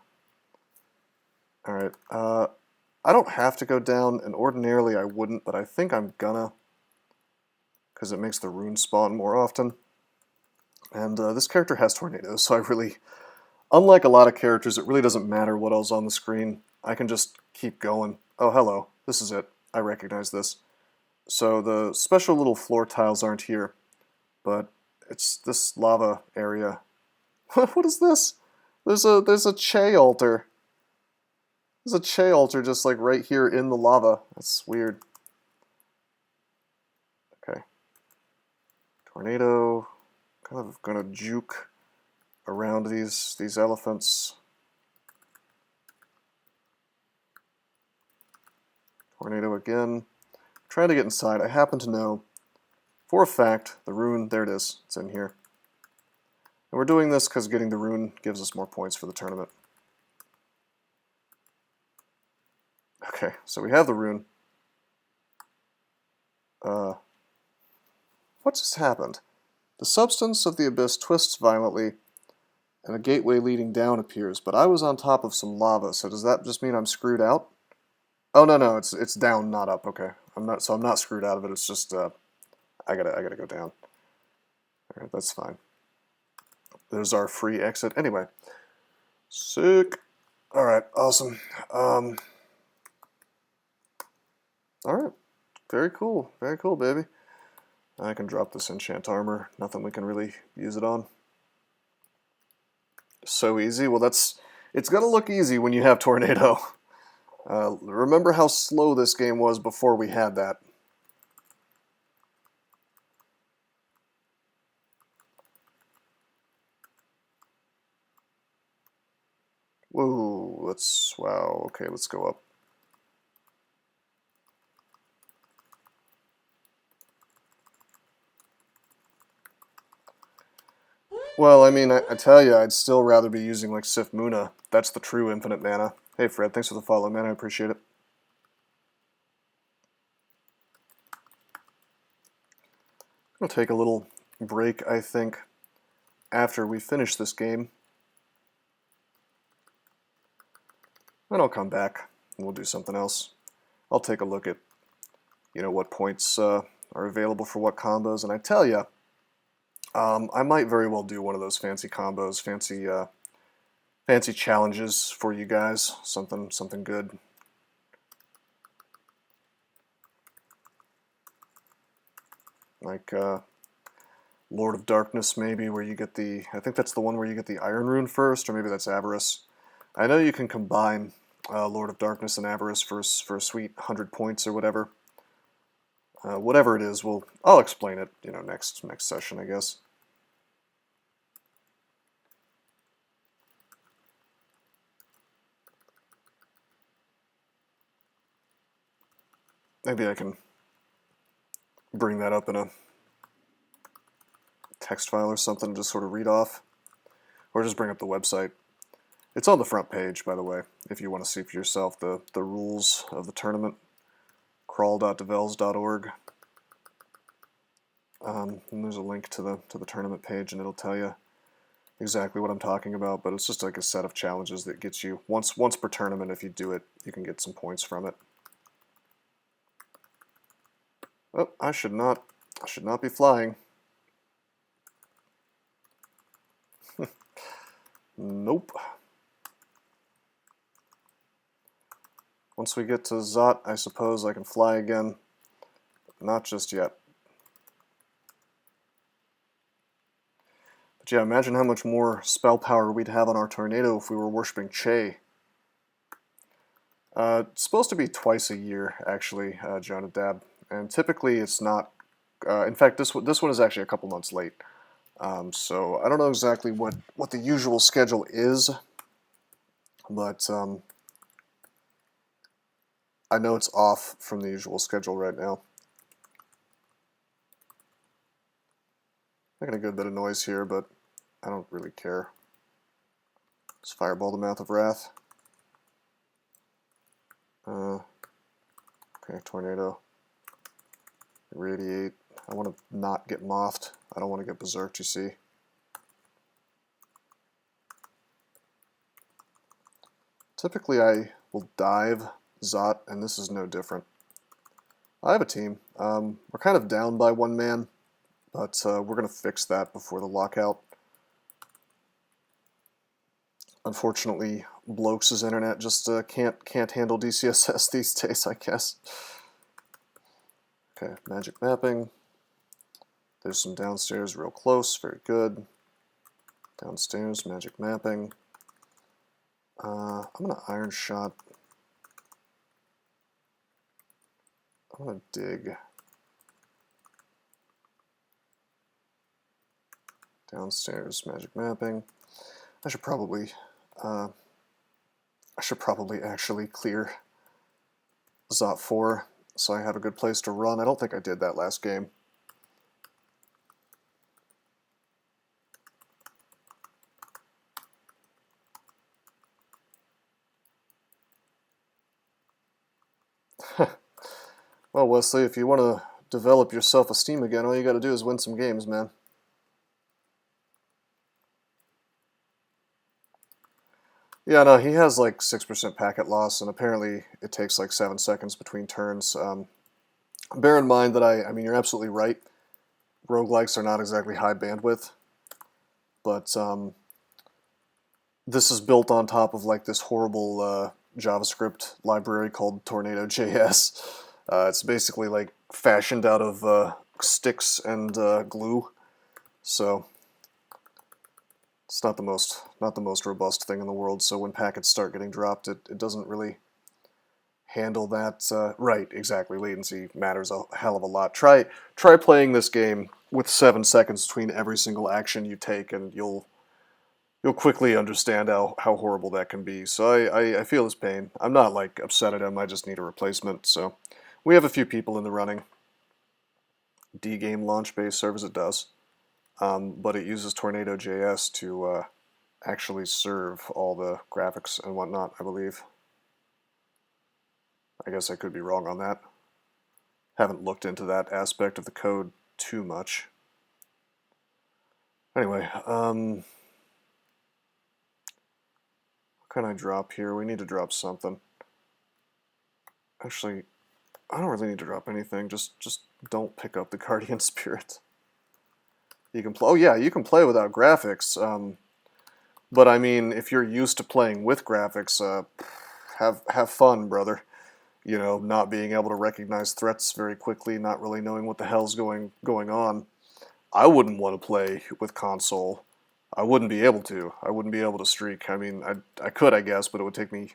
All right, I don't have to go down, and ordinarily I wouldn't, but I think I'm gonna, because it makes the rune spawn more often. And this character has tornadoes, so I really, unlike a lot of characters, it really doesn't matter what else on the screen. I can just keep going. Oh, hello. This is it. I recognize this. So the special little floor tiles aren't here, but it's this lava area. What is this? There's a Che altar. There's a Che altar just like right here in the lava. That's weird. Okay. Tornado. Kind of gonna juke around these elephants. Tornado again. Trying to get inside. I happen to know for a fact the rune, there it is, it's in here. And we're doing this because getting the rune gives us more points for the tournament. Okay, so we have the rune. What just happened? The substance of the abyss twists violently, and a gateway leading down appears, but I was on top of some lava, so does that just mean I'm screwed out? Oh, no, it's down, not up, okay. I'm not screwed out of it, it's just, I gotta go down. Alright, that's fine. There's our free exit. Anyway. Sick. Alright, awesome. Alright. Very cool, baby. I can drop this enchant armor. Nothing we can really use it on. So easy. Well, it's gonna look easy when you have Tornado. Remember how slow this game was before we had that. Whoa, wow, okay, let's go up. Well, I mean, I tell you, I'd still rather be using, like, Sif Muna. That's the true infinite mana. Hey, Fred, thanks for the follow, man. I appreciate it. I'll take a little break, I think, after we finish this game. Then I'll come back, and we'll do something else. I'll take a look at, what points are available for what combos, and I tell you, I might very well do one of those fancy combos, fancy challenges for you guys. Something good. Like Lord of Darkness, maybe, where you get I think that's the one where you get the Iron Rune first, or maybe that's Avarice. I know you can combine Lord of Darkness and Avarice for a sweet 100 points or whatever. Whatever it is, I'll explain it, next session, I guess. Maybe I can bring that up in a text file or something and just sort of read off. Or just bring up the website. It's on the front page, by the way, if you want to see for yourself the rules of the tournament. crawl.devels.org. And there's a link to the tournament page, and it'll tell you exactly what I'm talking about, but it's just like a set of challenges that gets you, once per tournament, if you do it, you can get some points from it. Oh, I should not be flying. Nope. Once we get to Zot, I suppose I can fly again. Not just yet. But yeah, imagine how much more spell power we'd have on our Tornado if we were worshipping Che. It's supposed to be twice a year, actually, Jonadab. And typically it's not... in fact, this one is actually a couple months late. So I don't know exactly what the usual schedule is, but I know it's off from the usual schedule right now. Making a good bit of noise here, but I don't really care. Just fireball the Mouth of Wrath. Okay, tornado. Irradiate. I want to not get mothed. I don't want to get berserked, you see. Typically I will dive Zot, and this is no different. I have a team. We're kind of down by one man, but we're going to fix that before the lockout. Unfortunately, Blokes' internet just can't handle DCSS these days, I guess. Okay, magic mapping. There's some downstairs real close, very good. Downstairs, magic mapping. I'm gonna iron shot. I'm gonna dig. Downstairs, magic mapping. I should probably actually clear Zot 4 so I have a good place to run. I don't think I did that last game. Well, Wesley, if you want to develop your self-esteem again, all you got to do is win some games, man. Yeah, no, he has like 6% packet loss, and apparently it takes like 7 seconds between turns. Bear in mind that I mean, you're absolutely right. Roguelikes are not exactly high bandwidth, but this is built on top of like this horrible JavaScript library called Tornado.js. It's basically like fashioned out of sticks and glue, so it's not the most robust thing in the world. So when packets start getting dropped, it doesn't really handle that. Right, exactly. Latency matters a hell of a lot. Try playing this game with 7 seconds between every single action you take, and you'll quickly understand how horrible that can be. So I feel his pain. I'm not like upset at him. I just need a replacement. So we have a few people in the running. D-game launch base serves it does. But it uses Tornado.js to actually serve all the graphics and whatnot, I believe. I guess I could be wrong on that. Haven't looked into that aspect of the code too much. Anyway, what can I drop here? We need to drop something. Actually, I don't really need to drop anything. Just don't pick up the Guardian Spirit. You can play. Oh yeah, you can play without graphics. But I mean, if you're used to playing with graphics, have fun, brother. You know, not being able to recognize threats very quickly, not really knowing what the hell's going on. I wouldn't want to play with console. I wouldn't be able to. I wouldn't be able to streak. I mean, I could, I guess, but it would take me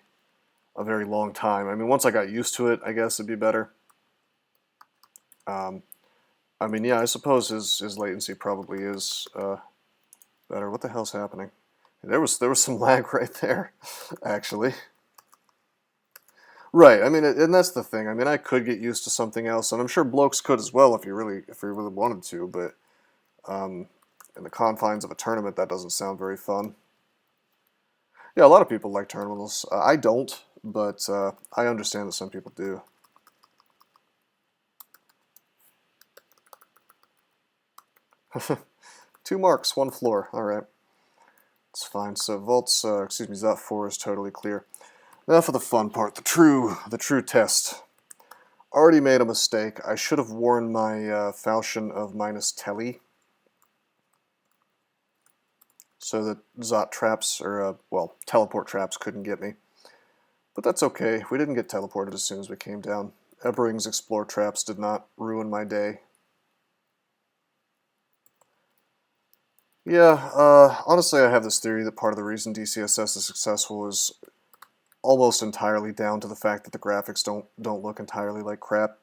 a very long time. I mean, once I got used to it, I guess it'd be better. I mean, yeah, I suppose his latency probably is better. What the hell's happening? There was some lag right there, actually. Right. I mean, and that's the thing. I mean, I could get used to something else, and I'm sure Blokes could as well if he really wanted to. But in the confines of a tournament, that doesn't sound very fun. Yeah, a lot of people like terminals. I don't, but I understand that some people do. Two marks, one floor. All right, it's fine. So vaults, Zot 4 is totally clear. Now for the fun part, the true test. Already made a mistake. I should have worn my falchion of minus telly, so that Zot traps, or well, teleport traps couldn't get me. But that's okay. We didn't get teleported as soon as we came down. Ebering's explore traps did not ruin my day. Yeah, honestly, I have this theory that part of the reason DCSS is successful is almost entirely down to the fact that the graphics don't look entirely like crap,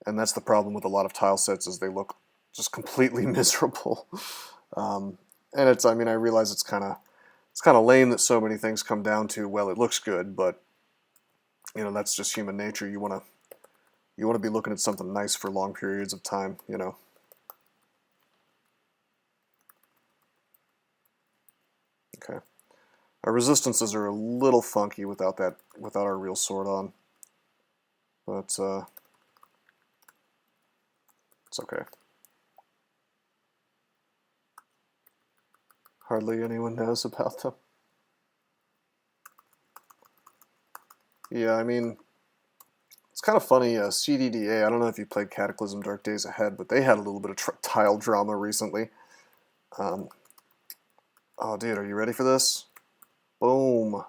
and that's the problem with a lot of tile sets, is they look just completely miserable. And it's, I mean, I realize it's kind of lame that so many things come down to, well, it looks good, but you know, that's just human nature. You want to be looking at something nice for long periods of time, you know. Okay. Our resistances are a little funky without our real sword on. But it's okay. Hardly anyone knows about them. Yeah, I mean, it's kind of funny, CDDA, I don't know if you played Cataclysm Dark Days Ahead, but they had a little bit of tile drama recently. Oh, dude, are you ready for this? Boom.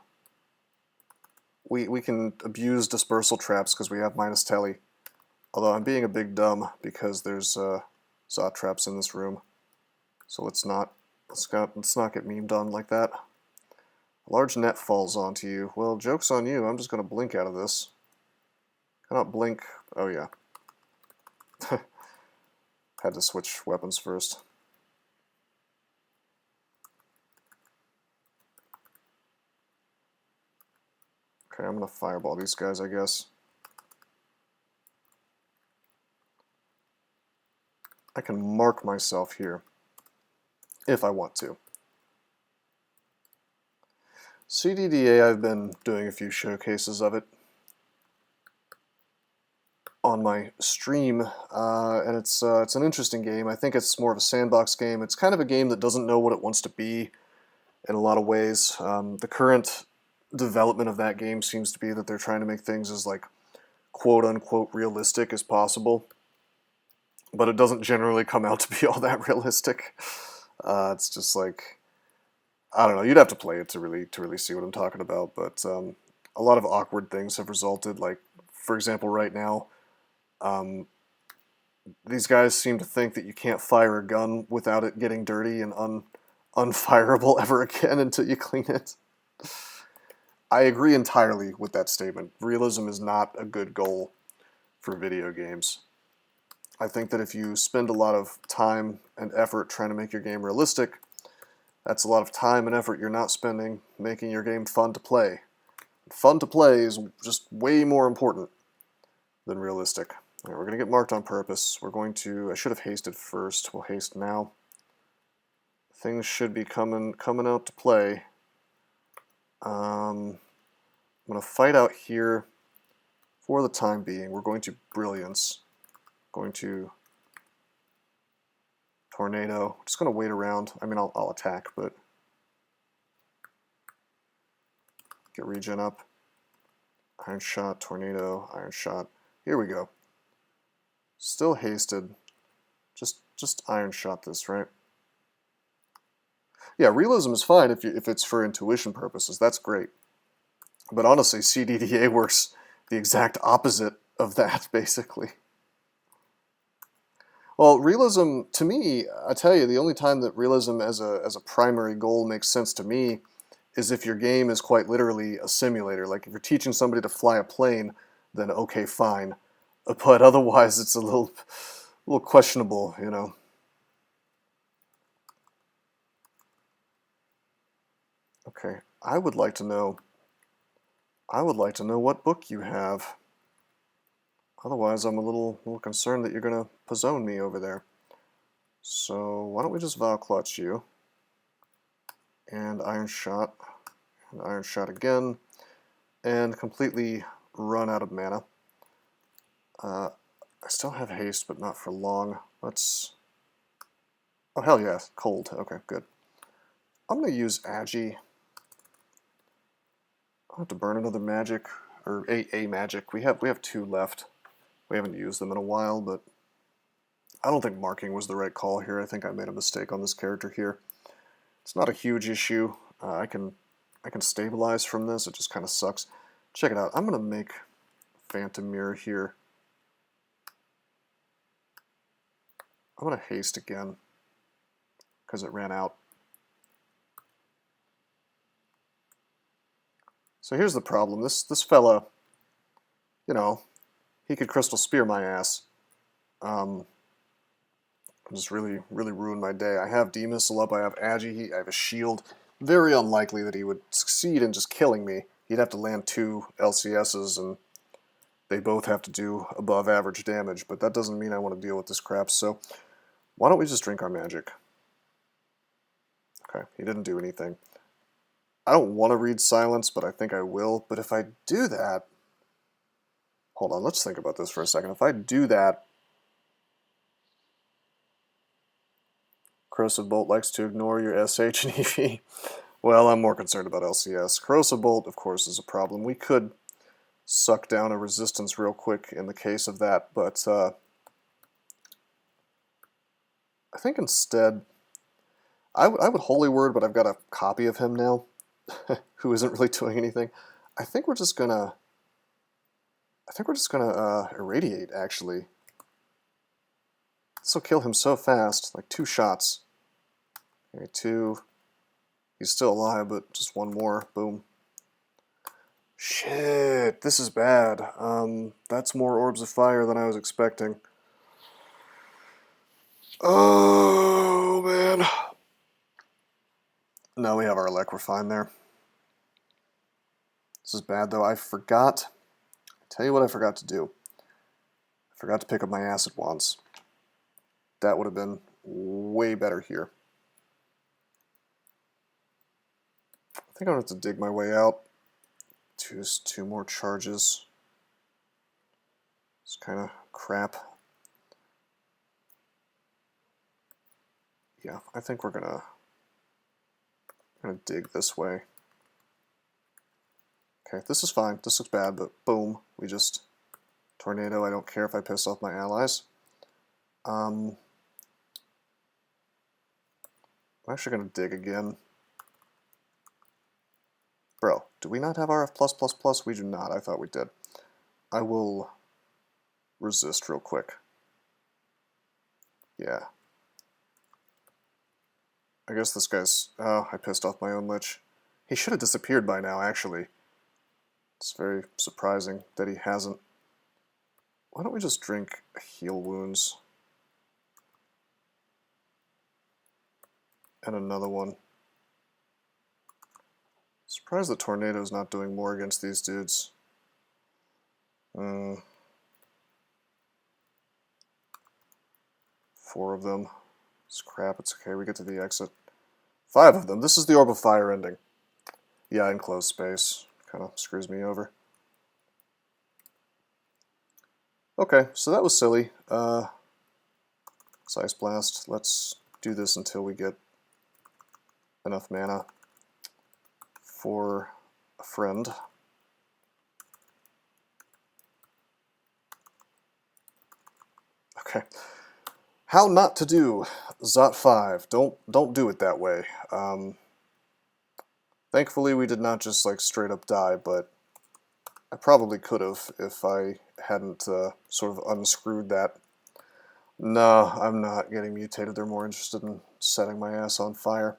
We can abuse dispersal traps because we have minus telly. Although I'm being a big dumb because there's Zot traps in this room. So let's not get memed on like that. A large net falls onto you. Well, joke's on you. I'm just going to blink out of this. Cannot blink. Oh, yeah. Had to switch weapons first. Okay, I'm going to fireball these guys, I guess. I can mark myself here if I want to. CDDA, I've been doing a few showcases of it on my stream, and it's an interesting game. I think it's more of a sandbox game. It's kind of a game that doesn't know what it wants to be in a lot of ways. The current development of that game seems to be that they're trying to make things as like quote-unquote realistic as possible, but it doesn't generally come out to be all that realistic. It's just like, I don't know, you'd have to play it to really see what I'm talking about, but a lot of awkward things have resulted. Like, for example, right now, these guys seem to think that you can't fire a gun without it getting dirty and unfireable ever again until you clean it. I agree entirely with that statement. Realism is not a good goal for video games. I think that if you spend a lot of time and effort trying to make your game realistic, that's a lot of time and effort you're not spending making your game fun to play. Fun to play is just way more important than realistic. All right, we're going to get marked on purpose. We're going to, I should have hasted first. We'll haste now. Things should be coming out to play. I'm going to fight out here for the time being. We're going to Brilliance. Going to Tornado. Just going to wait around. I mean, I'll attack, but get regen up. Iron Shot, Tornado, Iron Shot. Here we go. Still hasted. Just Iron Shot this, right? Yeah, realism is fine if it's for intuition purposes. That's great. But honestly, CDDA works the exact opposite of that, basically. Well, realism, to me, I tell you, the only time that realism as a primary goal makes sense to me is if your game is quite literally a simulator. Like, if you're teaching somebody to fly a plane, then okay, fine. But otherwise, it's a little questionable, you know. Okay, I would like to know what book you have. Otherwise, I'm a little concerned that you're going to pizzone me over there. So why don't we just Vow Clutch you, and Iron Shot again, and completely run out of mana. I still have haste, but not for long. Let's... Oh, hell yeah, cold. Okay, good. I'm going to use Agi. I'll have to burn another magic, or a magic. We have 2 left. We haven't used them in a while, but I don't think marking was the right call here. I think I made a mistake on this character here. It's not a huge issue. I can stabilize from this. It just kind of sucks. Check it out. I'm going to make Phantom Mirror here. I'm going to haste again because it ran out. So here's the problem. This fella, you know, he could Crystal Spear my ass. Just really ruined my day. I have D-Missile up, I have Agi, I have a shield. Very unlikely that he would succeed in just killing me. he'd have to land 2 LCSs, and they both have to do above average damage, but that doesn't mean I want to deal with this crap, so why don't we just drink our magic? Okay, he didn't do anything. I don't want to read silence, but I think I will, but if I do that... Hold on, let's think about this for a second. If I do that... Corrosive Bolt likes to ignore your SH and EV. Well, I'm more concerned about LCS. Corrosive Bolt, of course, is a problem. We could suck down a resistance real quick in the case of that, but I think instead... I would Holy Word, but I've got a copy of him now, who isn't really doing anything. I think we're just gonna irradiate, actually. This will kill him so fast, like 2 shots. Okay, 2. He's still alive, but just 1 more. Boom. Shit, this is bad. That's more orbs of fire than I was expecting. Oh, man. No, we have our elect. We're fine there. This is bad, though. I forgot. I'll tell you what I forgot to do. I forgot to pick up my acid wands. That would have been way better here. I think I'm going to have to dig my way out. Just 2 more charges. It's kind of crap. Yeah, I think we're gonna dig this way. Okay, this is fine. This looks bad, but boom, we just tornado. I don't care if I piss off my allies. I'm actually gonna dig again. Bro, do we not have RF+++? We do not. I thought we did. I will resist real quick. Yeah. I guess this guy's... Oh, I pissed off my own Lich. He should have disappeared by now, actually. It's very surprising that he hasn't. Why don't we just drink heal wounds? And another one. Surprised that Tornado's not doing more against these dudes. 4 of them. It's crap, it's okay, we get to the exit. 5 of them. This is the Orb of Fire ending. Yeah, enclosed space. Kind of screws me over. Okay, so that was silly. Ice Blast. Let's do this until we get enough mana for a friend. Okay. How not to do Zot 5. Don't do it that way. Thankfully we did not just like straight up die, but I probably could have if I hadn't sort of unscrewed that. No, I'm not getting mutated. They're more interested in setting my ass on fire.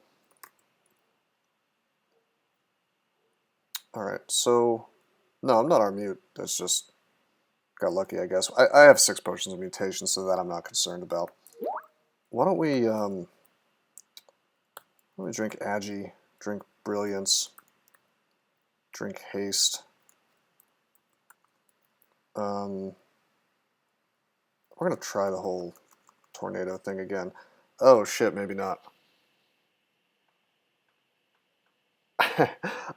Alright, so... No, I'm not Armute. That's just... Got lucky, I guess. I have 6 potions of mutation, so that I'm not concerned about. Why don't we drink Agi, drink Brilliance, drink Haste. We're going to try the whole tornado thing again. Oh shit, maybe not.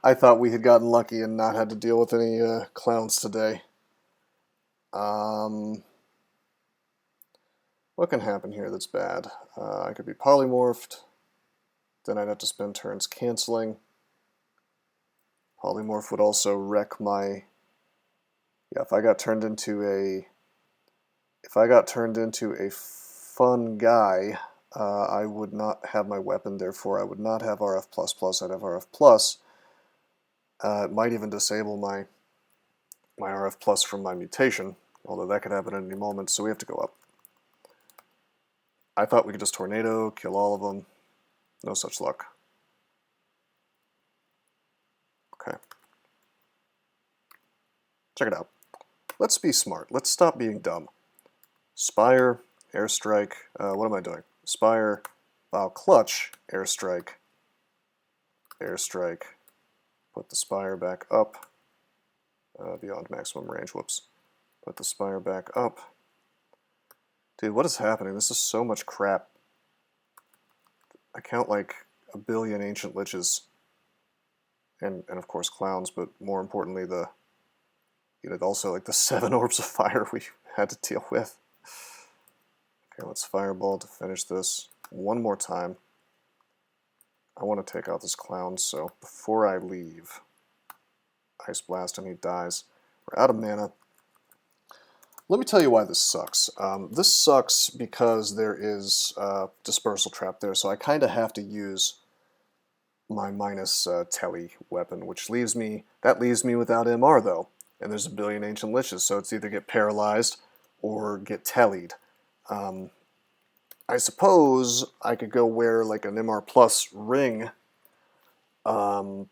I thought we had gotten lucky and not had to deal with any clowns today. What can happen here that's bad? I could be polymorphed. Then I'd have to spend turns canceling. Polymorph would also wreck my... Yeah, if I got turned into a fun guy, I would not have my weapon, therefore I would not have RF++, I'd have RF+. It might even disable my RF+ from my mutation, although that could happen at any moment, so we have to go up. I thought we could just tornado, kill all of them. No such luck. Okay. Check it out. Let's be smart. Let's stop being dumb. Spire, Airstrike. What am I doing? Spire, Bow Clutch, Airstrike, Airstrike, Put the spire back up beyond maximum range. Whoops. Put the spire back up. Dude, what is happening? This is so much crap. I count like a billion ancient liches. And of course clowns, but more importantly also like the 7 orbs of fire we had to deal with. Okay, let's fireball to finish this one more time. I want to take out this clown, so before I leave, Ice Blast him, he dies. We're out of mana. Let me tell you why this sucks. This sucks because there is a Dispersal Trap there, so I kind of have to use my minus telly weapon, which leaves me without MR though, and there's a billion ancient liches, so it's either get paralyzed or get tellied. I suppose I could go wear like an MR plus ring, but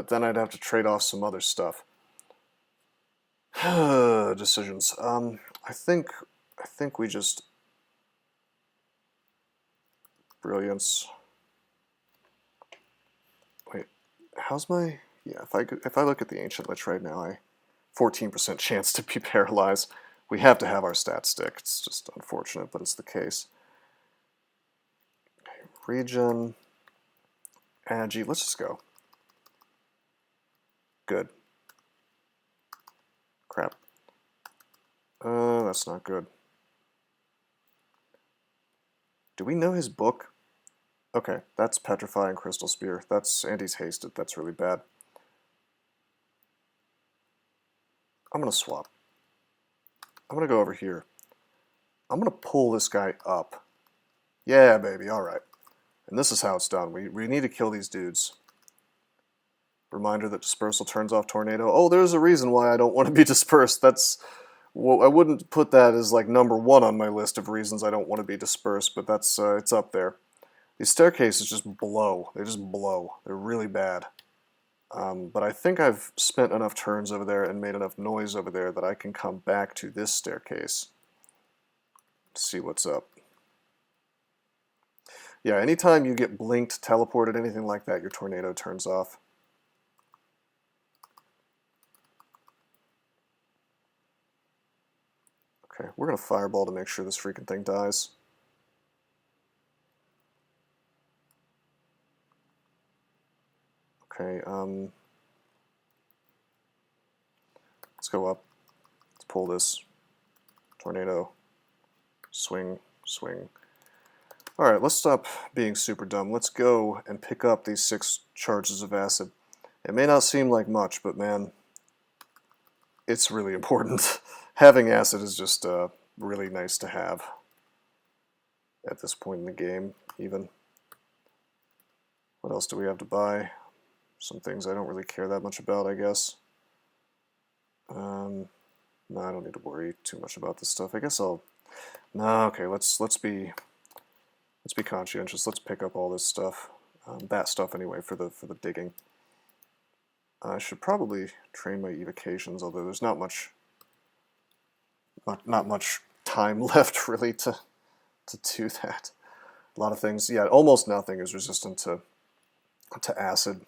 then I'd have to trade off some other stuff. Decisions. I think we just Brilliance. Wait, how's my... Yeah, if I look at the Ancient Lich right now, I 14% chance to be paralyzed. We have to have our stat stick. It's just unfortunate, but it's the case. Okay, regen. Agi, let's just go. Good. Crap. That's not good. Do we know his book? Okay, that's Petrify and Crystal Spear. And he's hasted. That's really bad. I'm going to swap. I'm going to go over here. I'm going to pull this guy up. Yeah, baby, alright. And this is how it's done. We need to kill these dudes. Reminder that Dispersal turns off Tornado. Oh, there's a reason why I don't want to be dispersed. Well, I wouldn't put that as like #1 on my list of reasons I don't want to be dispersed, but that's it's up there. These staircases just blow. They just blow. They're really bad. But I think I've spent enough turns over there and made enough noise over there that I can come back to this staircase. See what's up. Yeah, anytime you get blinked, teleported, anything like that, your tornado turns off. Okay, we're going to fireball to make sure this freaking thing dies. Okay, let's go up. Let's pull this. Tornado. Swing, swing. Alright, let's stop being super dumb. Let's go and pick up these 6 charges of acid. It may not seem like much, but man, it's really important. Having acid is just really nice to have at this point in the game, even. What else do we have to buy? Some things I don't really care that much about, I guess. No, I don't need to worry too much about this stuff. I guess I'll... No, okay, let's be conscientious. Let's pick up all this stuff. That stuff anyway for the digging. I should probably train my evocations, although there's not much time left really to do that. A lot of things, yeah, almost nothing is resistant to acid.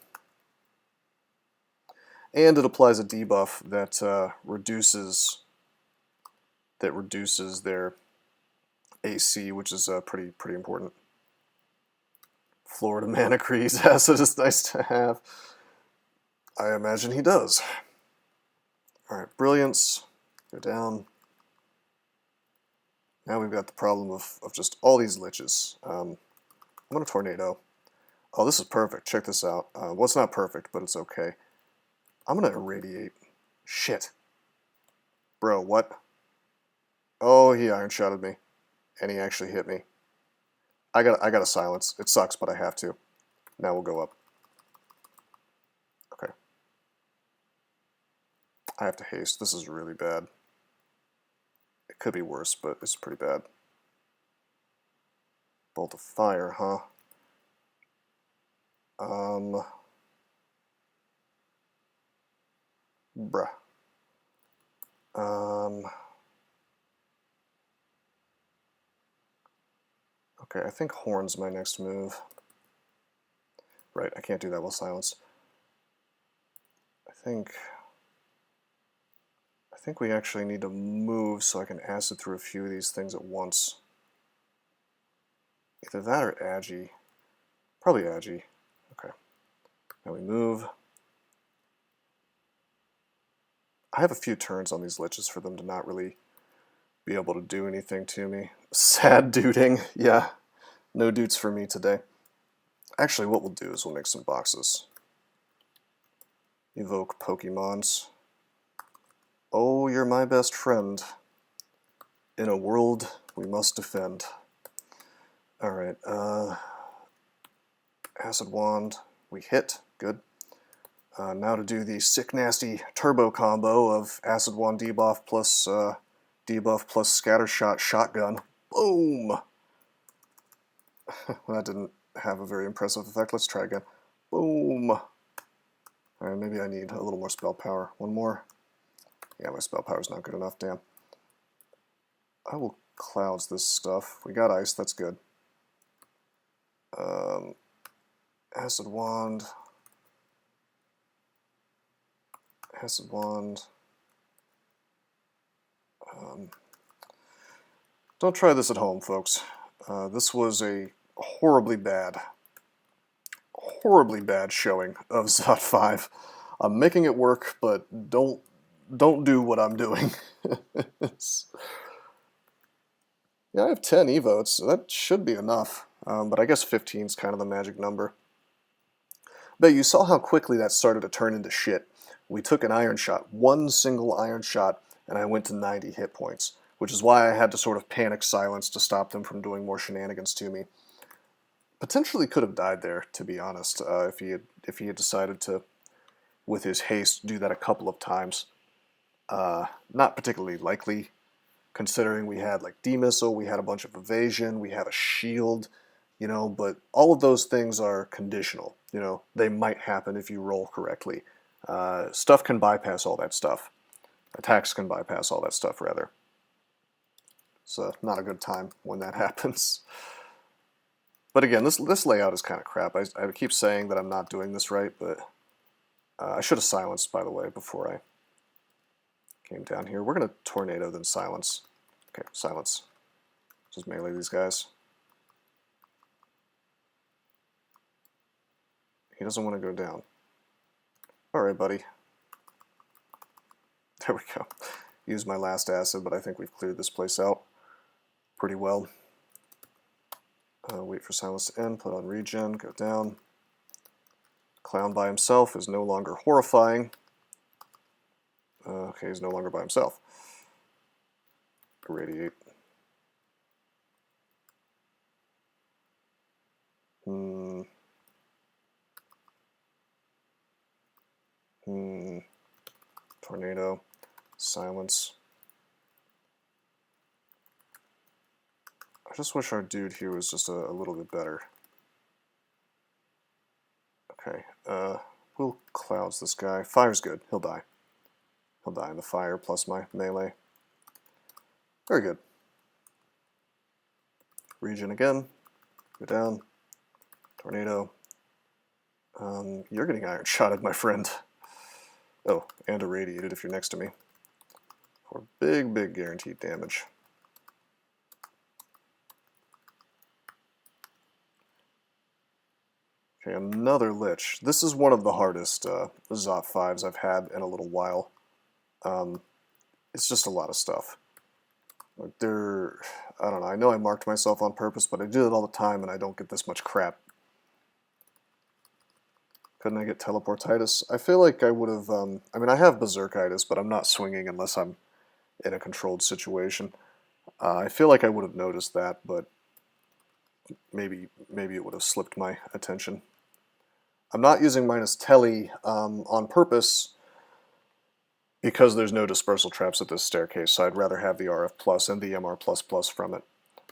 And it applies a debuff that reduces their AC, which is pretty important. Florida Man agrees. Acid is nice to have. I imagine he does. Alright, Brilliance. Go down. Now we've got the problem of just all these liches. I'm going to Tornado. Oh, this is perfect. Check this out. Well, it's not perfect, but it's okay. I'm going to Irradiate. Shit. Bro, what? Oh, he Iron Shotted me. And he actually hit me. I got a silence. It sucks, but I have to. Now we'll go up. Okay. I have to haste. This is really bad. It could be worse, but it's pretty bad. Bolt of Fire, huh? Bruh. Okay, I think Horn's my next move. Right, I can't do that while silenced. think we actually need to move so I can acid through a few of these things at once. Either that or Agi. Probably Agi. Okay. Now we move. I have a few turns on these liches for them to not really be able to do anything to me. Sad duding. Yeah. No dudes for me today. Actually, what we'll do is we'll make some boxes. Evoke Pokemons. Oh, you're my best friend. In a world we must defend. Alright, Acid Wand. We hit. Good. Now to do the sick nasty turbo combo of Acid Wand debuff plus Scattershot Shotgun. Boom! That didn't have a very impressive effect. Let's try again. Boom! Alright, maybe I need a little more spell power. One more. Yeah, my spell power's not good enough, damn. I will clouds this stuff. We got ice, that's good. Acid Wand. Acid Wand. Don't try this at home, folks. This was a horribly bad showing of Zot 5. I'm making it work, but don't do what I'm doing. Yeah, I have 10 evotes, so that should be enough. But I guess 15 is kind of the magic number. But you saw how quickly that started to turn into shit. We took an iron shot, one single iron shot, and I went to 90 hit points, which is why I had to sort of panic silence to stop them from doing more shenanigans to me. Potentially could have died there, to be honest, if he had decided to, with his haste, do that a couple of times. Not particularly likely, considering we had like D-Missile, we had a bunch of evasion, we had a shield, you know, but all of those things are conditional. You know, they might happen if you roll correctly. Stuff can bypass all that stuff. Attacks can bypass all that stuff, rather. It's not a good time when that happens. But again, this layout is kind of crap. I keep saying that I'm not doing this right, but I should have silenced, by the way, before I came down here. We're going to Tornado, then silence. Okay, silence. Just melee these guys. He doesn't want to go down. Alright, buddy. There we go. Used my last acid, but I think we've cleared this place out pretty well. Wait for silence to end, put on regen, go down. Clown by himself is no longer horrifying. Okay, he's no longer by himself. Irradiate. Tornado. Silence. I just wish our dude here was just a little bit better. Okay, we'll clouds this guy. Fire's good. He'll die. He'll die in the fire plus my melee. Very good. Regen again. Go down. Tornado. You're getting iron shotted, my friend. Oh, and irradiated if you're next to me. For big guaranteed damage. Okay, another Lich. This is one of the hardest Zot 5s I've had in a little while. It's just a lot of stuff. Like I don't know, I know I marked myself on purpose, but I do it all the time and I don't get this much crap. Couldn't I get teleportitis? I feel like I would have, I mean I have berserkitis, but I'm not swinging unless I'm in a controlled situation. I feel like I would have noticed that, but maybe it would have slipped my attention. I'm not using minus Telly on purpose because there's no dispersal traps at this staircase, so I'd rather have the RF Plus and the MR++ from it.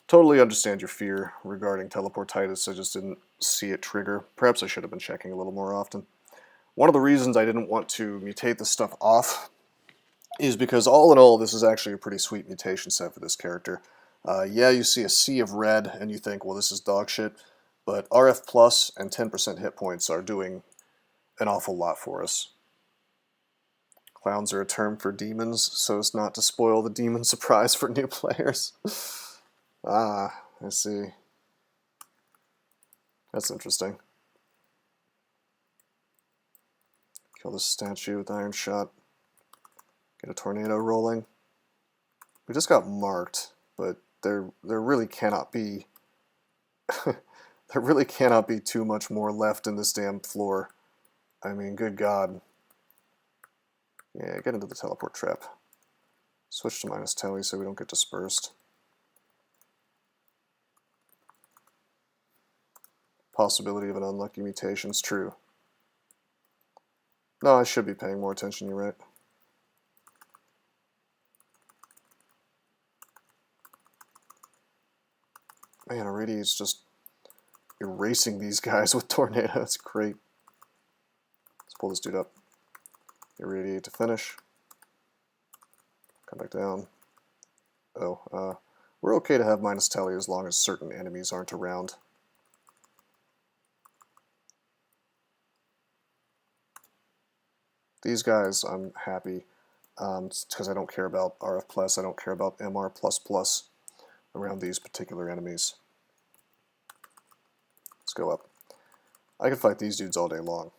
Totally understand your fear regarding teleportitis, I just didn't see it trigger. Perhaps I should have been checking a little more often. One of the reasons I didn't want to mutate this stuff off is because all in all, this is actually a pretty sweet mutation set for this character. Yeah, you see a sea of red and you think, well, this is dog shit, but RF Plus and 10% hit points are doing an awful lot for us. Clowns are a term for demons, so as not to spoil the demon surprise for new players. Ah, I see. That's interesting. Kill this statue with Iron Shot. Get a tornado rolling. We just got marked, but there really cannot be there really cannot be too much more left in this damn floor. I mean, good God. Yeah, get into the teleport trap. Switch to minus telly so we don't get dispersed. Possibility of an unlucky mutation is true. No, I should be paying more attention, you're right. Man, Irradiate's just erasing these guys with Tornado. That's great. Let's pull this dude up. Irradiate to finish. Come back down. Oh, we're okay to have minus telly as long as certain enemies aren't around. These guys, I'm happy, because I don't care about RF+, I don't care about MR++ around these particular enemies. Let's go up. I could fight these dudes all day long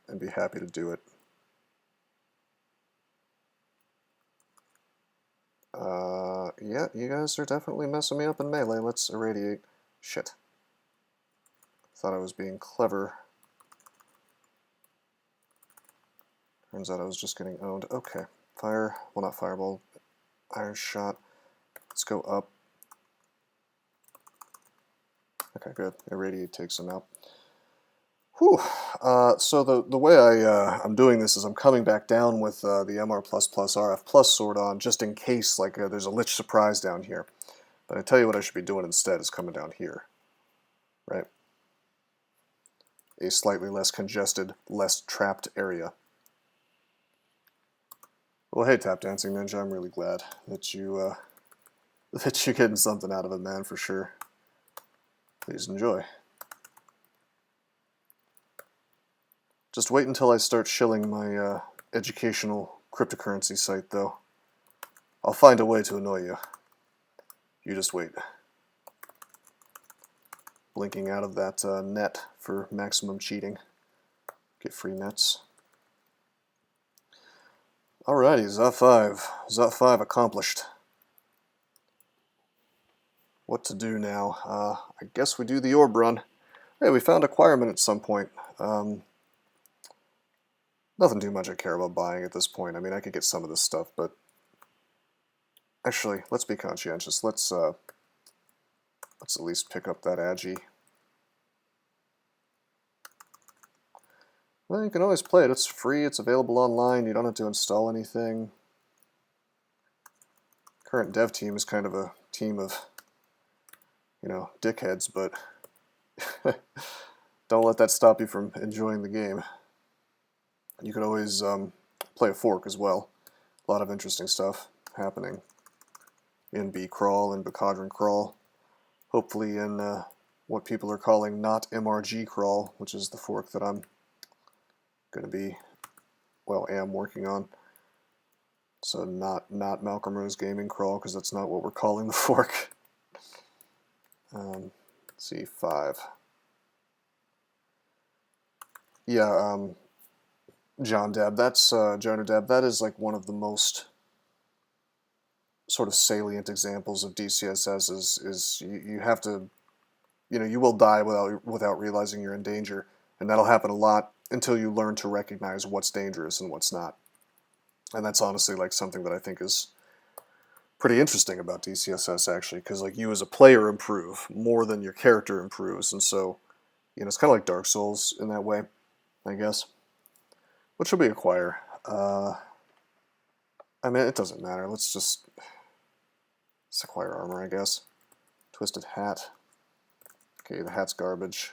and be happy to do it. Yeah, you guys are definitely messing me up in melee. Let's irradiate. Shit. Thought I was being clever. Turns out I was just getting owned. Okay. Fire. Well, not fireball. Iron Shot. Let's go up. Okay, good. Irradiate takes him out. Whew. So the way I'm doing this is I'm coming back down with the MR++ RF+ sword on, just in case there's a Lich surprise down here. But I tell you what I should be doing instead is coming down here. Right? A slightly less congested, less trapped area. Well, hey, Tap Dancing Ninja, I'm really glad that you're getting something out of it, man, for sure. Please enjoy. Just wait until I start shilling my educational cryptocurrency site, though. I'll find a way to annoy you. You just wait. Blinking out of that net for maximum cheating. Get free nets. Alrighty, Zot 5. Zot 5 accomplished. What to do now? I guess we do the orb run. Hey, we found acquirement at some point. Nothing too much I care about buying at this point. I mean, I could get some of this stuff, but actually, let's be conscientious. Let's at least pick up that Agi. Well, you can always play it. It's free. It's available online. You don't have to install anything. Current dev team is kind of a team of, dickheads, but don't let that stop you from enjoying the game. You could always play a fork as well. A lot of interesting stuff happening in B-Crawl and Bacadron Crawl. Hopefully in what people are calling not MRG Crawl, which is the fork that I'm going to be, am working on. So not Malcolm Rose Gaming Crawl, because that's not what we're calling the fork. Let's see, 5. Yeah, John Deb, Jonah Deb, that is like one of the most sort of salient examples of DCSS is you have to, you will die without realizing you're in danger, and that'll happen a lot until you learn to recognize what's dangerous and what's not. And that's honestly like something that I think is pretty interesting about DCSS, actually, because like you as a player improve more than your character improves, and so it's kind of like Dark Souls in that way, I guess. What should we acquire? I mean, it doesn't matter. Let's acquire armor, I guess. Twisted hat. Okay, the hat's garbage.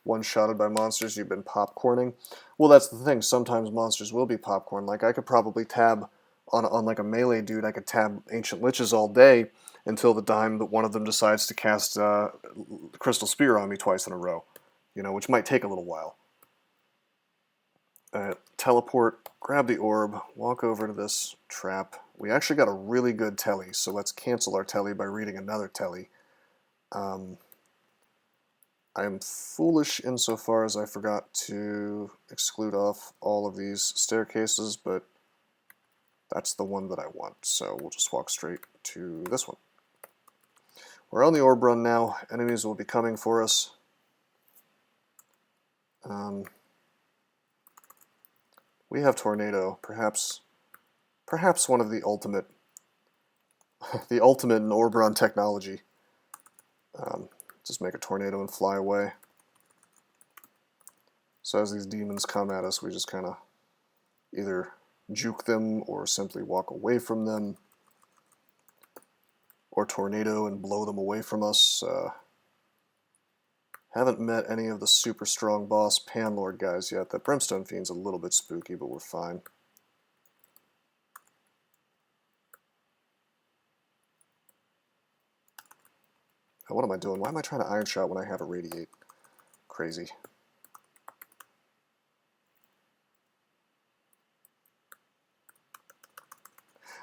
One-shotted by monsters, you've been popcorning. Well, that's the thing. Sometimes monsters will be popcorn. Like, I could probably tab on like a melee dude, I could tab Ancient Liches all day until the time that one of them decides to cast Crystal Spear on me twice in a row. Which might take a little while. Teleport, grab the orb, walk over to this trap. We actually got a really good telly, so let's cancel our telly by reading another telly. I am foolish insofar as I forgot to exclude off all of these staircases, but that's the one that I want, so we'll just walk straight to this one. We're on the orb run now. Enemies will be coming for us. We have Tornado, perhaps one of the ultimate, the ultimate in orb run technology. Just make a tornado and fly away. So as these demons come at us, we just kind of either juke them or simply walk away from them, or tornado and blow them away from us. Haven't met any of the super strong boss Panlord guys yet. That Brimstone Fiend's a little bit spooky, but we're fine. Now, what am I doing? Why am I trying to Iron Shot when I have a Radiate? Crazy.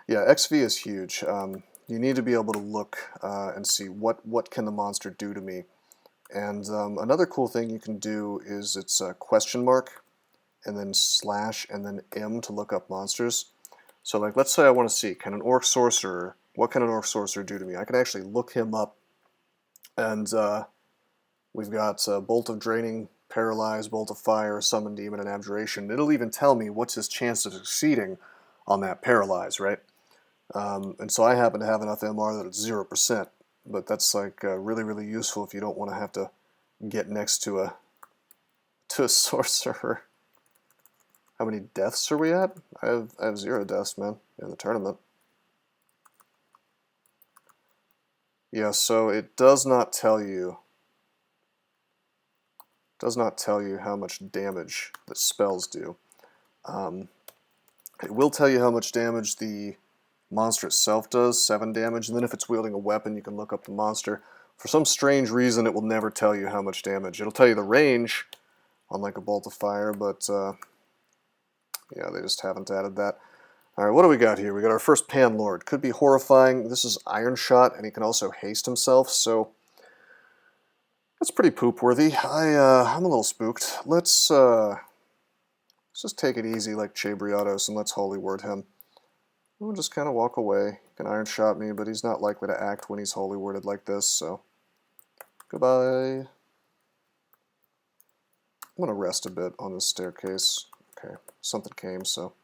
Yeah, XV is huge. You need to be able to look and see what can the monster do to me. And another cool thing you can do is it's a question mark and then slash and then M to look up monsters. So like, let's say I want to see, can an Orc Sorcerer, what can an Orc Sorcerer do to me? I can actually look him up, and we've got Bolt of Draining, Paralyze, Bolt of Fire, Summon Demon, and Abjuration. It'll even tell me what's his chance of succeeding on that Paralyze, right? And so I happen to have enough MR that it's 0%, but that's like really, really useful if you don't want to have to get next to a sorcerer. How many deaths are we at? I have 0 deaths, man, in the tournament. Yeah, so it does not tell you how much damage that spells do. It will tell you how much damage the monster itself does, 7 damage, and then if it's wielding a weapon, you can look up the monster. For some strange reason, it will never tell you how much damage. It'll tell you the range on like a Bolt of Fire, but yeah, they just haven't added that. Alright, what do we got here? We got our first Panlord. Could be horrifying. This is Iron Shot, and he can also haste himself, so that's pretty poop-worthy. I'm a little spooked. Let's just take it easy like Chabriatos, and let's Holy Word him. We'll just kind of walk away. He can Iron Shot me, but he's not likely to act when he's Holy Worded like this, so goodbye. I'm going to rest a bit on this staircase. Okay, something came, so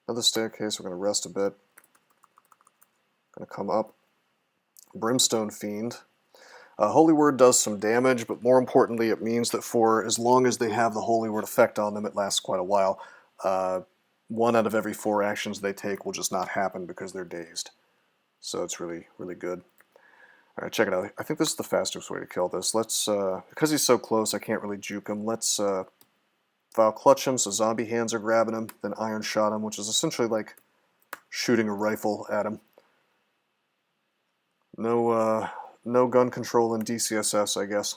another staircase. We're going to rest a bit. Going to come up. Brimstone Fiend. Holy Word does some damage, but more importantly, it means that for as long as they have the Holy Word effect on them, it lasts quite a while. 1 out of every 4 actions they take will just not happen because they're dazed. So it's really, really good. Alright, check it out. I think this is the fastest way to kill this. Let's, because he's so close, I can't really juke him. Let's Vile Clutch him, so zombie hands are grabbing him, then Iron Shot him, which is essentially like shooting a rifle at him. No gun control in DCSS, I guess.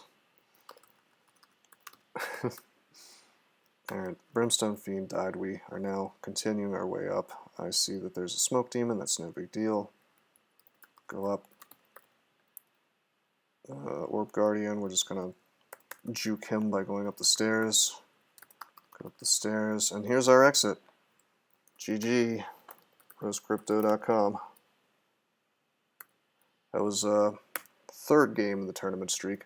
Alright, Brimstone Fiend died. We are now continuing our way up. I see that there's a Smoke Demon. That's no big deal. Go up. Orb Guardian, we're just going to juke him by going up the stairs. Go up the stairs. And here's our exit. GG. RoseCrypto.com. That was third game in the tournament streak.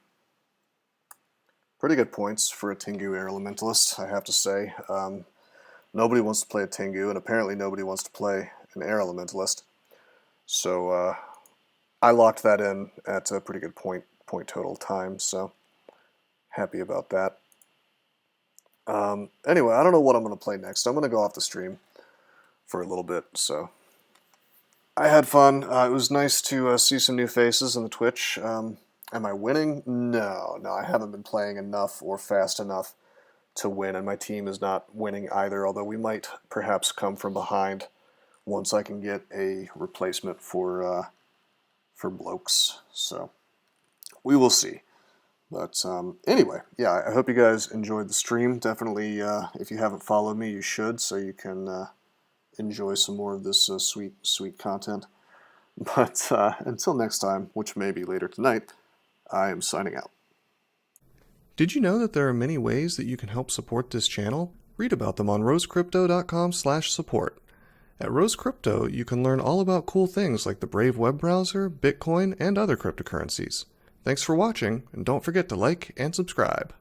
Pretty good points for a Tengu Air Elementalist, I have to say. Nobody wants to play a Tengu, and apparently nobody wants to play an Air Elementalist. So I locked that in at a pretty good point total time, so happy about that. Anyway, I don't know what I'm going to play next. I'm going to go off the stream for a little bit, so I had fun. It was nice to see some new faces in the Twitch. Am I winning? No, I haven't been playing enough or fast enough to win, and my team is not winning either, although we might perhaps come from behind once I can get a replacement for blokes. So we will see. But anyway, yeah, I hope you guys enjoyed the stream. Definitely, if you haven't followed me, you should, so you can enjoy some more of this sweet content. But until next time, which may be later tonight, I am signing out. Did you know that there are many ways that you can help support this channel? Read about them on rosecrypto.com/support. At Rose Crypto, you can learn all about cool things like the Brave web browser, Bitcoin, and other cryptocurrencies. Thanks for watching, and don't forget to like and subscribe.